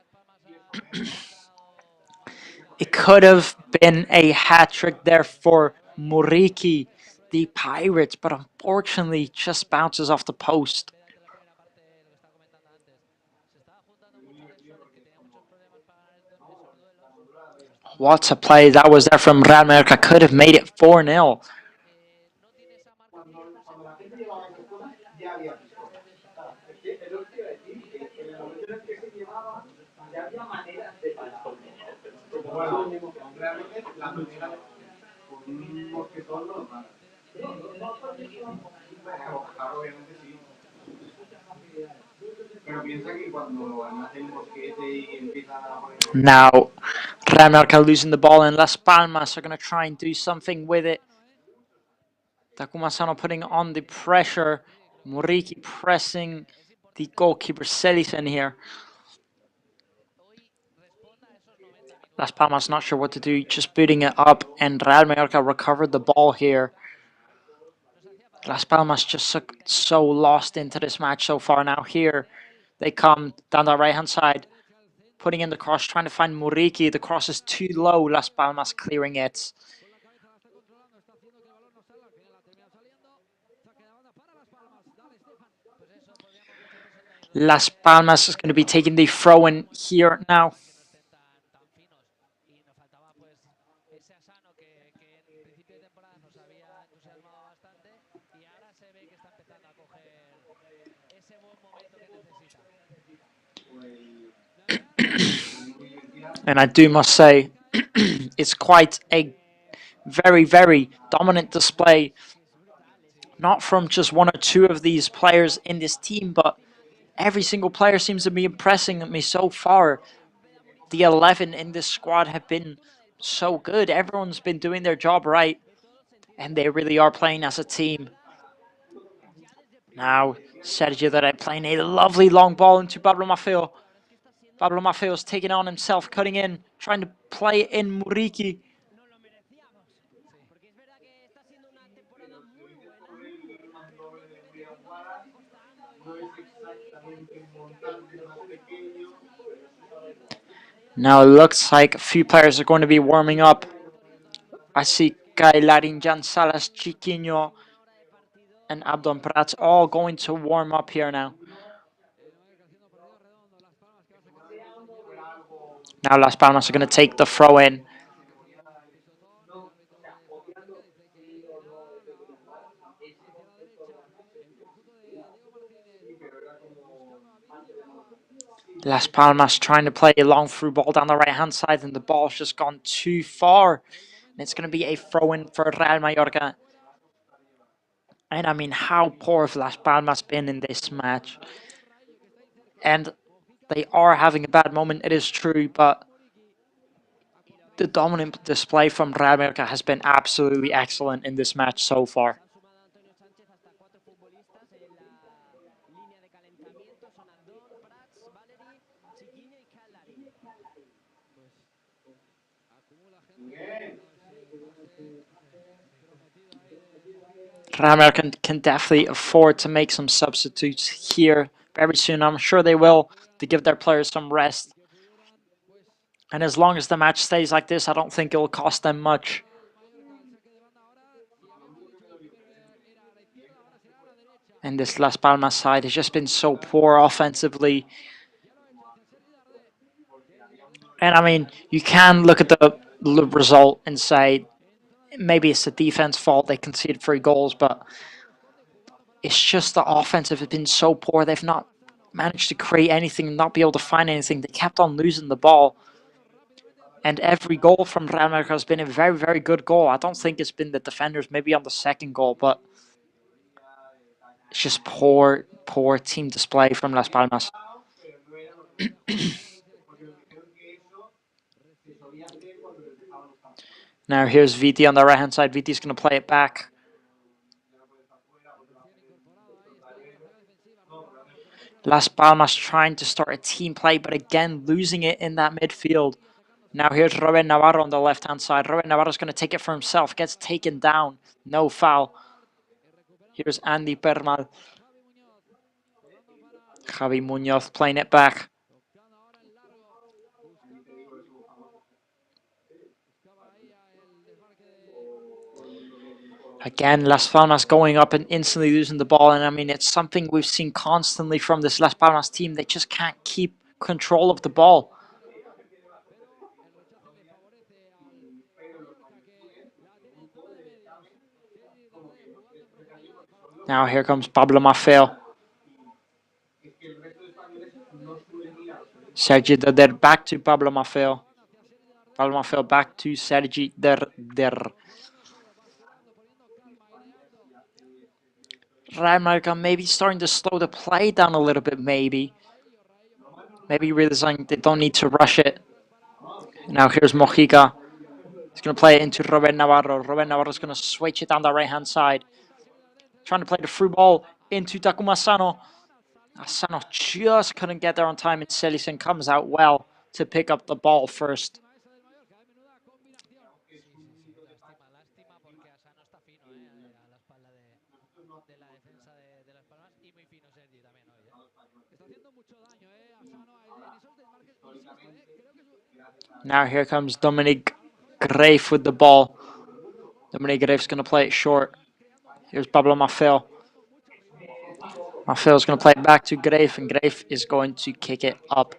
It could have been a hat-trick there for Muriki, the Pirates, but unfortunately just bounces off the post. What a play that was there from Real Mallorca. Could have made it 4-0. Now, Real Mallorca losing the ball and Las Palmas are going to try and do something with it. Takuma Asano putting on the pressure. Muriki pressing the goalkeeper Celis in here. Las Palmas not sure what to do, just booting it up, and Real Mallorca recovered the ball here. Las Palmas just so lost into this match so far. Now here they come down the right-hand side, putting in the cross, trying to find Muriqi. The cross is too low. Las Palmas clearing it. Las Palmas is going to be taking the throw in here now. And I must say, it's quite a very, very dominant display. Not from just one or two of these players in this team, but every single player seems to be impressing me so far. The 11 in this squad have been so good. Everyone's been doing their job right, and they really are playing as a team. Now, Sergio Deret playing a lovely long ball into Pablo Maffeo. Pablo Maffeo's taking on himself, cutting in, trying to play in Muriqi. Now it looks like a few players are going to be warming up. I see Larinjan, Salas, Chiquinho, and Abdon Prats all going to warm up here now. Now Las Palmas are going to take the throw in. Las Palmas trying to play a long through ball down the right-hand side, and the ball's just gone too far. And it's going to be a throw-in for Real Mallorca. And I mean, how poor have Las Palmas been in this match? And they are having a bad moment, it is true, but the dominant display from Real Mallorca has been absolutely excellent in this match so far. Real Mallorca can definitely afford to make some substitutes here very soon. I'm sure they will, to give their players some rest. And as long as the match stays like this, I don't think it will cost them much. And this Las Palmas side has just been so poor offensively. And I mean, you can look at the result and say, maybe it's the defense fault, they conceded 3 goals, but it's just the offensive has been so poor. They've not managed to create anything, not be able to find anything. They kept on losing the ball. And every goal from Real Mallorca has been a very, very good goal. I don't think it's been the defenders, maybe on the second goal, but it's just poor team display from Las Palmas. Now here's Viti on the right-hand side. Viti's going to play it back. Las Palmas trying to start a team play, but again, losing it in that midfield. Now here's Ruben Navarro on the left-hand side. Ruben Navarro's going to take it for himself. Gets taken down. No foul. Here's Andy Permal. Javi Munoz playing it back. Again, Las Palmas going up and instantly losing the ball. And I mean, it's something we've seen constantly from this Las Palmas team. They just can't keep control of the ball. Now here comes Pablo Maffeo. Sergi Der back to Pablo Maffeo. Pablo Maffeo back to Sergi Der. Real Mallorca maybe starting to slow the play down a little bit, maybe. Maybe realizing they don't need to rush it. Now here's Mojica. He's going to play it into Ruben Navarro. Ruben Navarro's going to switch it down the right-hand side. Trying to play the through ball into Takuma Sano. Asano just couldn't get there on time, and Celisen comes out well to pick up the ball first. Lástima porque Asano está fino, a la espalda de la defensa de Las Palmas y muy fino Sergi también hoy, Está haciendo mucho daño, Asano, en esos desmarques, insisto, creo que es... Now here comes Dominic Greif with the ball. Dominic Greif's going to play it short. Here's Pablo Mafeo. Mafeo's going to play it back to Greif, and Greif is going to kick it up.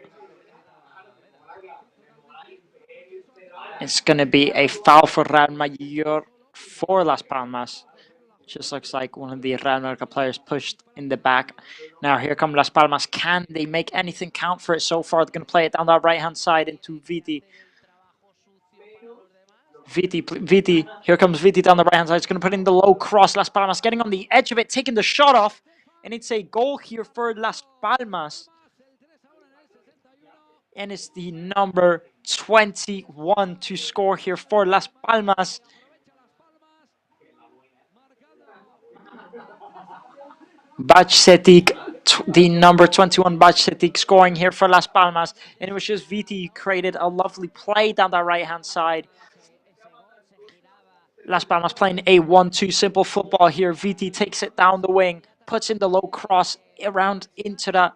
It's going to be a foul for Real Mayor for Las Palmas. Just looks like one of the Real Mallorca players pushed in the back. Now here come Las Palmas. Can they make anything count for it so far? They're going to play it down that right-hand side into Viti. Viti. Here comes Viti down the right-hand side. He's going to put in the low cross. Las Palmas getting on the edge of it, taking the shot off. And it's a goal here for Las Palmas. And it's the number 21 to score here for Las Palmas. Bajcetic, the number 21 Bajcetic scoring here for Las Palmas. And it was just Viti who created a lovely play down that right-hand side. Las Palmas playing a 1-2 simple football here. Viti takes it down the wing, puts in the low cross around into the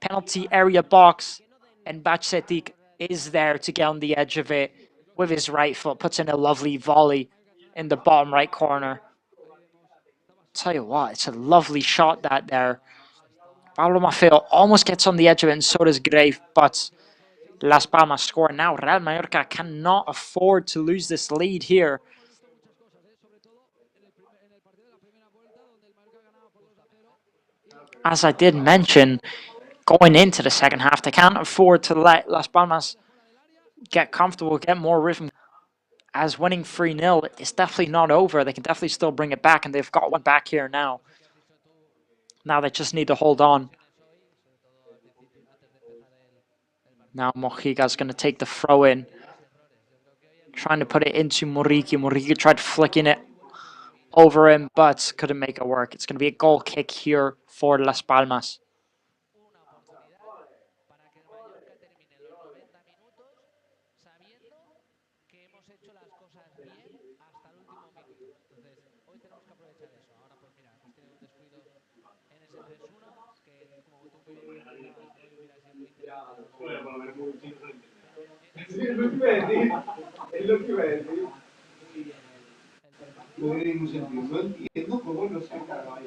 penalty area box. And Bajcetic is there to get on the edge of it with his right foot. Puts in a lovely volley in the bottom right corner. Tell you what, it's a lovely shot that there. Pablo Mafeo almost gets on the edge of it, and so does Greif, but Las Palmas score. Now Real Mallorca cannot afford to lose this lead here. As I did mention, going into the second half, they can't afford to let Las Palmas get comfortable, get more rhythm. As winning 3-0, it's definitely not over. They can definitely still bring it back, and they've got one back here now. Now they just need to hold on. Now Mojica's going to take the throw in. Trying to put it into Muriqui. Muriqui tried flicking it over him, but couldn't make it work. It's going to be a goal kick here for Las Palmas. Es lo que iba a decir. Es lo que iba a decir. No tiene ningún sentido. No entiendo cómo no se acaba.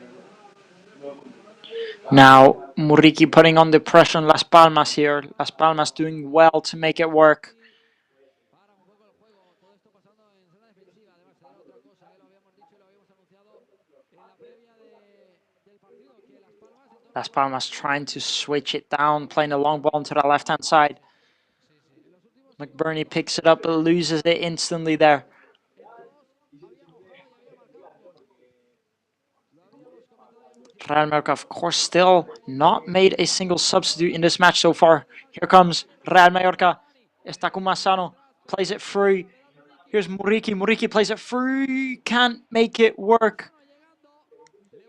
Now, Muriqui putting on the pressure on Las Palmas here. Las Palmas doing well to make it work. Las Palmas trying to switch it down, playing a long ball to the left-hand side. McBurney picks it up, but loses it instantly there. Real Mallorca, of course, still not made a single substitute in this match so far. Here comes Real Mallorca. Estacumasano plays it free. Here's Muriqui. Muriqui plays it free. Can't make it work.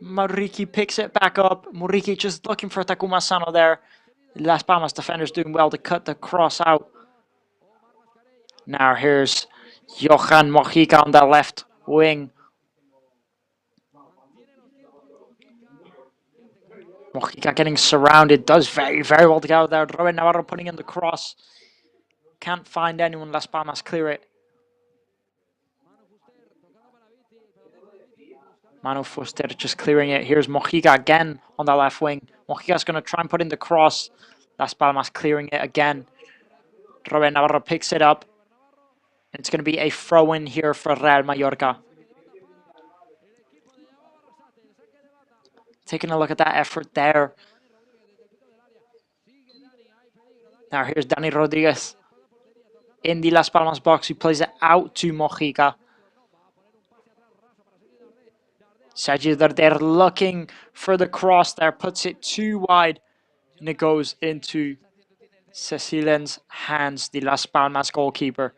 Muriqui picks it back up. Muriqui just looking for Takumasano there. Las Palmas defenders doing well to cut the cross out. Now here's Johan Mojica on the left wing. Mojica getting surrounded. Does very, very well to get out there. Ruben Navarro putting in the cross. Can't find anyone. Las Palmas clear it. Manu Fuster just clearing it. Here's Mojica again on the left wing. Mojica's going to try and put in the cross. Las Palmas clearing it again. Ruben Navarro picks it up. And it's going to be a throw-in here for Real Mallorca. Taking a look at that effort there. Now here's Dani Rodriguez in the Las Palmas box. He plays it out to Mojica. Sergi Darder looking for the cross there. Puts it too wide. And it goes into Cecilen's hands, the Las Palmas goalkeeper.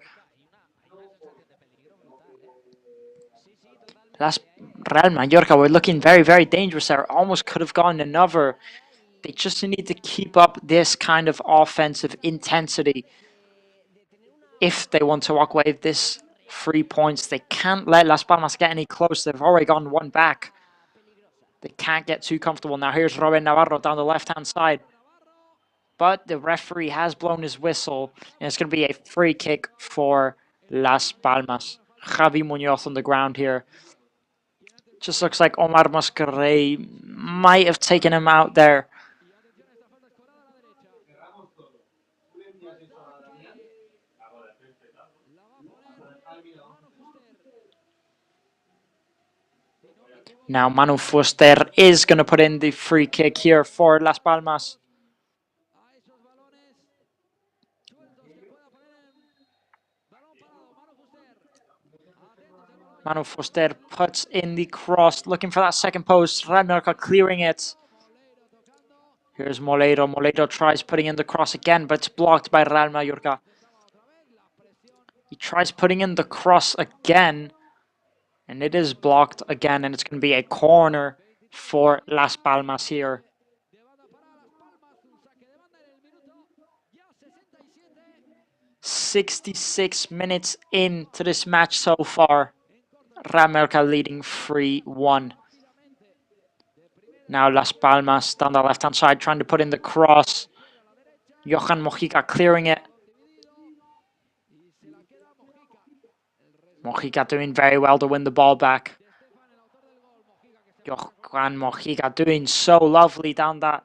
Real Mallorca were looking very, very dangerous there. Almost could have gotten another They just need to keep up this kind of offensive intensity if they want to walk away with this 3 points. They can't let Las Palmas get any closer. They've already gotten one back. They can't get too comfortable. Now here's Robin Navarro down the left-hand side. But the referee has blown his whistle, and it's going to be a free kick for Las Palmas. Javi Munoz on the ground here. Just looks like Omar Mascarey might have taken him out there. Now Manu Fuster is going to put in the free kick here for Las Palmas. Manu Fuster puts in the cross, looking for that second post. Real Mallorca clearing it. Here's Moleiro. Moleiro tries putting in the cross again, but it's blocked by Real Mallorca. He tries putting in the cross again, and it is blocked again, and it's going to be a corner for Las Palmas here. 66 minutes into this match so far. Real Mallorca leading 3-1. Now Las Palmas down the left-hand side trying to put in the cross. Johan Mojica clearing it. Mojica doing very well to win the ball back. Johan Mojica doing so lovely down that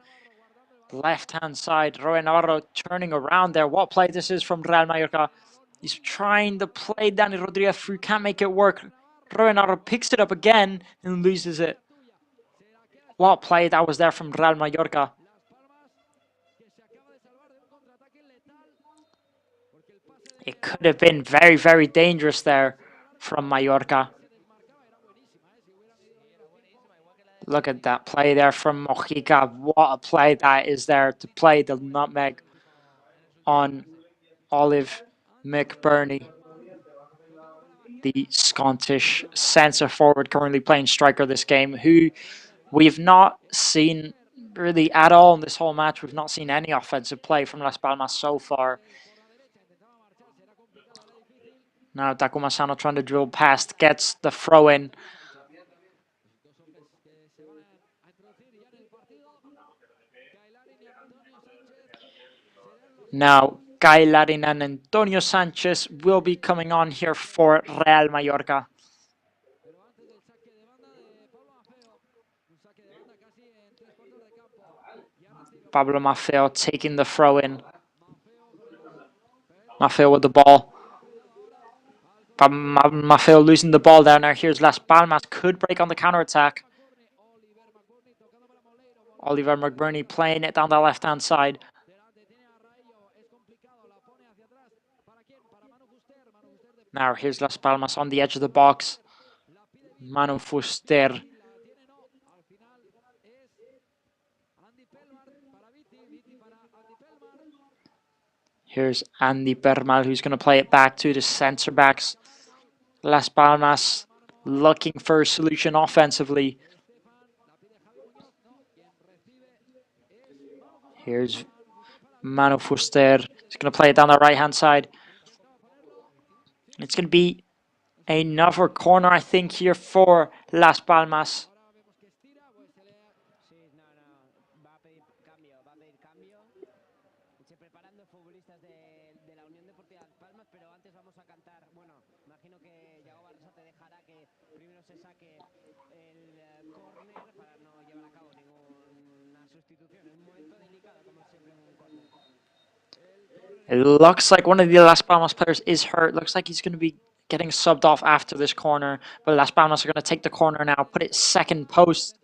left-hand side. Roy Navarro turning around there. What play this is from Real Mallorca. He's trying to play Danny Rodriguez through. Can't make it work. Roy Navarro picks it up again and loses it. What play that was there from Real Mallorca. It could have been very, very dangerous there from Mallorca. Look at that play there from Mojica. What a play that is there to play the nutmeg on Olive McBurney, the Scottish centre forward currently playing striker this game, who we've not seen really at all in this whole match. We've not seen any offensive play from Las Palmas so far. Now Takuma Sano trying to drill past, gets the throw in. Now Guy Larin and Antonio Sanchez will be coming on here for Real Mallorca. Pablo Maffeo taking the throw in. Maffeo with the ball. Maffeo losing the ball down there. Here's Las Palmas. Could break on the counter-attack. Oliver McBurney playing it down the left-hand side. Now here's Las Palmas on the edge of the box. Manu Fuster. Here's Andy Permal, who's going to play it back to the centre backs. Las Palmas looking for a solution offensively. Here's Manu Fuster. He's going to play it down the right-hand side. It's going to be another corner, I think, here for Las Palmas. It looks like one of the Las Palmas players is hurt. Looks like he's going to be getting subbed off after this corner. But Las Palmas are going to take the corner now. Put it second post.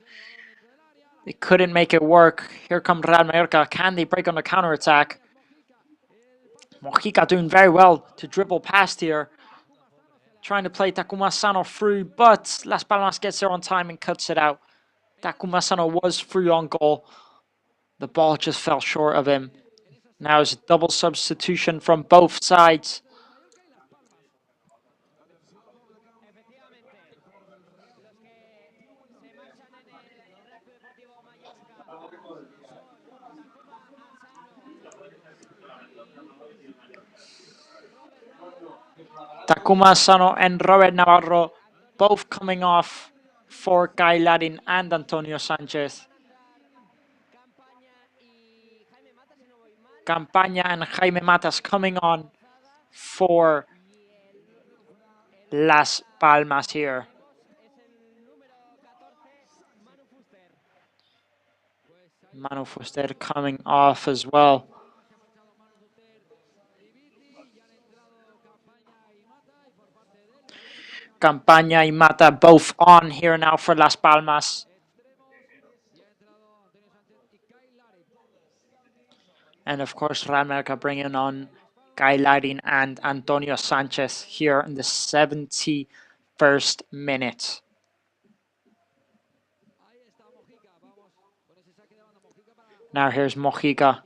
They couldn't make it work. Here comes Real Mallorca. Can they break on the counter-attack? Mojica doing very well to dribble past here. Trying to play Takuma Sano through, but Las Palmas gets there on time and cuts it out. Takuma Sano was through on goal. The ball just fell short of him. Now it's a double substitution from both sides. Takuma Asano and Robert Navarro both coming off for Guy Ladin and Antonio Sanchez. Campaña and Jaime Matas coming on for Las Palmas here. Manu Fuster coming off as well. Campaña y Mata both on here now for Las Palmas. And of course, Real Mallorca bringing on Guy Ladin and Antonio Sanchez here in the 71st minute. Now here's Mojica.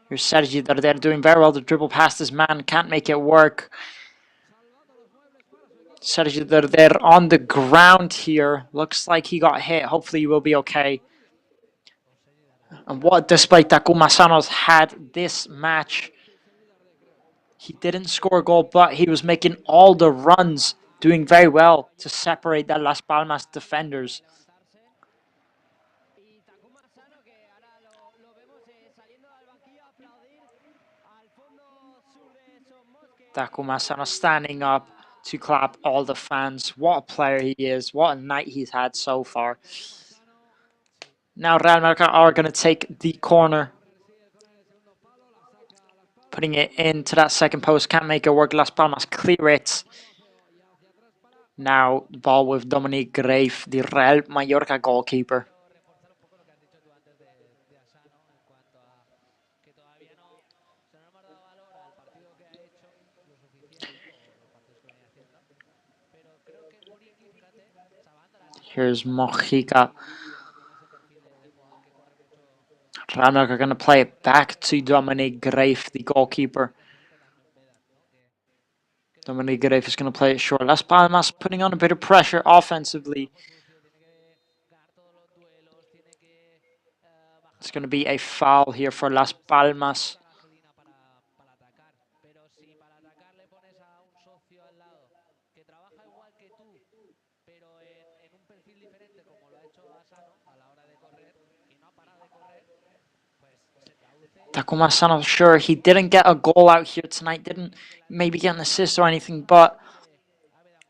Here's Sergi Darder doing very well to dribble past his man. Can't make it work. Sergi Darder on the ground here. Looks like he got hit. Hopefully he will be okay. And what display Takuma Sano's had this match. He didn't score a goal, but he was making all the runs, doing very well to separate the Las Palmas defenders. Takuma Sano standing up to clap all the fans. What a player he is. What a night he's had so far. Now Real Mallorca are going to take the corner. Putting it into that second post. Can't make it work. Las Palmas clear it. Now the ball with Dominique Grave, the Real Mallorca goalkeeper. Here's Mojica. Real Mallorca are going to play it back to Dominique Grave, the goalkeeper. Dominique Grave is going to play it short. Las Palmas putting on a bit of pressure offensively. It's going to be a foul here for Las Palmas. Takuma Sano, sure, he didn't get a goal out here tonight, didn't maybe get an assist or anything, but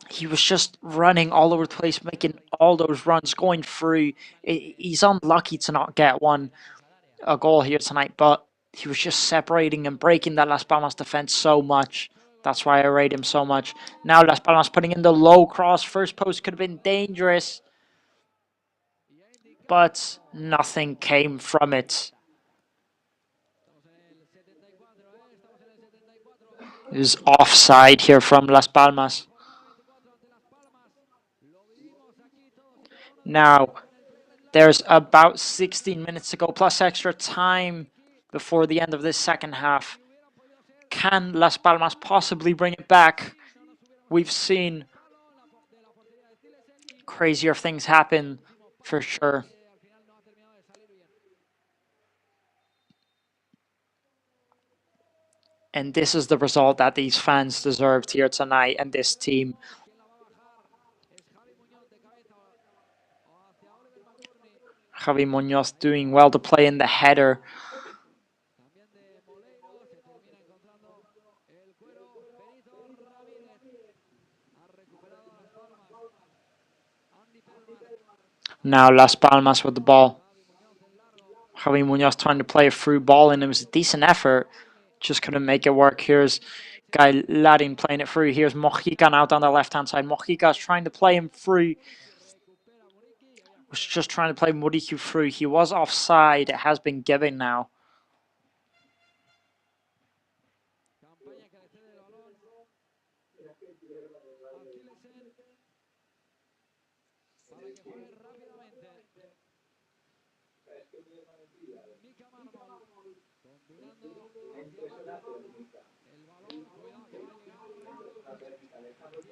he was just running all over the place, making all those runs, going through. He's unlucky to not get a goal here tonight, but he was just separating and breaking that Las Palmas defense so much. That's why I rate him so much. Now Las Palmas putting in the low cross. First post could have been dangerous, but nothing came from it. It was offside here from Las Palmas. Now, there's about 16 minutes to go, plus extra time before the end of this second half. Can Las Palmas possibly bring it back? We've seen crazier things happen for sure. And this is the result that these fans deserved here tonight and this team. Javi Munoz doing well to play in the header. Now Las Palmas with the ball. Javi Munoz trying to play a through ball, and it was a decent effort. Just couldn't make it work. Here's Guy Ladin playing it through. Here's Mojica out on the left-hand side. Mojica's trying to play him through. Was just trying to play Muriqui through. He was offside. It has been given now.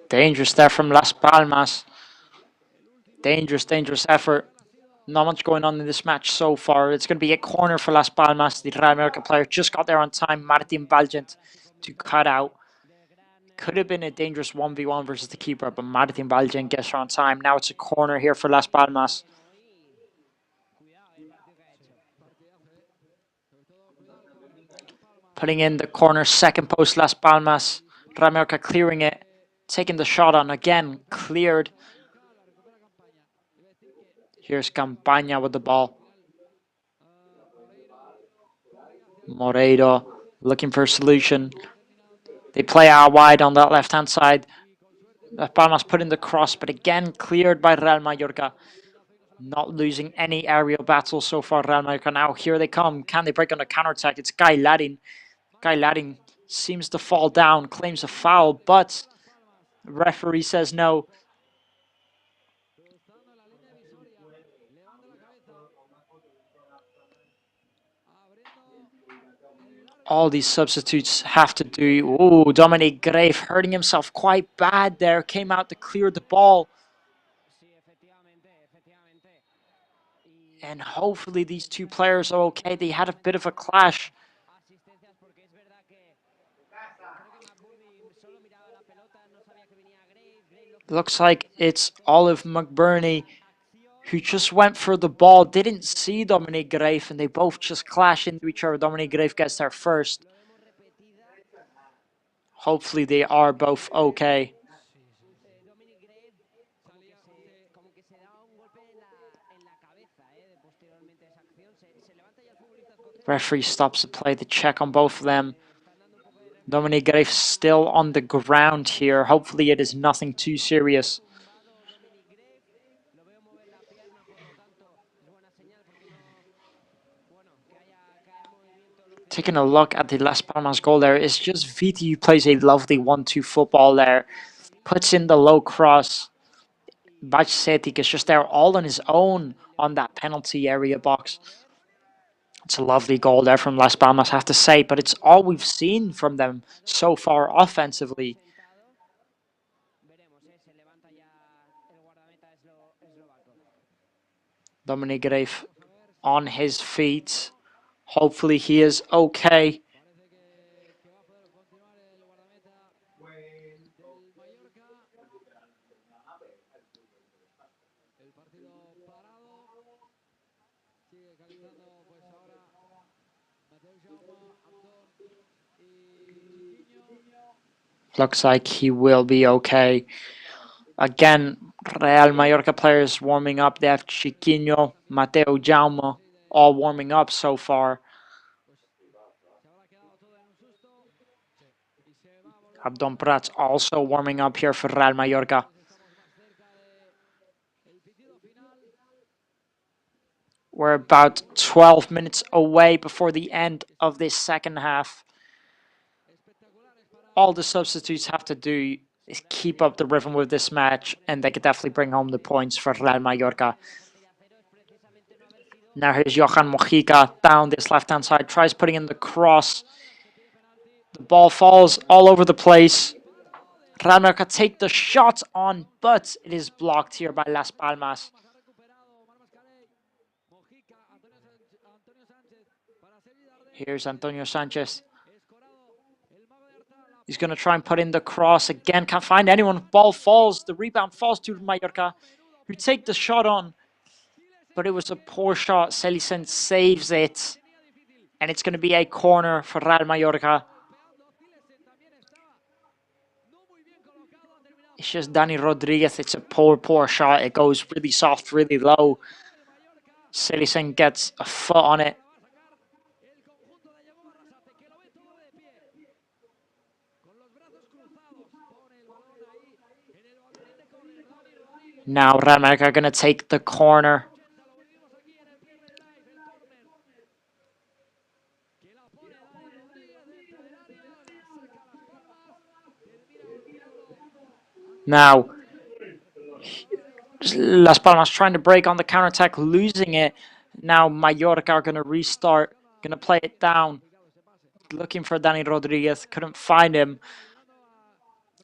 Dangerous there from Las Palmas. Dangerous effort. Not much going on in this match so far. It's going to be a corner for Las Palmas. The Real Mallorca player just got there on time. Martin Valgent to cut out. Could have been a dangerous 1v1 versus the keeper, but Martin Valgent gets there on time. Now it's a corner here for Las Palmas. Putting in the corner, second post, Las Palmas. Real Mallorca clearing it. Taking the shot on again. Cleared. Here's Campaña with the ball. Moreiro looking for a solution. They play out wide on that left-hand side. Las Palmas put in the cross, but again cleared by Real Mallorca. Not losing any aerial battles so far, Real Mallorca. Now here they come. Can they break on the counter-attack? It's Guy Ladding. Guy Ladding seems to fall down, claims a foul, but the referee says no. All these substitutes have to do. Oh, Dominic Grave hurting himself quite bad there. Came out to clear the ball. And hopefully these two players are okay. They had a bit of a clash. Looks like it's Olive McBurney who just went for the ball. Didn't see Dominic Grave, and they both just clash into each other. Dominic Grave gets there first. Hopefully they are both okay. Referee stops the play to check on both of them. Dominic Grave still on the ground here. Hopefully it is nothing too serious. Taking a look at the Las Palmas goal there, it's just Viti who plays a lovely 1-2 football there. Puts in the low cross. Bajcetic is just there all on his own on that penalty area box. It's a lovely goal there from Las Palmas, I have to say, but it's all we've seen from them so far offensively. Dominic Grave on his feet. Hopefully he is okay. Looks like he will be okay. Again, Real Mallorca players warming up. They have Chiquinho, Mateo Jaume, all warming up so far. Abdon Prats also warming up here for Real Mallorca. We're about 12 minutes away before the end of this second half. All the substitutes have to do is keep up the rhythm with this match, and they could definitely bring home the points for Real Mallorca. Now here's Johan Mojica down this left-hand side, tries putting in the cross. The ball falls all over the place. Real Mallorca take the shot on, but it is blocked here by Las Palmas. Here's Antonio Sanchez. He's going to try and put in the cross again. Can't find anyone. Ball falls. The rebound falls to Mallorca, who take the shot on. But it was a poor shot. Celicen saves it. And it's going to be a corner for Real Mallorca. It's just Dani Rodriguez. It's a poor shot. It goes really soft, really low. Celicen gets a foot on it. Now Real Mallorca are going to take the corner. Now, Las Palmas trying to break on the counter-attack, losing it. Now Mallorca are going to restart, going to play it down. Looking for Dani Rodriguez, couldn't find him.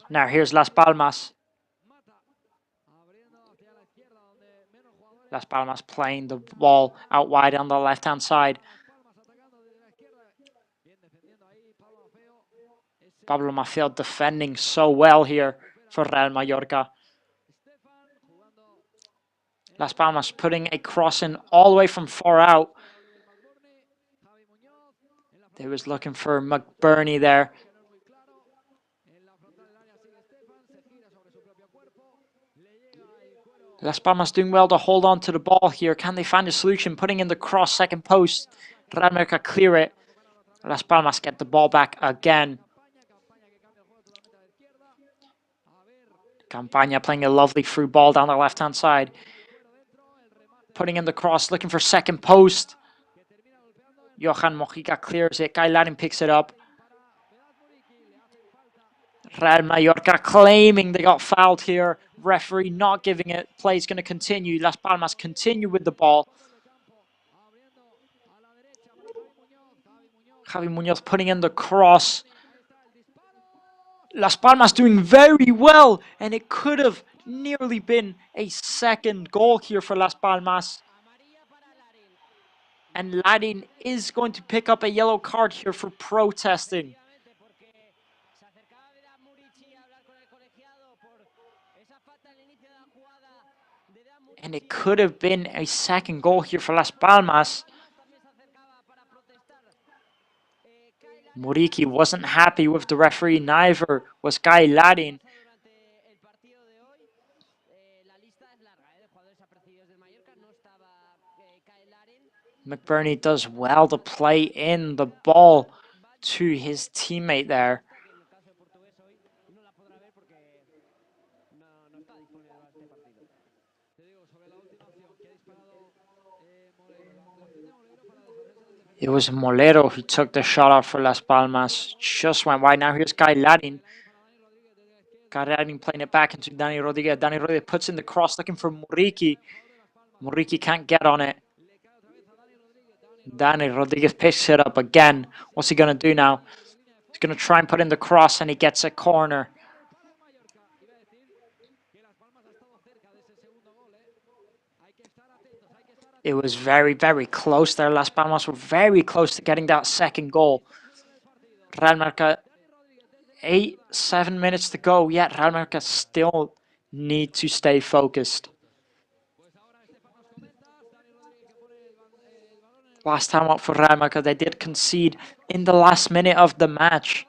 Now here's Las Palmas. Las Palmas playing the ball out wide on the left-hand side. Pablo Maffeo defending so well here for Real Mallorca. Las Palmas putting a cross in all the way from far out. They was looking for McBurney there. Las Palmas doing well to hold on to the ball here. Can they find a solution? Putting in the cross, second post. Real Mallorca clear it. Las Palmas get the ball back again. Campaña playing a lovely through ball down the left-hand side. Putting in the cross, looking for second post. Johan Mojica clears it. Guy Larin picks it up. Real Mallorca claiming they got fouled here. Referee not giving it. Play's going to continue. Las Palmas continue with the ball. Javi Muñoz putting in the cross. Las Palmas doing very well. And it could have nearly been a second goal here for Las Palmas. And Larin is going to pick up a yellow card here for protesting. And it could have been a second goal here for Las Palmas. Muriqui wasn't happy with the referee, neither was Guy Larin. McBurney does well to play in the ball to his teammate there. It was Molero who took the shot off for Las Palmas. Just went wide. Now here's Guy Larin. Guy Larin playing it back into Dani Rodriguez. Dani Rodriguez puts in the cross looking for Muriqui. Muriqui can't get on it. Dani Rodriguez picks it up again. What's he going to do now? He's going to try and put in the cross and he gets a corner. It was very, very close there. Las Palmas were very close to getting that second goal. Real Mallorca, 7 minutes to go. Yet Real Mallorca still need to stay focused. Last time out for Real Mallorca, they did concede in the last minute of the match.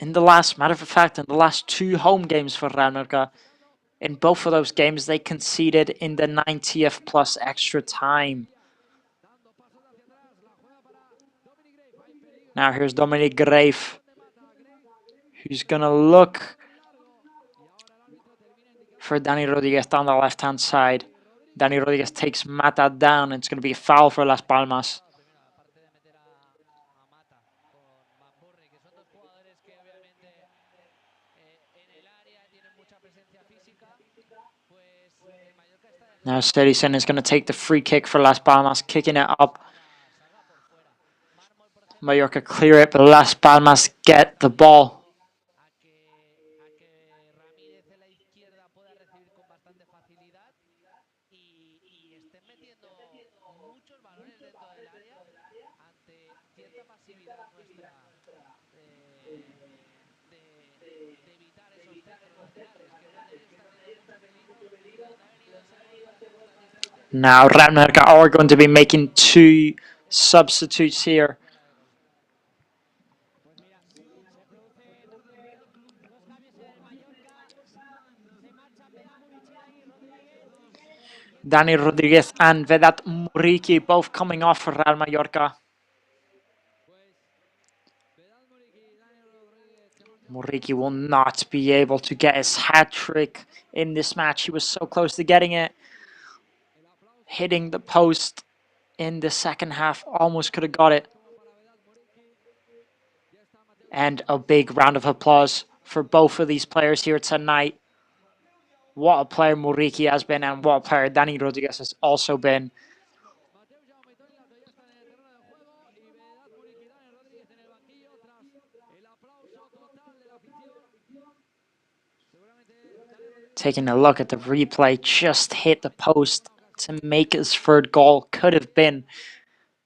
Matter of fact, in the last 2 home games for Real Mallorca, in both of those games, they conceded in the 90th plus extra time. Now here's Dominic Grave, who's going to look for Dani Rodriguez down the left-hand side. Dani Rodriguez takes Mata down. It's going to be a foul for Las Palmas. Now Sterisen is going to take the free kick for Las Palmas, kicking it up. Mallorca clear it, but Las Palmas get the ball. Now Real Mallorca are going to be making 2 substitutes here. Dani Rodriguez and Vedat Muriqui both coming off for Real Mallorca. Muriqui will not be able to get his hat-trick in this match. He was so close to getting it. Hitting the post in the second half. Almost could have got it. And a big round of applause for both of these players here tonight. What a player Muriqui has been and what a player Dani Rodriguez has also been. Taking a look at the replay, just hit the post to make his third goal. Could have been,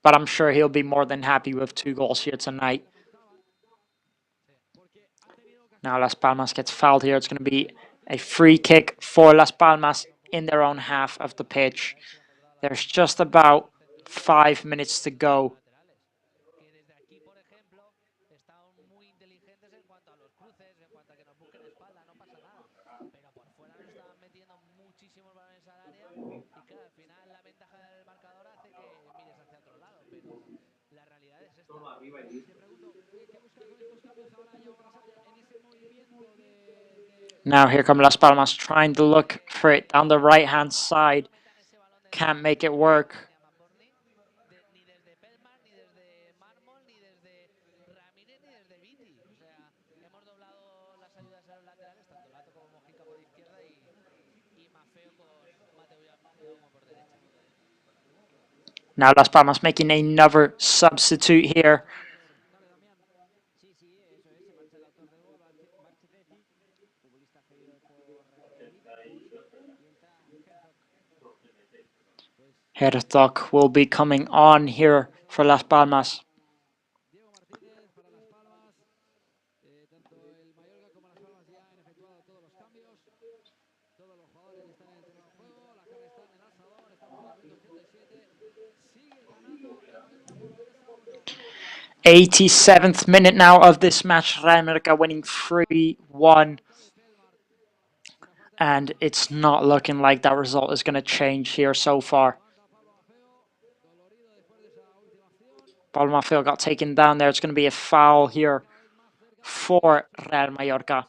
but I'm sure he'll be more than happy with 2 goals here tonight. Now Las Palmas gets fouled here. It's going to be a free kick for Las Palmas in their own half of the pitch. There's just about 5 minutes to go. Now here come Las Palmas trying to look for it down the right-hand side. Can't make it work. Now Las Palmas making another substitute here. Herzog will be coming on here for Las Palmas. '87th minute now of this match. Real Mallorca winning 3-1. And it's not looking like that result is going to change here so far. Pablo Maffeo got taken down there. It's going to be a foul here for Real Mallorca.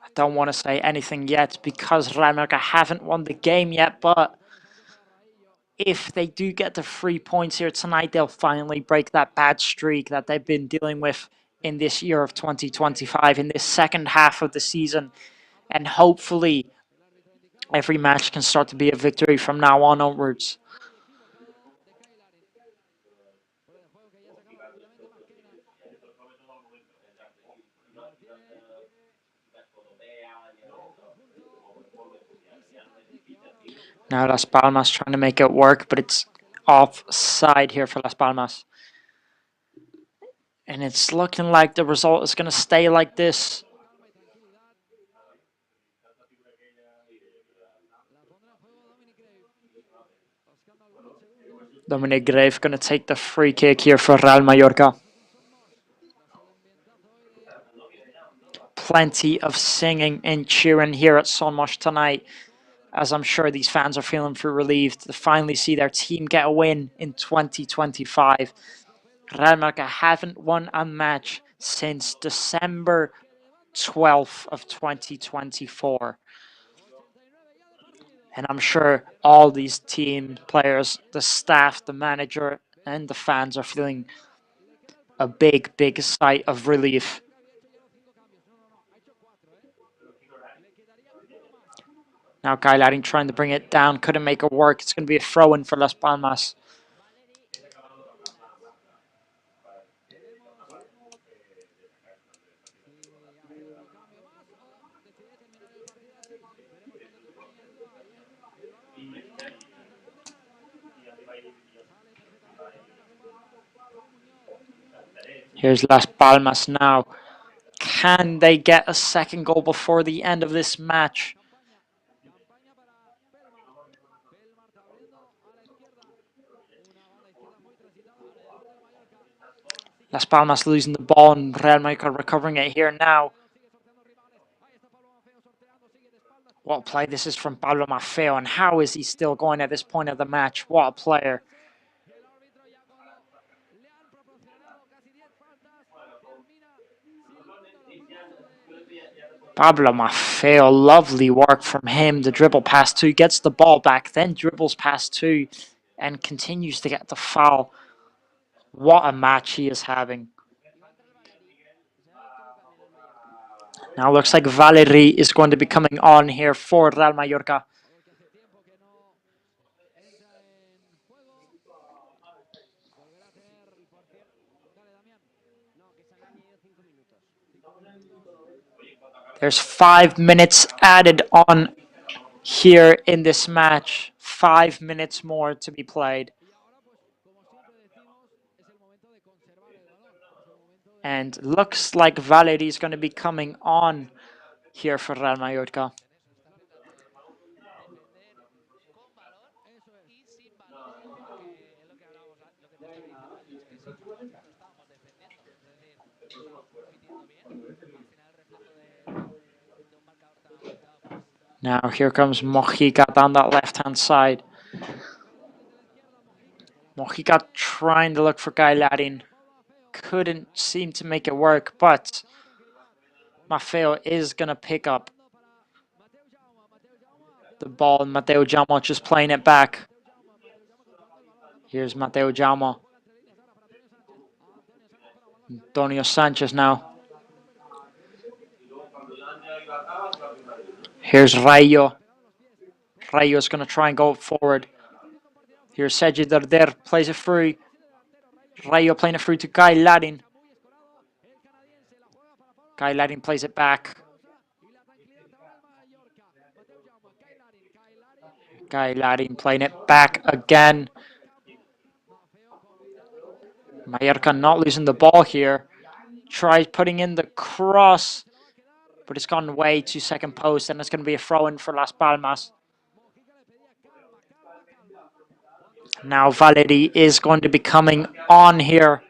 I don't want to say anything yet because Real Mallorca haven't won the game yet, but if they do get the 3 points here tonight, they'll finally break that bad streak that they've been dealing with in this year of 2025, in this second half of the season. And hopefully every match can start to be a victory from now on onwards. Now Las Palmas trying to make it work, but it's offside here for Las Palmas. And it's looking like the result is going to stay like this. Dominic Grave going to take the free kick here for Real Mallorca. Plenty of singing and cheering here at Sonmosh tonight, as I'm sure these fans are feeling relieved to finally see their team get a win in 2025. Real Mallorca haven't won a match since December 12th of 2024. And I'm sure all these team players, the staff, the manager, and the fans are feeling a big, big sigh of relief. Now Kailarin trying to bring it down, couldn't make it work. It's going to be a throw-in for Las Palmas. Here's Las Palmas now. Can they get a second goal before the end of this match? Las Palmas losing the ball and Real Mallorca recovering it here now. What a play this is from Pablo Maffeo, and how is he still going at this point of the match? What a player. Pablo Maffeo, lovely work from him. The dribble past 2, gets the ball back, then dribbles past 2, and continues to get the foul. What a match he is having. Now looks like Valery is going to be coming on here for Real Mallorca. There's 5 minutes added on here in this match. 5 minutes more to be played. And looks like Valery is going to be coming on here for Real Mallorca. Now here comes Mojica down that left-hand side. Mojica trying to look for Guy Latin. Couldn't seem to make it work, but Maffeo is going to pick up the ball, and Mateo Jaume just playing it back. Here's Mateo Jaume. Antonio Sanchez now. Here's Rayo. Rayo is going to try and go forward. Here's Sergi Darder, plays it through. Rayo playing it through to Guy Latin. Guy Latin plays it back. Guy Latin playing it back again. Mallorca not losing the ball here. Tries putting in the cross, but it's gone way to second post, and it's going to be a throw-in for Las Palmas. Now Valery is going to be coming on here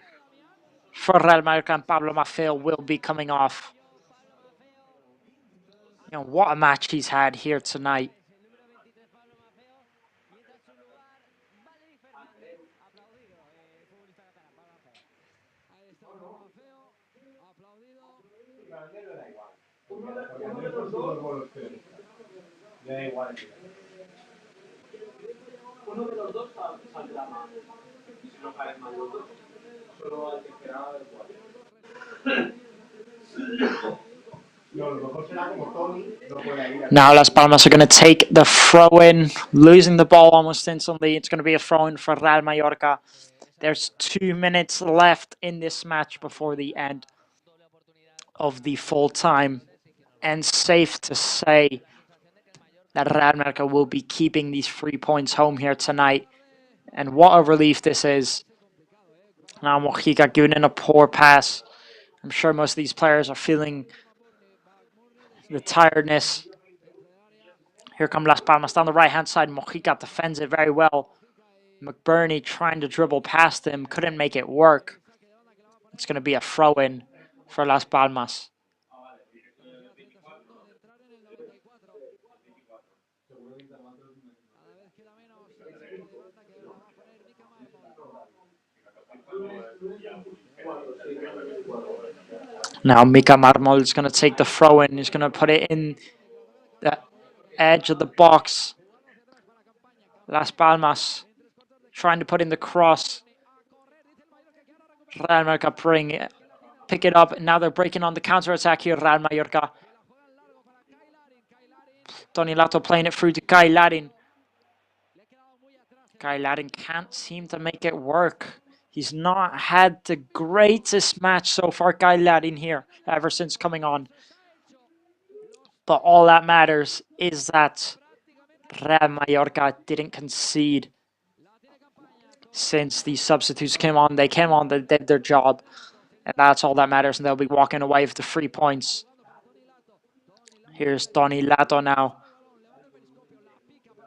for Real Mallorca, and Pablo Maffeo will be coming off. You know, what a match he's had here tonight. Uno de los dos saldrá mal. Si no caen mal los dos, solo hay que esperar a ver cuál. Now Las Palmas are going to take the throw-in, losing the ball almost instantly. It's going to be a throw-in for Real Mallorca. There's 2 minutes left in this match before the end of the full time. And safe to say that Real Mallorca will be keeping these 3 points home here tonight. And what a relief this is. Now Mojica giving in a poor pass. I'm sure most of these players are feeling the tiredness. Here come Las Palmas down the right-hand side. Mojica defends it very well. McBurney trying to dribble past him. Couldn't make it work. It's going to be a throw-in for Las Palmas. Now Mika Marmol is going to take the throw-in. He's going to put it in the edge of the box. Las Palmas trying to put in the cross. Real Mallorca pick it up. Now they're breaking on the counter-attack here, Real Mallorca. Tony Lato playing it through to Guy Latin. Guy Latin can't seem to make it work. He's not had the greatest match so far, Guy Latin here, ever since coming on. But all that matters is that Real Mallorca didn't concede. Since these substitutes came on, they did their job. And that's all that matters, and they'll be walking away with the 3 points. Here's Tony Lato now.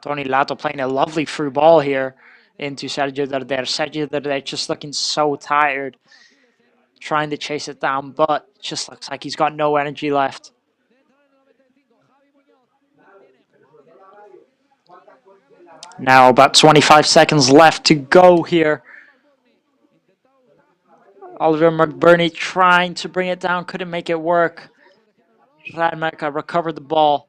Tony Lato playing a lovely through ball here into Sergio Darder. Sergio Darder just looking so tired. Trying to chase it down, but just looks like he's got no energy left. Now about 25 seconds left to go here. Oliver McBurney trying to bring it down, couldn't make it work. Real Mallorca recovered the ball.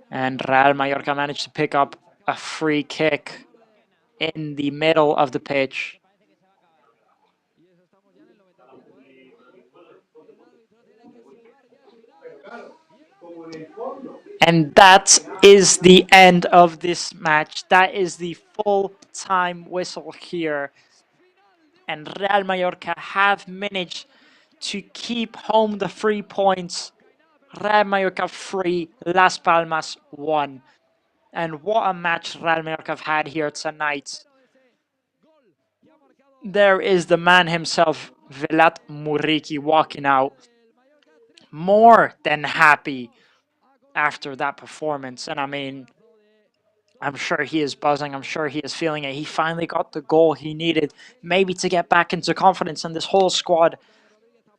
And Real Mallorca managed to pick up a free kick in the middle of the pitch. And that is the end of this match. That is the full time whistle here. And Real Mallorca have managed to keep home the 3 points. Real Mallorca 3, Las Palmas 1. And what a match Real Mallorca have had here tonight. There is the man himself, Velat Muriqi, walking out more than happy after that performance. And I mean, I'm sure he is buzzing. I'm sure he is feeling it. He finally got the goal he needed, maybe to get back into confidence. And this whole squad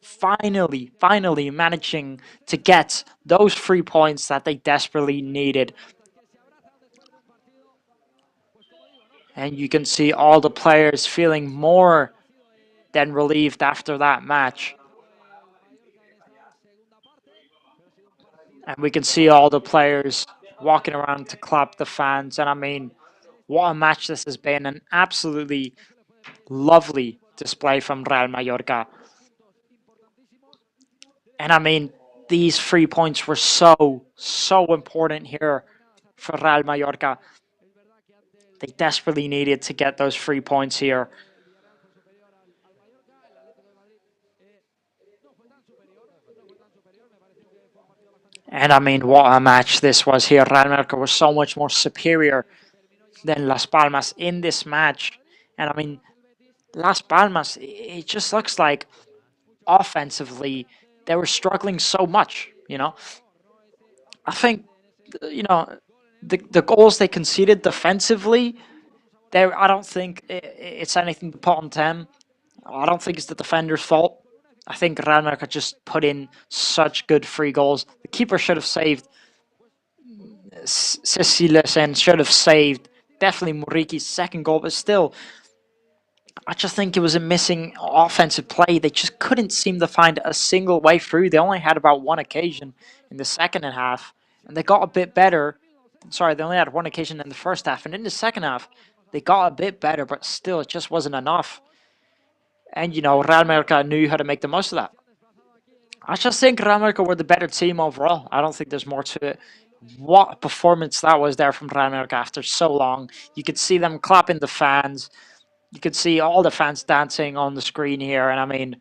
finally managing to get those 3 points that they desperately needed. And you can see all the players feeling more than relieved after that match. And we can see all the players walking around to clap the fans. And I mean, what a match this has been. An absolutely lovely display from Real Mallorca. And I mean, these 3 points were so important here for Real Mallorca. They desperately needed to get those 3 points here. And I mean, what a match this was here. Real Mallorca was so much more superior than Las Palmas in this match. And I mean, Las Palmas, it just looks like offensively they were struggling so much, you know. I think, you know, the goals they conceded defensively, I don't think it's anything to put on them. I don't think it's the defender's fault. I think Real Mallorca just put in such good free goals. The keeper should have saved. Cecilesen should have saved. Definitely Muriki's second goal, but still, I just think it was a missing offensive play. They just couldn't seem to find a single way through. They only had about one occasion in the second half, and they got a bit better. Sorry, they only had one occasion in the first half, and in the second half, they got a bit better, but still, it just wasn't enough. And, you know, Real Mallorca knew how to make the most of that. I just think Real Mallorca were the better team overall. I don't think there's more to it. What a performance that was there from Real Mallorca after so long. You could see them clapping the fans. You could see all the fans dancing on the screen here. And I mean,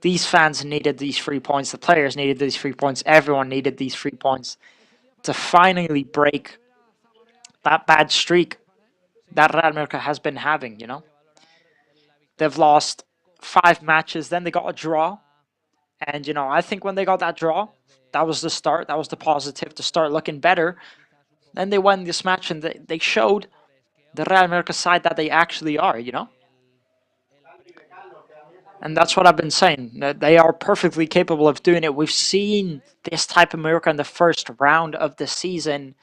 these fans needed these 3 points. The players needed these 3 points. Everyone needed these 3 points to finally break that bad streak that Real Mallorca has been having, you know. They've lost 5 matches. Then they got a draw. And, you know, I think when they got that draw, that was the start. That was the positive to start looking better. Then they won this match and they showed the Real Mallorca side that they actually are, you know? And that's what I've been saying. That they are perfectly capable of doing it. We've seen this type of Mallorca in the first round of the season.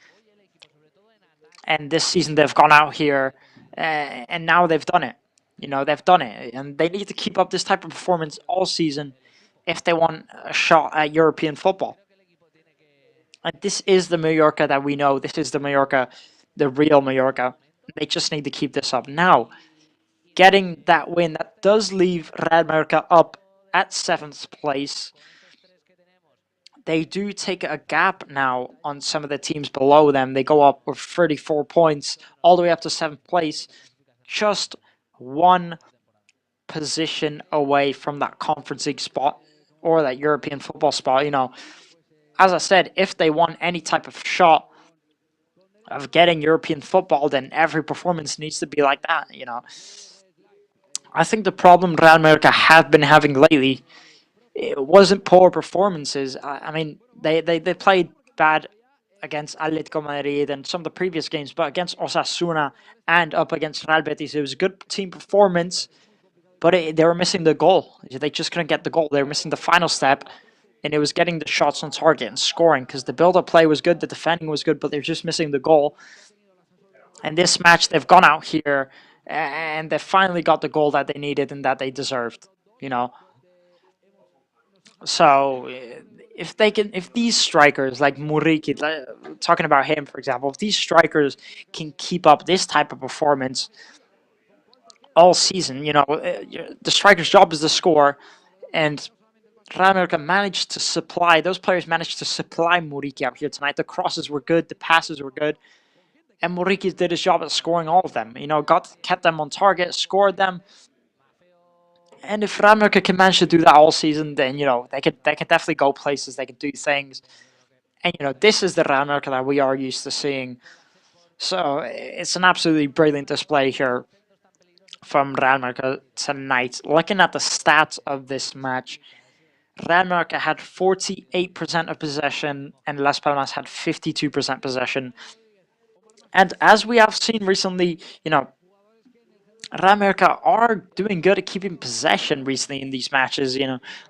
And this season they've gone out here and now they've done it. You know, they've done it. And they need to keep up this type of performance all season if they want a shot at European football. And this is the Mallorca that we know. This is the Mallorca, the real Mallorca. They just need to keep this up. Now, getting that win, that does leave Real Mallorca up at 7th place. They do take a gap now on some of the teams below them. They go up with 34 points all the way up to 7th place. Just one position away from that Conference League spot or that European football spot. You know, as I said, if they want any type of shot of getting European football, then every performance needs to be like that, you know. I think the problem Real Mallorca have been having lately, it wasn't poor performances. I mean, they played bad against Atletico Madrid and some of the previous games, but against Osasuna and up against Real Betis, it was a good team performance, but they were missing the goal. They just couldn't get the goal. They were missing the final step, and it was getting the shots on target and scoring because the build-up play was good, the defending was good, but they're just missing the goal. And this match, they've gone out here and they finally got the goal that they needed and that they deserved, you know. So if these strikers like Muriqi, talking about him for example, if these strikers can keep up this type of performance all season, you know, the striker's job is to score, and Real Mallorca managed to supply, those players managed to supply Muriqi out here tonight. The crosses were good, the passes were good, and Muriqi did his job at scoring all of them. Kept them on target, scored them. And if Real Mallorca can manage to do that all season, then they could definitely go places. They could do things, and this is the Real Mallorca that we are used to seeing. So it's an absolutely brilliant display here from Real Mallorca tonight. Looking at the stats of this match, Real Mallorca had 48% of possession and Las Palmas had 52% possession. And as we have seen recently, Real Mallorca are doing good at keeping possession recently in these matches.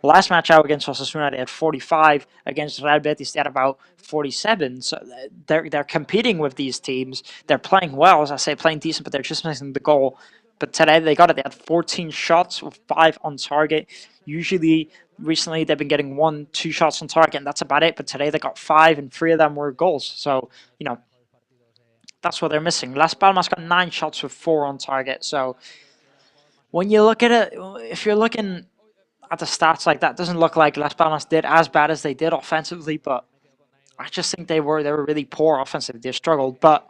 Last match out against Osasuna, they had 45. Against Real Betis, they had about 47. So they're competing with these teams. They're playing well, as I say, playing decent, but they're just missing the goal. But today they got it. They had 14 shots with 5 on target. Recently, they've been getting 1-2 shots on target, and that's about it. But today they got 5, and 3 of them were goals. So, that's what they're missing. Las Palmas got 9 shots with 4 on target. So when you look at it, if you're looking at the stats like that, it doesn't look like Las Palmas did as bad as they did offensively. But I just think they were really poor offensively. They struggled. But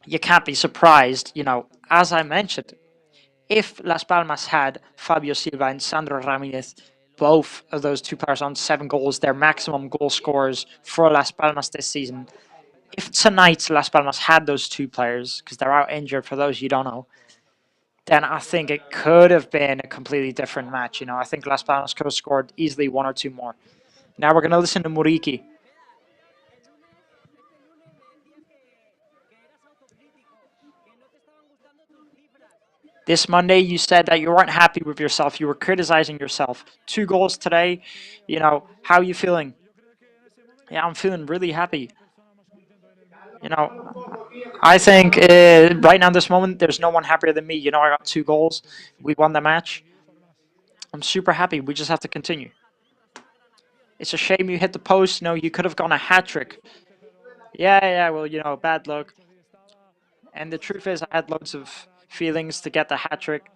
you can't be surprised, as I mentioned, if Las Palmas had Fabio Silva and Sandro Ramirez, both of those 2 players on 7 goals, their maximum goal scorers for Las Palmas this season. If tonight Las Palmas had those 2 players, because they're out injured for those you don't know, then I think it could have been a completely different match. I think Las Palmas could have scored easily 1 or 2 more. Now we're going to listen to Muriqi. This Monday, you said that you weren't happy with yourself. You were criticizing yourself. 2 goals today. How are you feeling? Yeah, I'm feeling really happy. I think right now, this moment, there's no one happier than me. I got 2 goals. We won the match. I'm super happy. We just have to continue. It's a shame you hit the post. You could have gone a hat-trick. Yeah, well, bad luck. And the truth is, I had loads of feelings to get the hat-trick.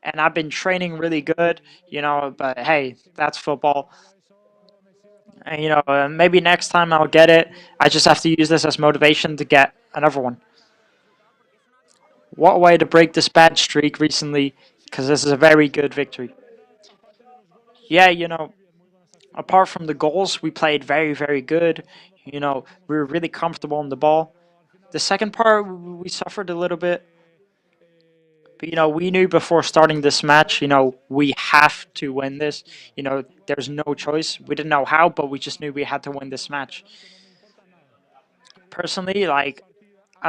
And I've been training really good, but hey, that's football. And, maybe next time I'll get it. I just have to use this as motivation to get another one. What a way to break this bad streak recently, because this is a very good victory. Yeah, apart from the goals, we played very, very good. We were really comfortable on the ball. The second part, we suffered a little bit. But, we knew before starting this match, we have to win this. There's no choice. We didn't know how, but we just knew we had to win this match. Personally, I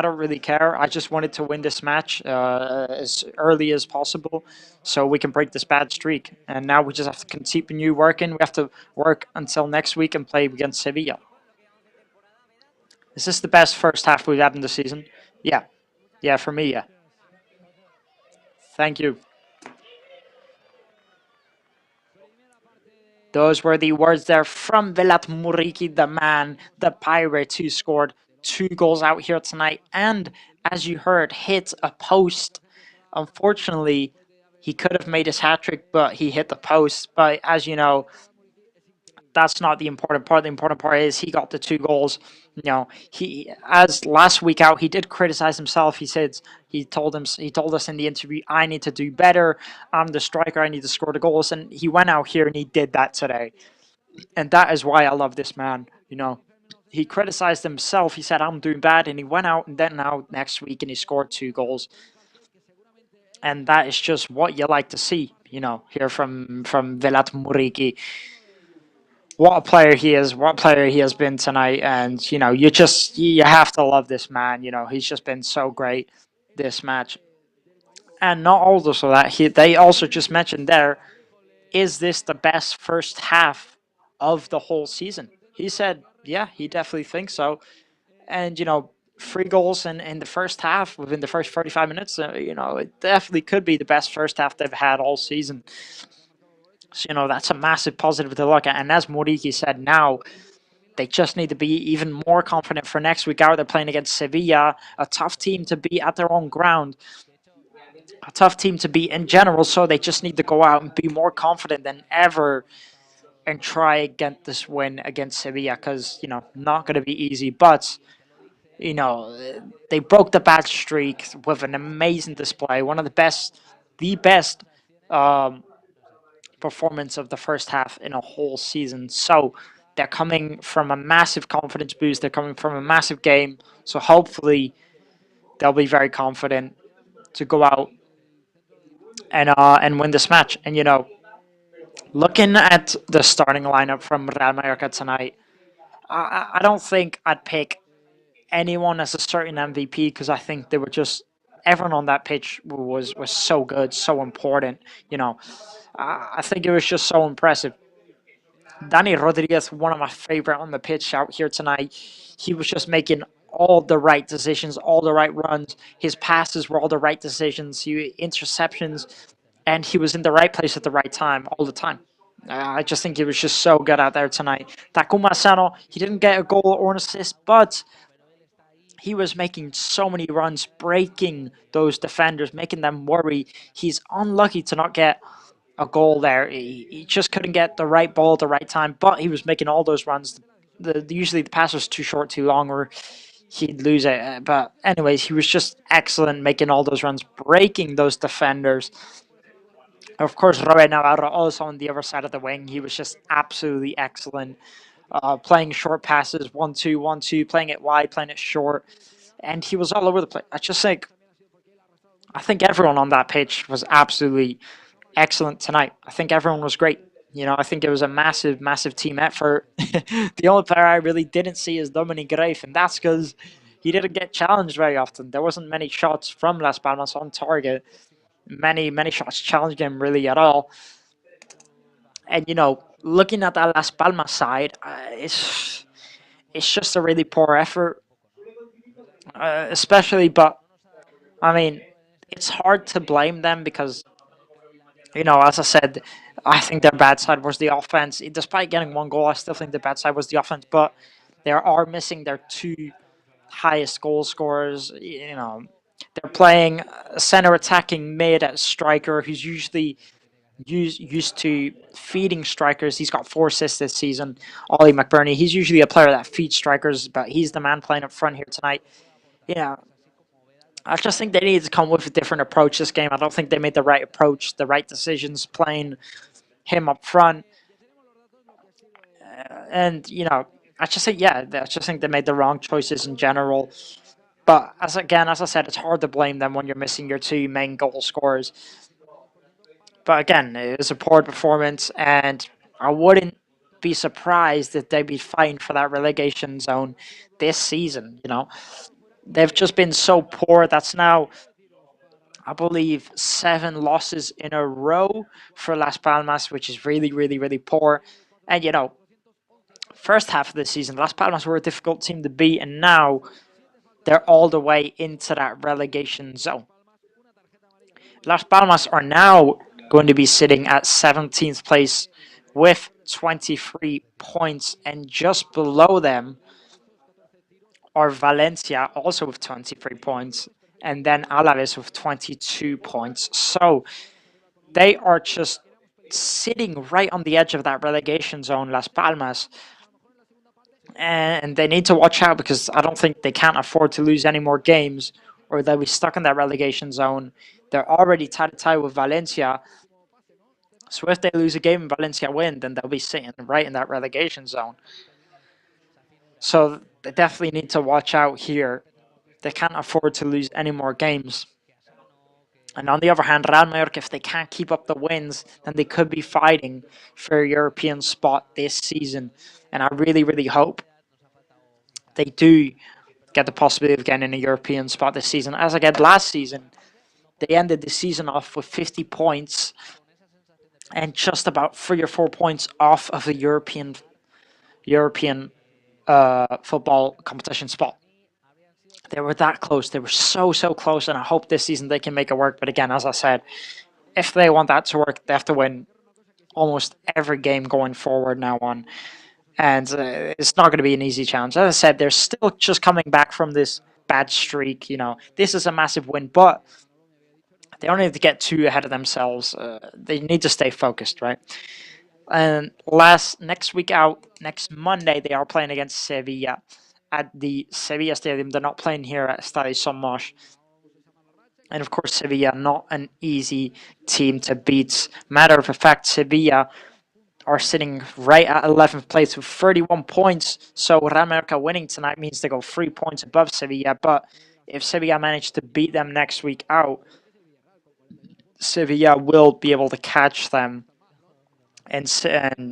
don't really care. I just wanted to win this match as early as possible so we can break this bad streak. And now we just have to continue working. We have to work until next week and play against Sevilla. Is this the best first half we've had in the season? Yeah. Yeah, for me, yeah. Thank you. Those were the words there from Velat Muriqi, the man, the Pirate, who scored 2 goals out here tonight. And, as you heard, hit a post. Unfortunately, he could have made his hat-trick, but he hit the post. But, as you know, that's not the important part. The important part is he got the 2 goals. As last week out, he did criticize himself. He told us in the interview, I need to do better. I'm the striker. I need to score the goals. And he went out here and he did that today. And that is why I love this man. He criticized himself. He said, I'm doing bad. And he went out and then out next week and he scored 2 goals. And that is just what you like to see, here from Velat Muriqi. What a player he is, what a player he has been tonight. And, you have to love this man. He's just been so great this match. And not also that, they also just mentioned there, is this the best first half of the whole season? He said, yeah, he definitely thinks so. And, 3 goals in the first half within the first 35 minutes, it definitely could be the best first half they've had all season. So, that's a massive positive to look at. And as Muriqi said, now they just need to be even more confident for next week out. They're playing against Sevilla, a tough team to beat at their own ground. a tough team to beat in general, so they just need to go out and be more confident than ever and try and get this win against Sevilla because, not going to be easy. But, they broke the bad streak with an amazing display, one of the best um, performance of the first half in a whole season. So they're coming from a massive confidence boost. They're coming from a massive game. So hopefully they'll be very confident to go out and win this match. And looking at the starting lineup from Real Mallorca tonight, I don't think I'd pick anyone as a certain MVP because I think they were just everyone on that pitch was so good, so important. I think it was just so impressive. Danny Rodriguez, one of my favorite on the pitch out here tonight. He was just making all the right decisions, all the right runs. His passes were all the right decisions. Interceptions, and he was in the right place at the right time all the time. I just think he was just so good out there tonight. Takuma Sano, he didn't get a goal or an assist, but he was making so many runs, breaking those defenders, making them worry. He's unlucky to not get a goal there. He just couldn't get the right ball at the right time, but he was making all those runs. Usually the pass was too short, too long, or he'd lose it. But anyways, he was just excellent making all those runs, breaking those defenders. Of course, Robert Navarro also on the other side of the wing. He was just absolutely excellent. Playing short passes, 1-2, 1-2, playing it wide, playing it short. And he was all over the place. I think everyone on that pitch was absolutely excellent tonight. I think everyone was great. I think it was a massive, massive team effort. The only player I really didn't see is Dominic Greif, and that's because he didn't get challenged very often. There wasn't many shots from Las Palmas on target. Many, many shots challenged him really at all. And, looking at that Las Palmas side, it's just a really poor effort, especially, but, I mean, it's hard to blame them because as I said, I think their bad side was the offense. Despite getting one goal, I still think the bad side was the offense. But they are missing their two highest goal scorers. They're playing a center attacking mid at striker who's usually used to feeding strikers. He's got 4 assists this season. Ollie McBurney. He's usually a player that feeds strikers, but he's the man playing up front here tonight. I just think they needed to come with a different approach this game. I don't think they made the right approach, the right decisions playing him up front. And, I just think they made the wrong choices in general. But as I said, it's hard to blame them when you're missing your 2 main goal scorers. But again, it was a poor performance, and I wouldn't be surprised if they'd be fighting for that relegation zone this season. They've just been so poor. That's now, I believe, 7 losses in a row for Las Palmas, which is really, really, really poor. And, first half of the season, Las Palmas were a difficult team to beat, and now they're all the way into that relegation zone. Las Palmas are now going to be sitting at 17th place with 23 points, and just below them are Valencia, also with 23 points, and then Alaves with 22 points. So they are just sitting right on the edge of that relegation zone, Las Palmas. And they need to watch out because I don't think they can't afford to lose any more games or they'll be stuck in that relegation zone. They're already tie with Valencia. So if they lose a game and Valencia win, then they'll be sitting right in that relegation zone. So they definitely need to watch out here. They can't afford to lose any more games. And on the other hand, Real Mallorca, if they can't keep up the wins, then they could be fighting for a European spot this season. And I really, really hope they do get the possibility of getting in a European spot this season. As I get last season, they ended the season off with 50 points and just about 3 or 4 points off of the European football competition spot. They were that close. They were so, so close, and I hope this season they can make it work. But again, as I said, if they want that to work, they have to win almost every game going forward now on. And it's not going to be an easy challenge. As I said, they're still just coming back from this bad streak. This is a massive win, but they don't need to get too ahead of themselves. They need to stay focused, right? And next week out, next Monday, they are playing against Sevilla at the Sevilla Stadium. They're not playing here at Stade Saint-Marche. And of course, Sevilla, not an easy team to beat. Matter of fact, Sevilla are sitting right at 11th place with 31 points. So Real Mallorca winning tonight means they go 3 points above Sevilla. But if Sevilla manage to beat them next week out, Sevilla will be able to catch them. And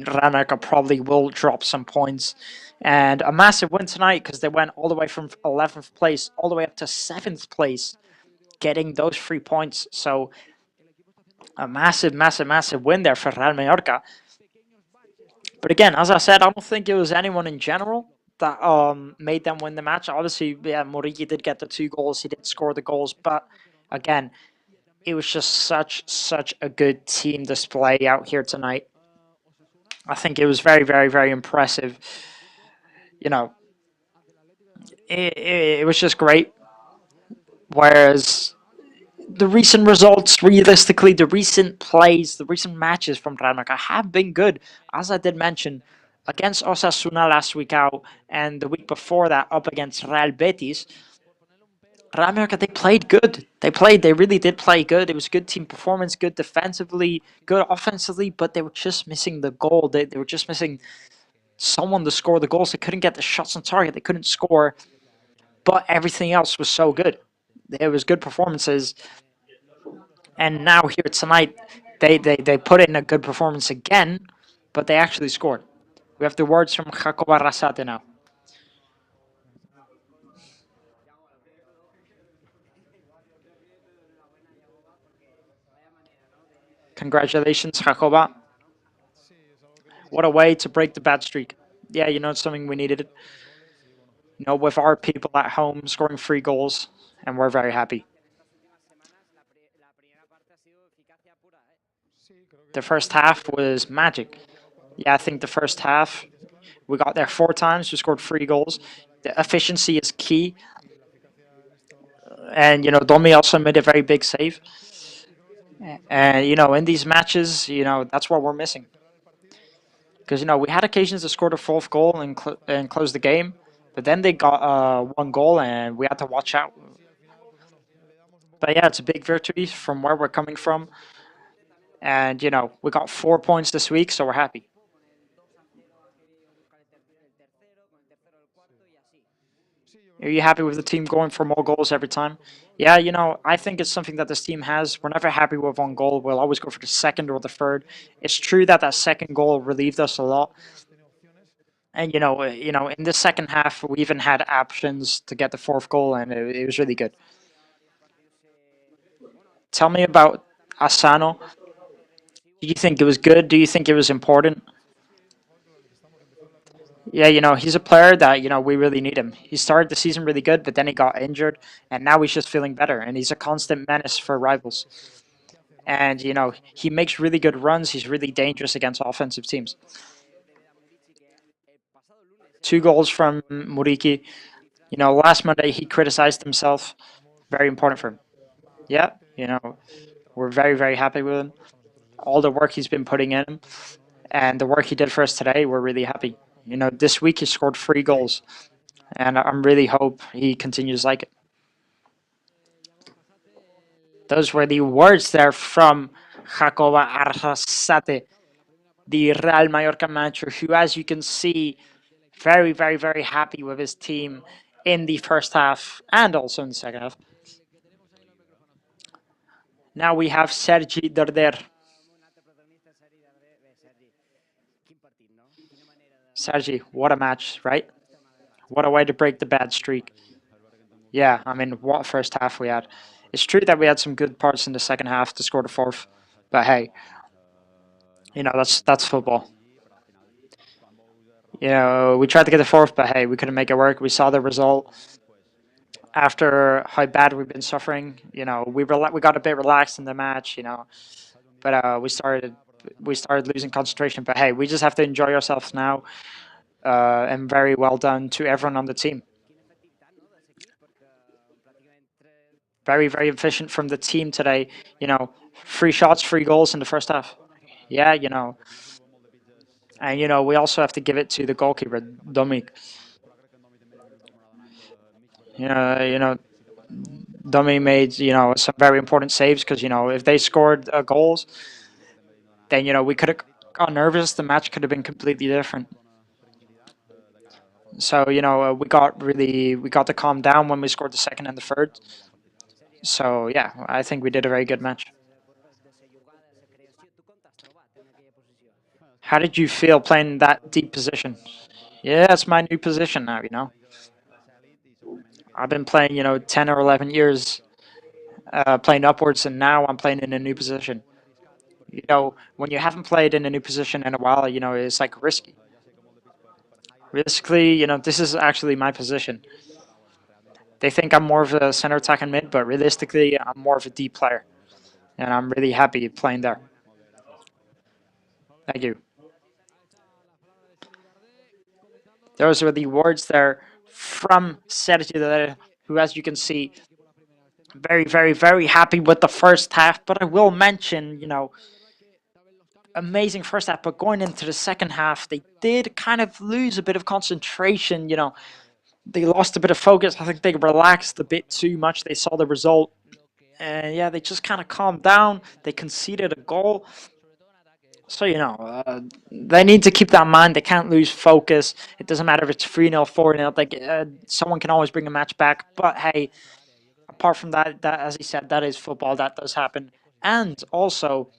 Real Mallorca probably will drop some points. And a massive win tonight because they went all the way from 11th place all the way up to 7th place, getting those 3 points. So a massive, massive, massive win there for Real Mallorca. But again, as I said, I don't think it was anyone in general that made them win the match. Obviously, yeah, Muriqi did get the 2 goals. He did score the goals. But again, it was just such a good team display out here tonight. I think it was very, very, very impressive. You know, it was just great. Whereas the recent results, realistically, the recent plays, the recent matches from Real Mallorca have been good. As I did mention, against Osasuna last week out, and the week before that up against Real Betis, Real Mallorca, they played good. They really did play good. It was good team performance, good defensively, good offensively, but they were just missing the goal. They were just missing someone to score the goals. They couldn't get the shots on target. They couldn't score, but everything else was so good. It was good performances. And now here tonight, they put in a good performance again, but they actually scored. We have the words from Jacob Arrasate now. Congratulations, Jacoba. What a way to break the bad streak. Yeah, it's something we needed. With our people at home scoring 3 goals, and we're very happy. The first half was magic. Yeah, I think the first half, we got there 4 times, we scored 3 goals. The efficiency is key. And, Domi also made a very big save. And, in these matches, that's what we're missing. Because, we had occasions to score the 4th goal and close the game. But then they got 1 goal and we had to watch out. But yeah, it's a big victory from where we're coming from. And, we got 4 points this week, so we're happy. Are you happy with the team going for more goals every time? Yeah, I think it's something that this team has. We're never happy with 1 goal. We'll always go for the 2nd or the 3rd. It's true that 2nd goal relieved us a lot. And, in the second half, we even had options to get the 4th goal, and it was really good. Tell me about Asano. Do you think it was good? Do you think it was important? Yeah, he's a player that, we really need him. He started the season really good, but then he got injured, and now he's just feeling better, and he's a constant menace for rivals. And, he makes really good runs. He's really dangerous against offensive teams. 2 goals from Muriqi. Last Monday he criticized himself. Very important for him. Yeah, we're very, very happy with him. All the work he's been putting in him, and the work he did for us today, we're really happy. This week he scored 3 goals, and I really hope he continues like it. Those were the words there from Jacoba Arrasate, the Real Mallorca manager, who, as you can see, very, very, very happy with his team in the first half and also in the second half. Now we have Sergi Darder. Sergi, what a match, right? What a way to break the bad streak. Yeah, what first half we had. It's true that we had some good parts in the second half to score the 4th, but hey, that's football. We tried to get the 4th, but hey, we couldn't make it work. We saw the result. After how bad we've been suffering, we got a bit relaxed in the match, but we started losing concentration. But hey, we just have to enjoy ourselves now, and very well done to everyone on the team. Very, very efficient from the team today. 3 shots, 3 goals in the first half. Yeah, And, we also have to give it to the goalkeeper, Dominic. Dominic made, some very important saves because, if they scored goals, then, we could have got nervous. The match could have been completely different. So, we got to calm down when we scored the second and the third. So, yeah, I think we did a very good match. How did you feel playing that deep position? Yeah, it's my new position now. I've been playing, 10 or 11 years playing upwards, and now I'm playing in a new position. When you haven't played in a new position in a while, it's like risky. Realistically, this is actually my position. They think I'm more of a center attack and mid, but realistically, I'm more of a deep player. And I'm really happy playing there. Thank you. Those were the words there from Sergio, who, as you can see, very, very, very happy with the first half. But I will mention, amazing first half. But going into the second half, they did kind of lose a bit of concentration. They lost a bit of focus. I think they relaxed a bit too much. They saw the result. And yeah, they just kind of calmed down. They conceded a goal. So, they need to keep that in mind. They can't lose focus. It doesn't matter if it's 3-0, 4-0. Someone can always bring a match back. But hey, apart from that, as he said, that is football. That does happen. And also,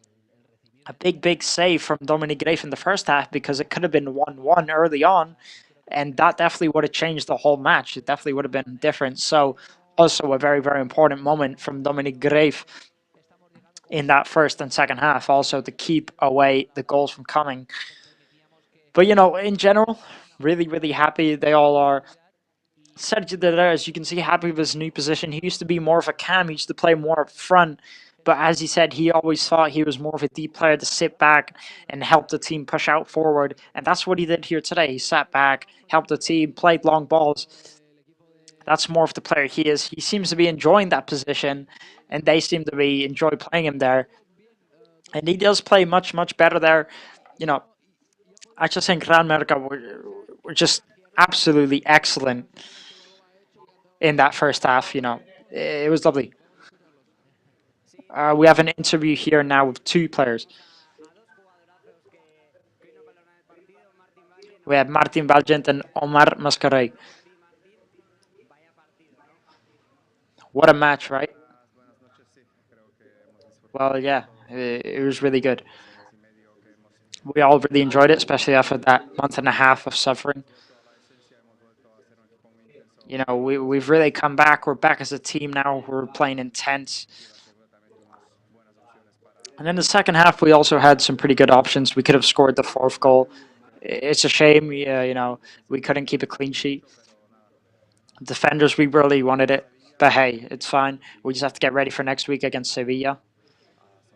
a big save from Dominic Greif in the first half because it could have been 1-1 early on. And that definitely would have changed the whole match. It definitely would have been different. So, also a very, very important moment from Dominic Greif in that first and second half, also to keep away the goals from coming. But, in general, really, really happy they all are. Sergio Derrida, as you can see, happy with his new position. He used to be more of a cam. He used to play more up front. But as he said, he always thought he was more of a deep player to sit back and help the team push out forward. And that's what he did here today. He sat back, helped the team, played long balls. That's more of the player he is. He seems to be enjoying that position, and they seem to be enjoy playing him there. And he does play much, much better there. I just think Real America were just absolutely excellent in that first half. It was lovely. We have an interview here now with 2 players. We have Martin Valgent and Omar Mascaray. What a match, right? Well, yeah, it was really good. We all really enjoyed it, especially after that month and a half of suffering. We've really come back. We're back as a team now. We're playing intense. And in the second half, we also had some pretty good options. We could have scored the 4th goal. It's a shame, we couldn't keep a clean sheet. Defenders, we really wanted it. But hey, it's fine. We just have to get ready for next week against Sevilla.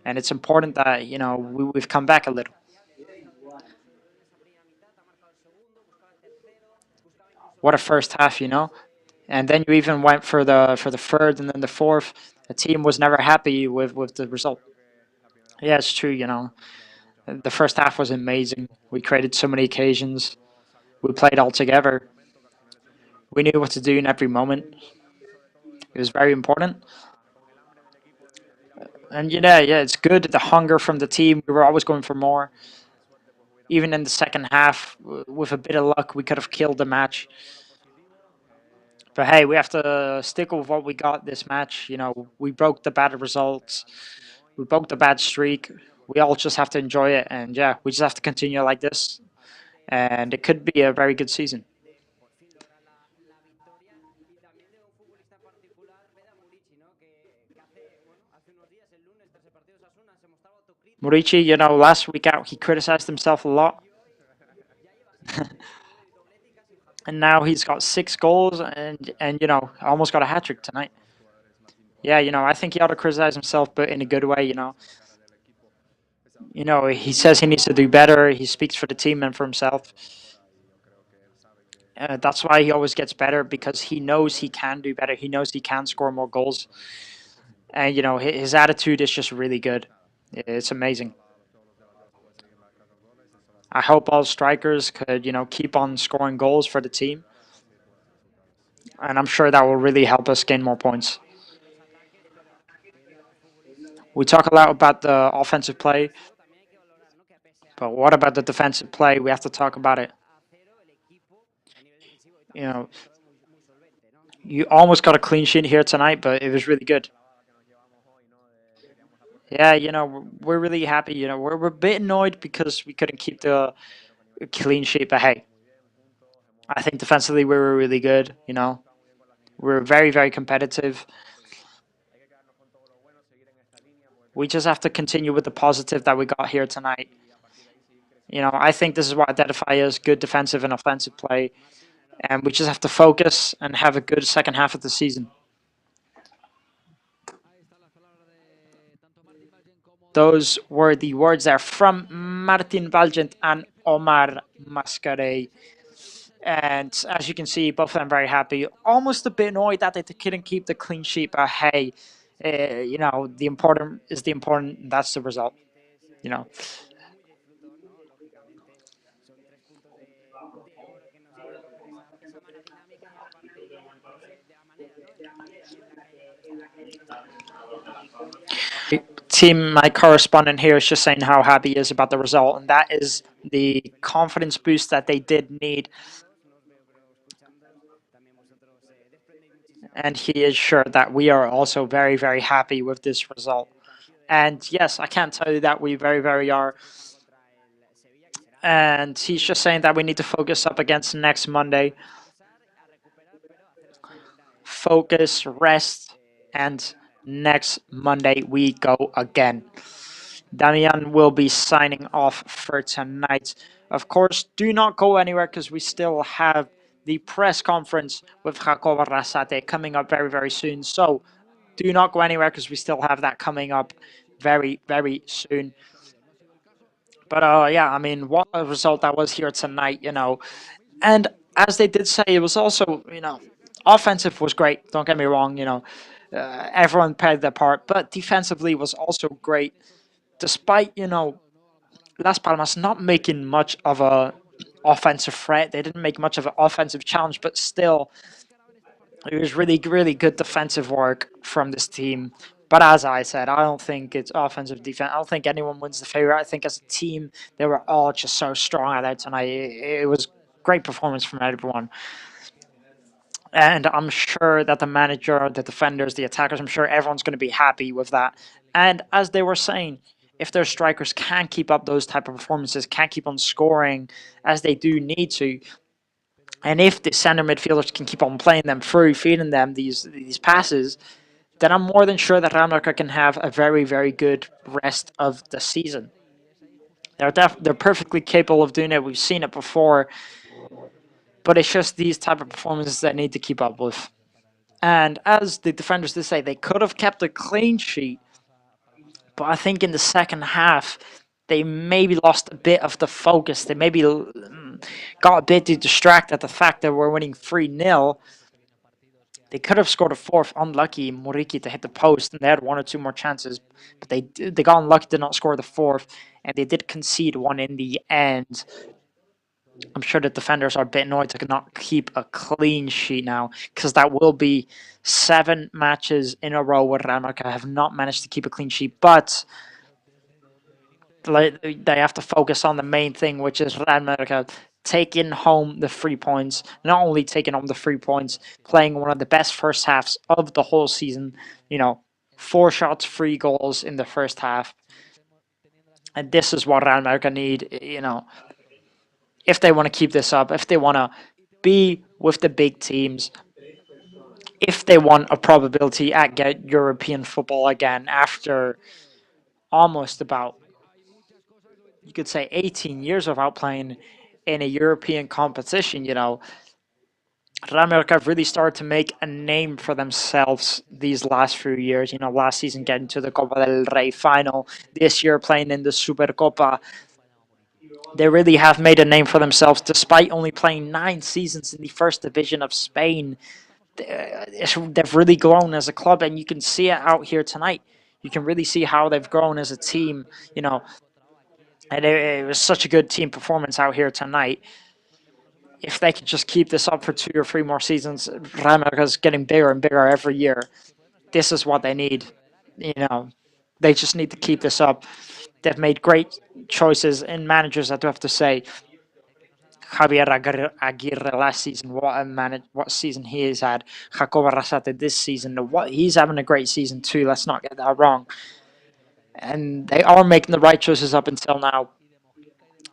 And it's important that, we've come back a little. What a first half, And then you even went for the third and then the fourth. The team was never happy with the result. Yeah, it's true, The first half was amazing. We created so many occasions. We played all together. We knew what to do in every moment. It was very important. And yeah, it's good. The hunger from the team. We were always going for more. Even in the second half, with a bit of luck, we could have killed the match. But hey, we have to stick with what we got this match. We broke the bad results. We broke the bad streak. We all just have to enjoy it. And yeah, we just have to continue like this. And it could be a very good season. Murici, last week out, he criticized himself a lot. And now he's got 6 goals and almost got a hat trick tonight. Yeah, I think he ought to criticize himself, but in a good way. He says he needs to do better. He speaks for the team and for himself. That's why he always gets better, because he knows he can do better. He knows he can score more goals. And, his attitude is just really good. It's amazing. I hope all strikers could, keep on scoring goals for the team. And I'm sure that will really help us gain more points. We talk a lot about the offensive play, but what about the defensive play? We have to talk about it. You know, you almost got a clean sheet here tonight, but it was really good. Yeah, we're really happy. We're a bit annoyed because we couldn't keep the clean sheet, but hey, I think defensively we were really good. We're very, very competitive. We just have to continue with the positive that we got here tonight. I think this is what identifies as good defensive and offensive play, and we just have to focus and have a good second half of the season. Those were the words there from Martin Valgent and Omar Mascarey. And as you can see, both of them very happy. Almost a bit annoyed that they couldn't keep the clean sheet, but hey, the important is the important. That's the result. You know. Team, my correspondent here is just saying how happy he is about the result, and that is the confidence boost that they did need. And he is sure that we are also very, very happy with this result. And yes, I can't tell you that we very, very are. And he's just saying that we need to focus up against next Monday. Focus, rest, and next Monday we go again. Damian will be signing off for tonight. Of course, do not go anywhere because we still have the press conference with Jacob Arrasate coming up very, very soon. So do not go anywhere because we still have that coming up very, very soon. But yeah, I mean, what a result that was here tonight, And as they did say, it was also, offensive was great. Don't get me wrong, everyone played their part, but defensively was also great. Despite, Las Palmas not making much of a offensive threat, they didn't make much of an offensive challenge, but still, it was really, really good defensive work from this team. But as I said, I don't think it's offensive defense. I don't think anyone wins the favor. I think as a team, they were all just so strong out there tonight. It was great performance from everyone. And I'm sure that the manager, the defenders, the attackers, I'm sure everyone's going to be happy with that. And as they were saying, if their strikers can't keep up those type of performances, can't keep on scoring as they do need to, and if the center midfielders can keep on playing them through, feeding them these passes, then I'm more than sure that Real Mallorca can have a very, very good rest of the season. They're perfectly capable of doing it. We've seen it before, but it's just these type of performances that need to keep up with. And as the defenders did say, they could have kept a clean sheet, but I think in the second half, they maybe lost a bit of the focus. They maybe got a bit too distracted at the fact that we're winning 3-0. They could have scored a fourth. Unlucky, Muriqi to hit the post, and they had one or two more chances, but they got unlucky to not score the fourth, and they did concede one in the end. I'm sure the defenders are a bit annoyed to not keep a clean sheet now, because that will be 7 matches in a row where Real Mallorca have not managed to keep a clean sheet, but they have to focus on the main thing, which is Real Mallorca taking home the 3 points. Not only taking home the 3 points, playing one of the best first halves of the whole season. 4 shots, 3 goals in the first half. And this is what Real Mallorca need, if they want to keep this up, if they want to be with the big teams, if they want a probability at get European football again after almost about, you could say, 18 years without playing in a European competition, Real Mallorca have really started to make a name for themselves these last few years. Last season getting to the Copa del Rey final, this year playing in the Supercopa. They really have made a name for themselves despite only playing 9 seasons in the first division of Spain. they've really grown as a club, and you can see it out here tonight. You can really see how they've grown as a team, and it was such a good team performance out here tonight. If they could just keep this up for 2 or 3 more seasons, Real Madrid is getting bigger and bigger every year. This is what they need. They just need to keep this up. They've made great choices in managers, I do have to say. Javier Aguirre last season, what season he has had. Jacobo Arrasate this season, he's having a great season too. Let's not get that wrong. And they are making the right choices up until now.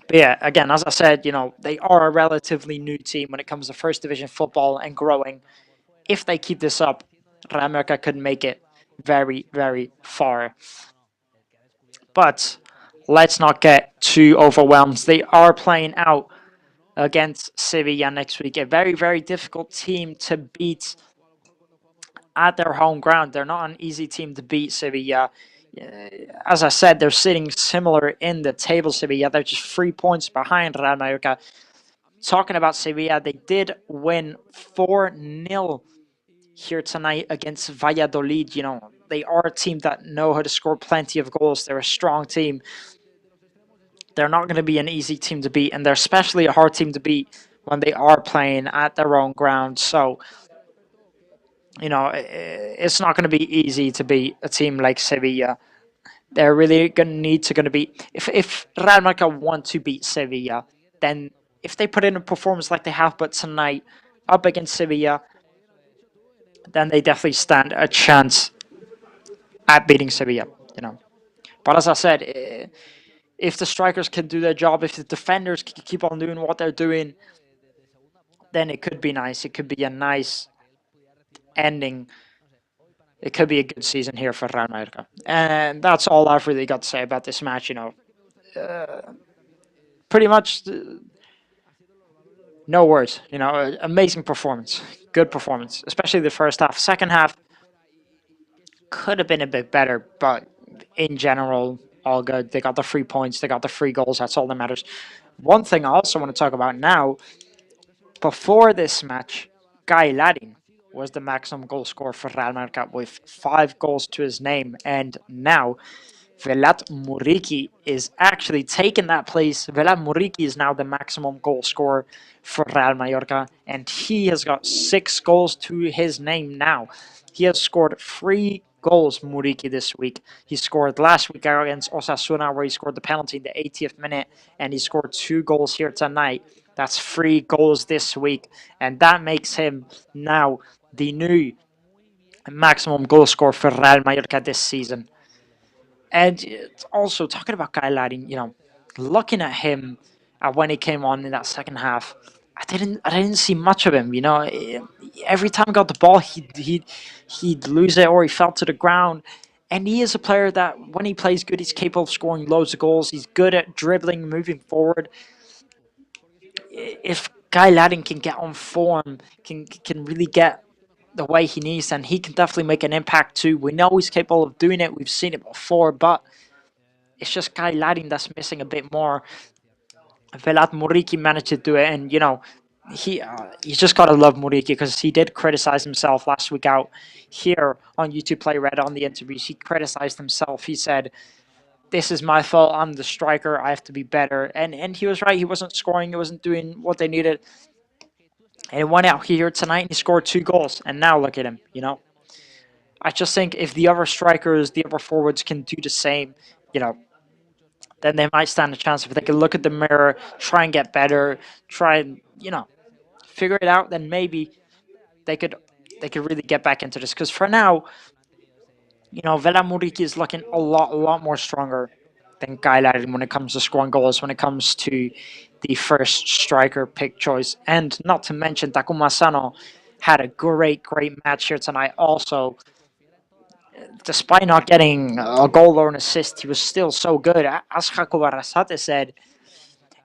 But yeah, again, as I said, they are a relatively new team when it comes to first division football and growing. If they keep this up, Real Madrid could make it very, very far. But let's not get too overwhelmed. They are playing out against Sevilla next week. A very, very difficult team to beat at their home ground. They're not an easy team to beat, Sevilla. As I said, they're sitting similar in the table, Sevilla. They're just 3 points behind Real Mallorca. Talking about Sevilla, they did win 4-0 here tonight against Valladolid. They are a team that know how to score plenty of goals. They're a strong team. They're not going to be an easy team to beat, and they're especially a hard team to beat when they are playing at their own ground. So, it's not going to be easy to beat a team like Sevilla. They're really going to beat. If Real Madrid want to beat Sevilla, then if they put in a performance like they have but tonight up against Sevilla, then they definitely stand a chance at beating Sevilla. But as I said, if the strikers can do their job, if the defenders can keep on doing what they're doing, then it could be nice. It could be a nice ending. It could be a good season here for Real Madrid. And that's all I've really got to say about this match. Pretty much no words. Amazing performance. Good performance, especially the first half. Second half could have been a bit better, but in general, all good. They got the 3 points. They got the 3 goals. That's all that matters. One thing I also want to talk about now, before this match, Guy Ladin was the maximum goal scorer for Real Madrid with 5 goals to his name. And now Velat Muriqi is actually taking that place. Velat Muriqi is now the maximum goal scorer for Real Mallorca, and he has got 6 goals to his name now. He has scored 3 goals, Muriqi, this week. He scored last week against Osasuna, where he scored the penalty in the 80th minute, and he scored 2 goals here tonight. That's 3 goals this week, and that makes him now the new maximum goal scorer for Real Mallorca this season. And also, talking about Kyle Ladding, looking at him when he came on in that second half, I didn't see much of him. Every time he got the ball, he'd lose it or he fell to the ground. And he is a player that, when he plays good, he's capable of scoring loads of goals. He's good at dribbling, moving forward. If Guy Ladding can get on form, can really get the way he needs, then he can definitely make an impact too. We know he's capable of doing it. We've seen it before, but it's just Guy Ladding that's missing a bit more. Velat Muriqi managed to do it, and you just gotta love Muriqi, because he did criticize himself last week out here on YouTube Play Red on the interviews. He criticized himself. He said, "This is my fault. I'm the striker. I have to be better." And he was right. He wasn't scoring. He wasn't doing what they needed. And he went out here tonight and he scored 2 goals. And now look at him. I just think if the other strikers, the other forwards can do the same, then they might stand a chance. If they can look at the mirror, try and get better, try and, figure it out, then maybe they could really get back into this. Because for now, Vela Muriqi is looking a lot more stronger than Guy Laddin when it comes to scoring goals, when it comes to the first striker pick choice. And not to mention, Takuma Sano had a great match here tonight also. Despite not getting a goal or an assist, he was still so good. As Jacobo Arrasate said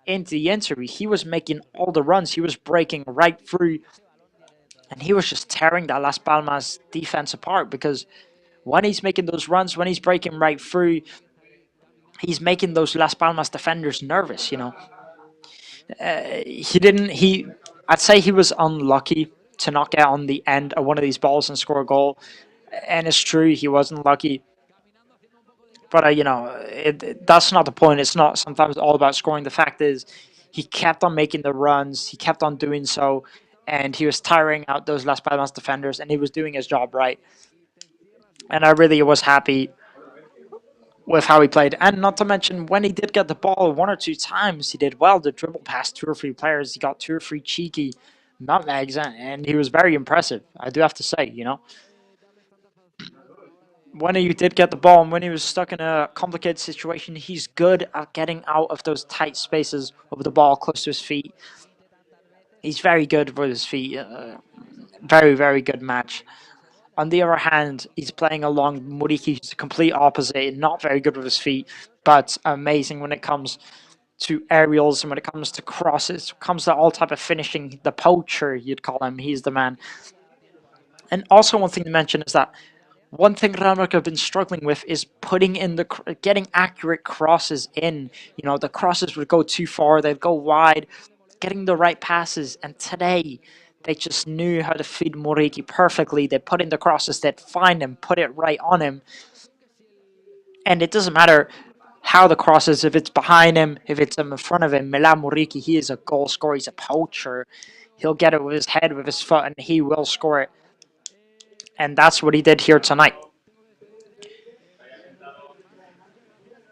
in the interview, he was making all the runs. He was breaking right through, and he was just tearing that Las Palmas defense apart, because when he's making those runs, when he's breaking right through, he's making those Las Palmas defenders nervous, I'd say he was unlucky to not get on the end of one of these balls and score a goal. And it's true, he wasn't lucky. But, that's not the point. It's not sometimes all about scoring. The fact is, he kept on making the runs, he kept on doing so, and he was tiring out those Las Palmas defenders, and he was doing his job right. And I really was happy with how he played. And not to mention, when he did get the ball one or two times, he did well to dribble past two or three players. He got two or three cheeky nutmegs, and he was very impressive, I do have to say, When he did get the ball and when he was stuck in a complicated situation, he's good at getting out of those tight spaces of the ball close to his feet. He's very good with his feet. Very, very good match. On the other hand, he's playing along Muriqui, who's the complete opposite, not very good with his feet, but amazing when it comes to aerials and when it comes to crosses, comes to all type of finishing. The poacher, you'd call him, he's the man. And also one thing to mention is that one thing Real Madrid have been struggling with is putting in getting accurate crosses in. The crosses would go too far, they'd go wide, getting the right passes. And today, they just knew how to feed Muriqui perfectly. They put in the crosses, they'd find him, put it right on him. And it doesn't matter how the cross is, if it's behind him, if it's in front of him. Milan Muriqui, he is a goal scorer, he's a poacher. He'll get it with his head, with his foot, and he will score it. And that's what he did here tonight.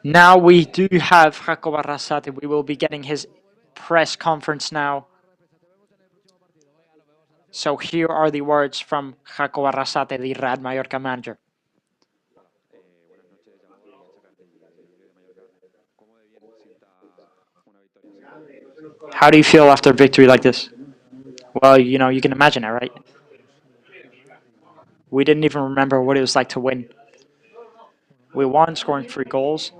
Now we do have Jacob Arrasate. We will be getting his press conference now. So here are the words from Jacob Arrasate, the Real Mallorca manager. How do you feel after a victory like this? Well, you can imagine it, right? We didn't even remember what it was like to win. We won, scoring 3 goals.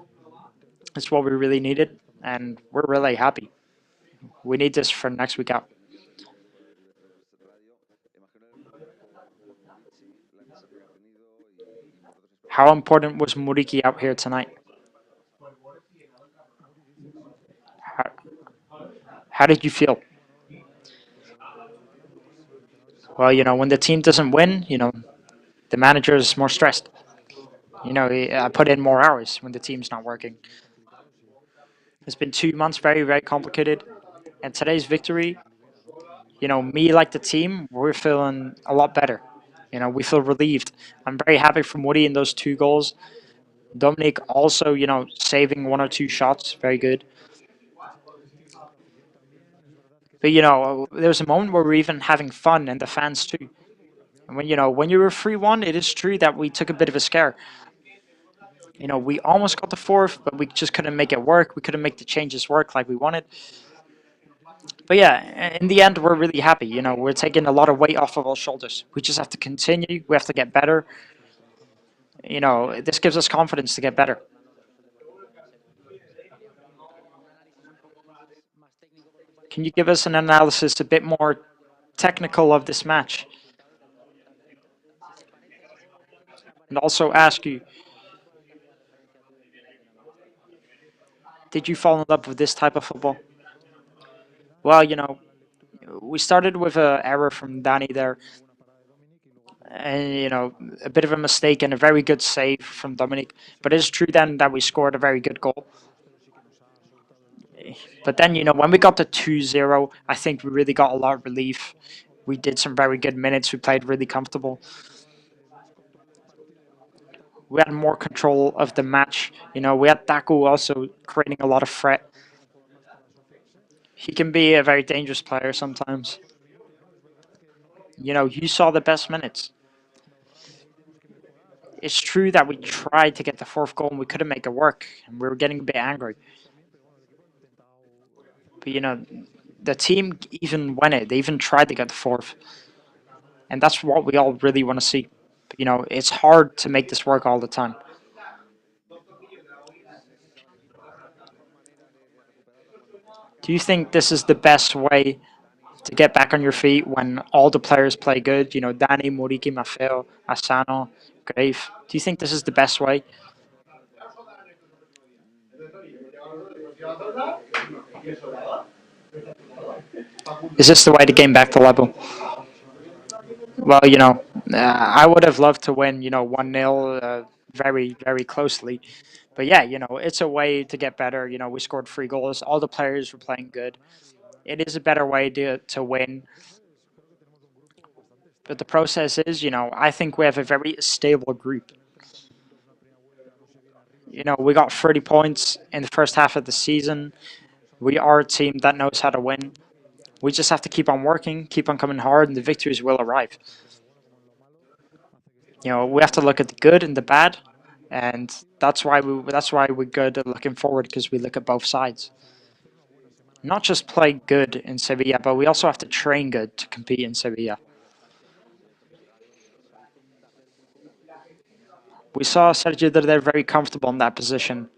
It's what we really needed, and we're really happy. We need this for next week out. How important was Muriqui out here tonight? How did you feel? Well, when the team doesn't win, the manager is more stressed. I put in more hours when the team's not working. It's been 2 months, very, very complicated. And today's victory, me like the team, we're feeling a lot better. We feel relieved. I'm very happy for Woody in those 2 goals. Dominic also, saving 1 or 2 shots, very good. But, there was a moment where we were even having fun, and the fans too. And when you were 3-1, it is true that we took a bit of a scare. We almost got the 4th, but we just couldn't make it work. We couldn't make the changes work like we wanted. But yeah, in the end, we're really happy. We're taking a lot of weight off of our shoulders. We just have to continue. We have to get better. This gives us confidence to get better. Can you give us an analysis a bit more technical of this match? And also ask you, did you fall in love with this type of football? Well, we started with an error from Danny there. And, a bit of a mistake and a very good save from Dominic. But it's true then that we scored a very good goal. But then, when we got to 2-0, I think we really got a lot of relief. We did some very good minutes. We played really comfortable. We had more control of the match. We had Taku also creating a lot of threat. He can be a very dangerous player sometimes. You saw the best minutes. It's true that we tried to get the 4th goal and we couldn't make it work. And we were getting a bit angry. But, the team even won it. They even tried to get the 4th. And that's what we all really want to see. But, it's hard to make this work all the time. Do you think this is the best way to get back on your feet when all the players play good? Danny, Muriqui, Maffeo, Asano, Grave. Do you think this is the best way? Is this the way to gain back the level? Well, I would have loved to win, 1-0, very, very closely. But yeah, it's a way to get better. We scored 3 goals. All the players were playing good. It is a better way to win. But the process is, I think we have a very stable group. We got 30 points in the first half of the season. We are a team that knows how to win. We just have to keep on working, keep on coming hard, and the victories will arrive. We have to look at the good and the bad, and that's why we're good at looking forward, because we look at both sides. Not just play good in Sevilla, but we also have to train good to compete in Sevilla. We saw Sergio that they're very comfortable in that position.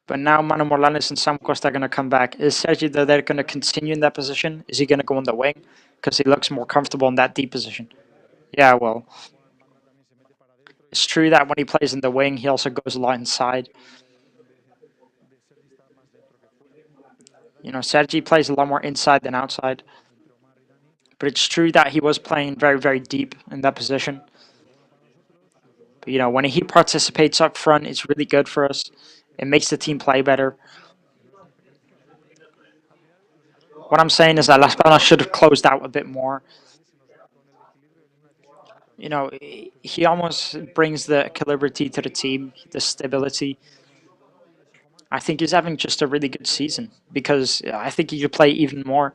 But now Manu Morlanes and Sam Costa are going to come back. Is Sergio that they're going to continue in that position? Is he going to go on the wing? Because he looks more comfortable in that deep position. Yeah, well, it's true that when he plays in the wing, he also goes a lot inside. Sergi plays a lot more inside than outside. But it's true that he was playing very, very deep in that position. But, when he participates up front, it's really good for us. It makes the team play better. What I'm saying is that Las Palmas should have closed out a bit more. He almost brings the equilibrium to the team, the stability. I think he's having just a really good season, because I think he could play even more.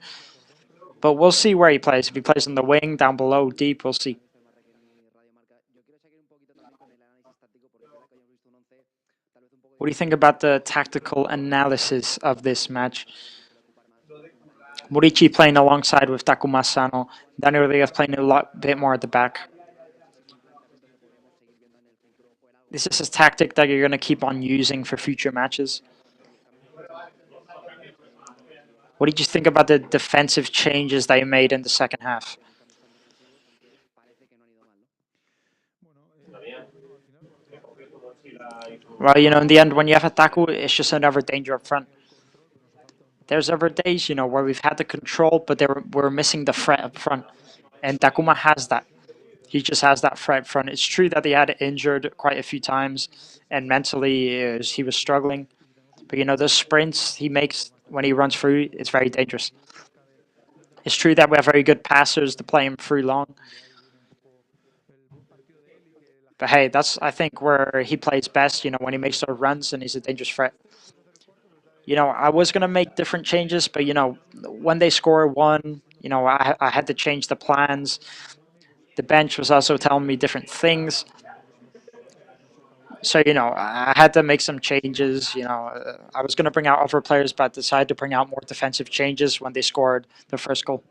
But we'll see where he plays. If he plays on the wing, down below, deep, we'll see. What do you think about the tactical analysis of this match? Murici playing alongside with Takuma Sano. Daniel Rodriguez playing a bit more at the back. This is a tactic that you're going to keep on using for future matches. What did you think about the defensive changes that you made in the second half? Well, in the end, when you have a tackle, it's just another danger up front. There's other days, where we've had the control, but we're missing the threat up front. And Takuma has that. He just has that threat up front. It's true that he had injured quite a few times, and mentally he was struggling. But, the sprints he makes when he runs through, it's very dangerous. It's true that we have very good passers to play him through long. But hey, that's, I think, where he plays best, when he makes those runs and he's a dangerous threat. I was going to make different changes, but, when they score one, I had to change the plans. The bench was also telling me different things. So, I had to make some changes. I was going to bring out other players, but decided to bring out more defensive changes when they scored the first goal.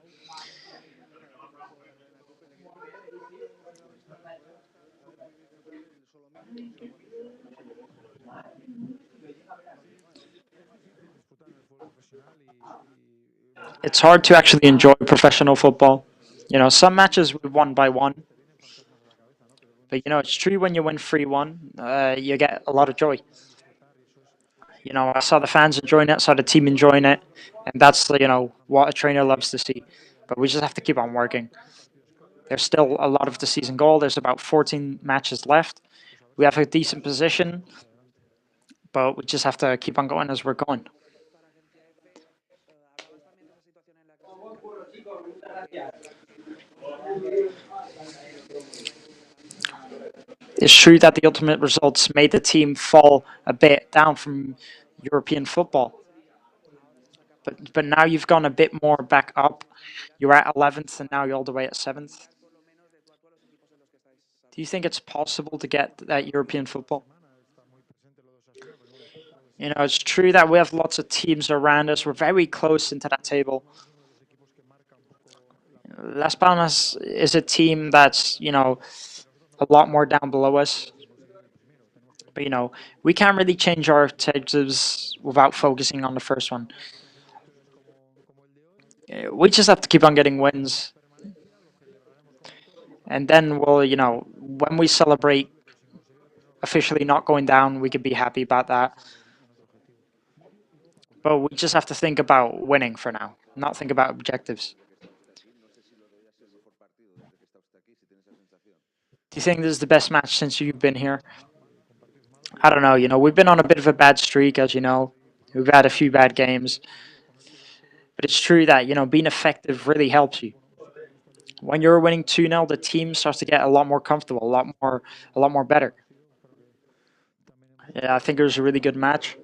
It's hard to actually enjoy professional football. Some matches we won by one. But, it's true when you win 3-1, you get a lot of joy. I saw the fans enjoying it, saw the team enjoying it. And that's, what a trainer loves to see. But we just have to keep on working. There's still a lot of the season goal. There's about 14 matches left. We have a decent position, but we just have to keep on going as we're going. It's true that the ultimate results made the team fall a bit down from European football. But now you've gone a bit more back up. You're at 11th and now you're all the way at 7th. Do you think it's possible to get that European football? It's true that we have lots of teams around us. We're very close into that table. Las Palmas is a team that's, a lot more down below us. But, we can't really change our objectives without focusing on the first one. We just have to keep on getting wins. And then we'll, when we celebrate officially not going down, we could be happy about that. But we just have to think about winning for now, not think about objectives. Do you think this is the best match since you've been here? I don't know. We've been on a bit of a bad streak, as you know. We've had a few bad games. But it's true that, being effective really helps you. When you're winning 2-0, the team starts to get a lot more comfortable, a lot more better. Yeah, I think it was a really good match.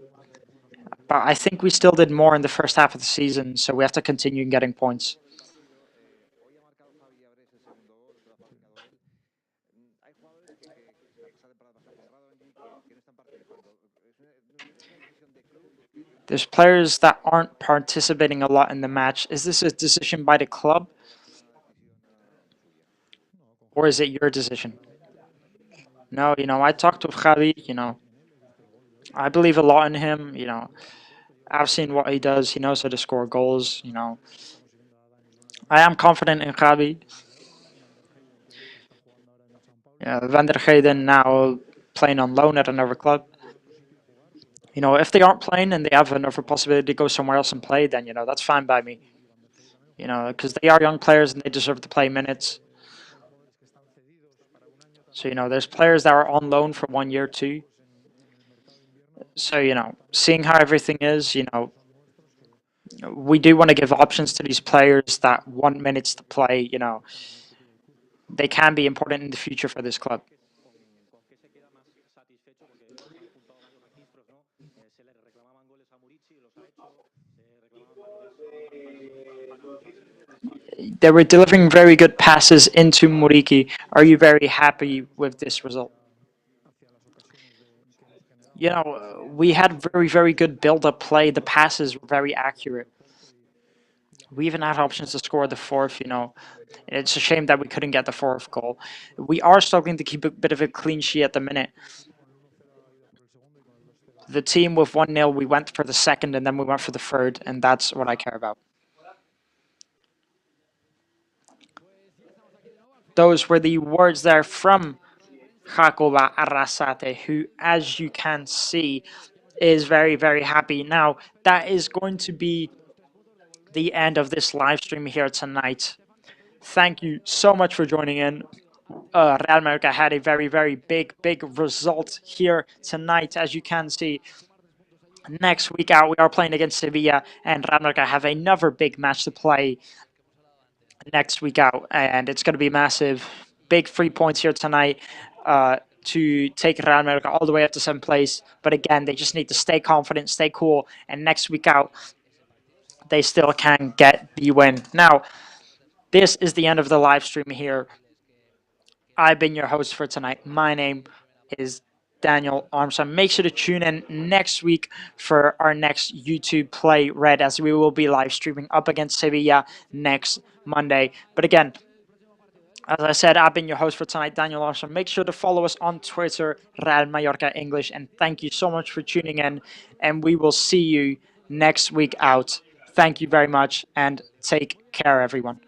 But I think we still did more in the first half of the season, so we have to continue getting points. There's players that aren't participating a lot in the match. Is this a decision by the club? Or is it your decision? No, I talked with Javi, I believe a lot in him, I've seen what he does. He knows how to score goals, I am confident in Javi. Yeah, Van der Geyden now playing on loan at another club. If they aren't playing and they have another possibility to go somewhere else and play, then, that's fine by me. Because they are young players and they deserve to play minutes. So, there's players that are on loan for 1 year too. So, seeing how everything is, we do want to give options to these players that want minutes to play. They can be important in the future for this club. They were delivering very good passes into Muriqi. Are you very happy with this result? We had very, very good build-up play. The passes were very accurate. We even had options to score the fourth, It's a shame that we couldn't get the fourth goal. We are struggling to keep a bit of a clean sheet at the minute. The team with 1-0, we went for the second and then we went for the third, and that's what I care about. Those were the words there from Jacoba Arrasate, who, as you can see, is very, very happy. Now, that is going to be the end of this live stream here tonight. Thank you so much for joining in. Real Mallorca had a very, very big result here tonight, as you can see. Next week out, we are playing against Sevilla, and Real Mallorca have another big match to play next week out, and it's going to be massive. Big 3 points here tonight to take Real Mallorca all the way up to 7th place. But again, they just need to stay confident, stay cool, and next week out, they still can get the win. Now, this is the end of the live stream here. I've been your host for tonight. My name is Daniel Armstrong. Make sure to tune in next week for our next YouTube Play Red, as we will be live streaming up against Sevilla next Monday. But again, as I said, I've been your host for tonight, Daniel Armstrong. Make sure to follow us on Twitter, Real Mallorca English, and thank you so much for tuning in, and we will see you next week out. Thank you very much, and take care, everyone.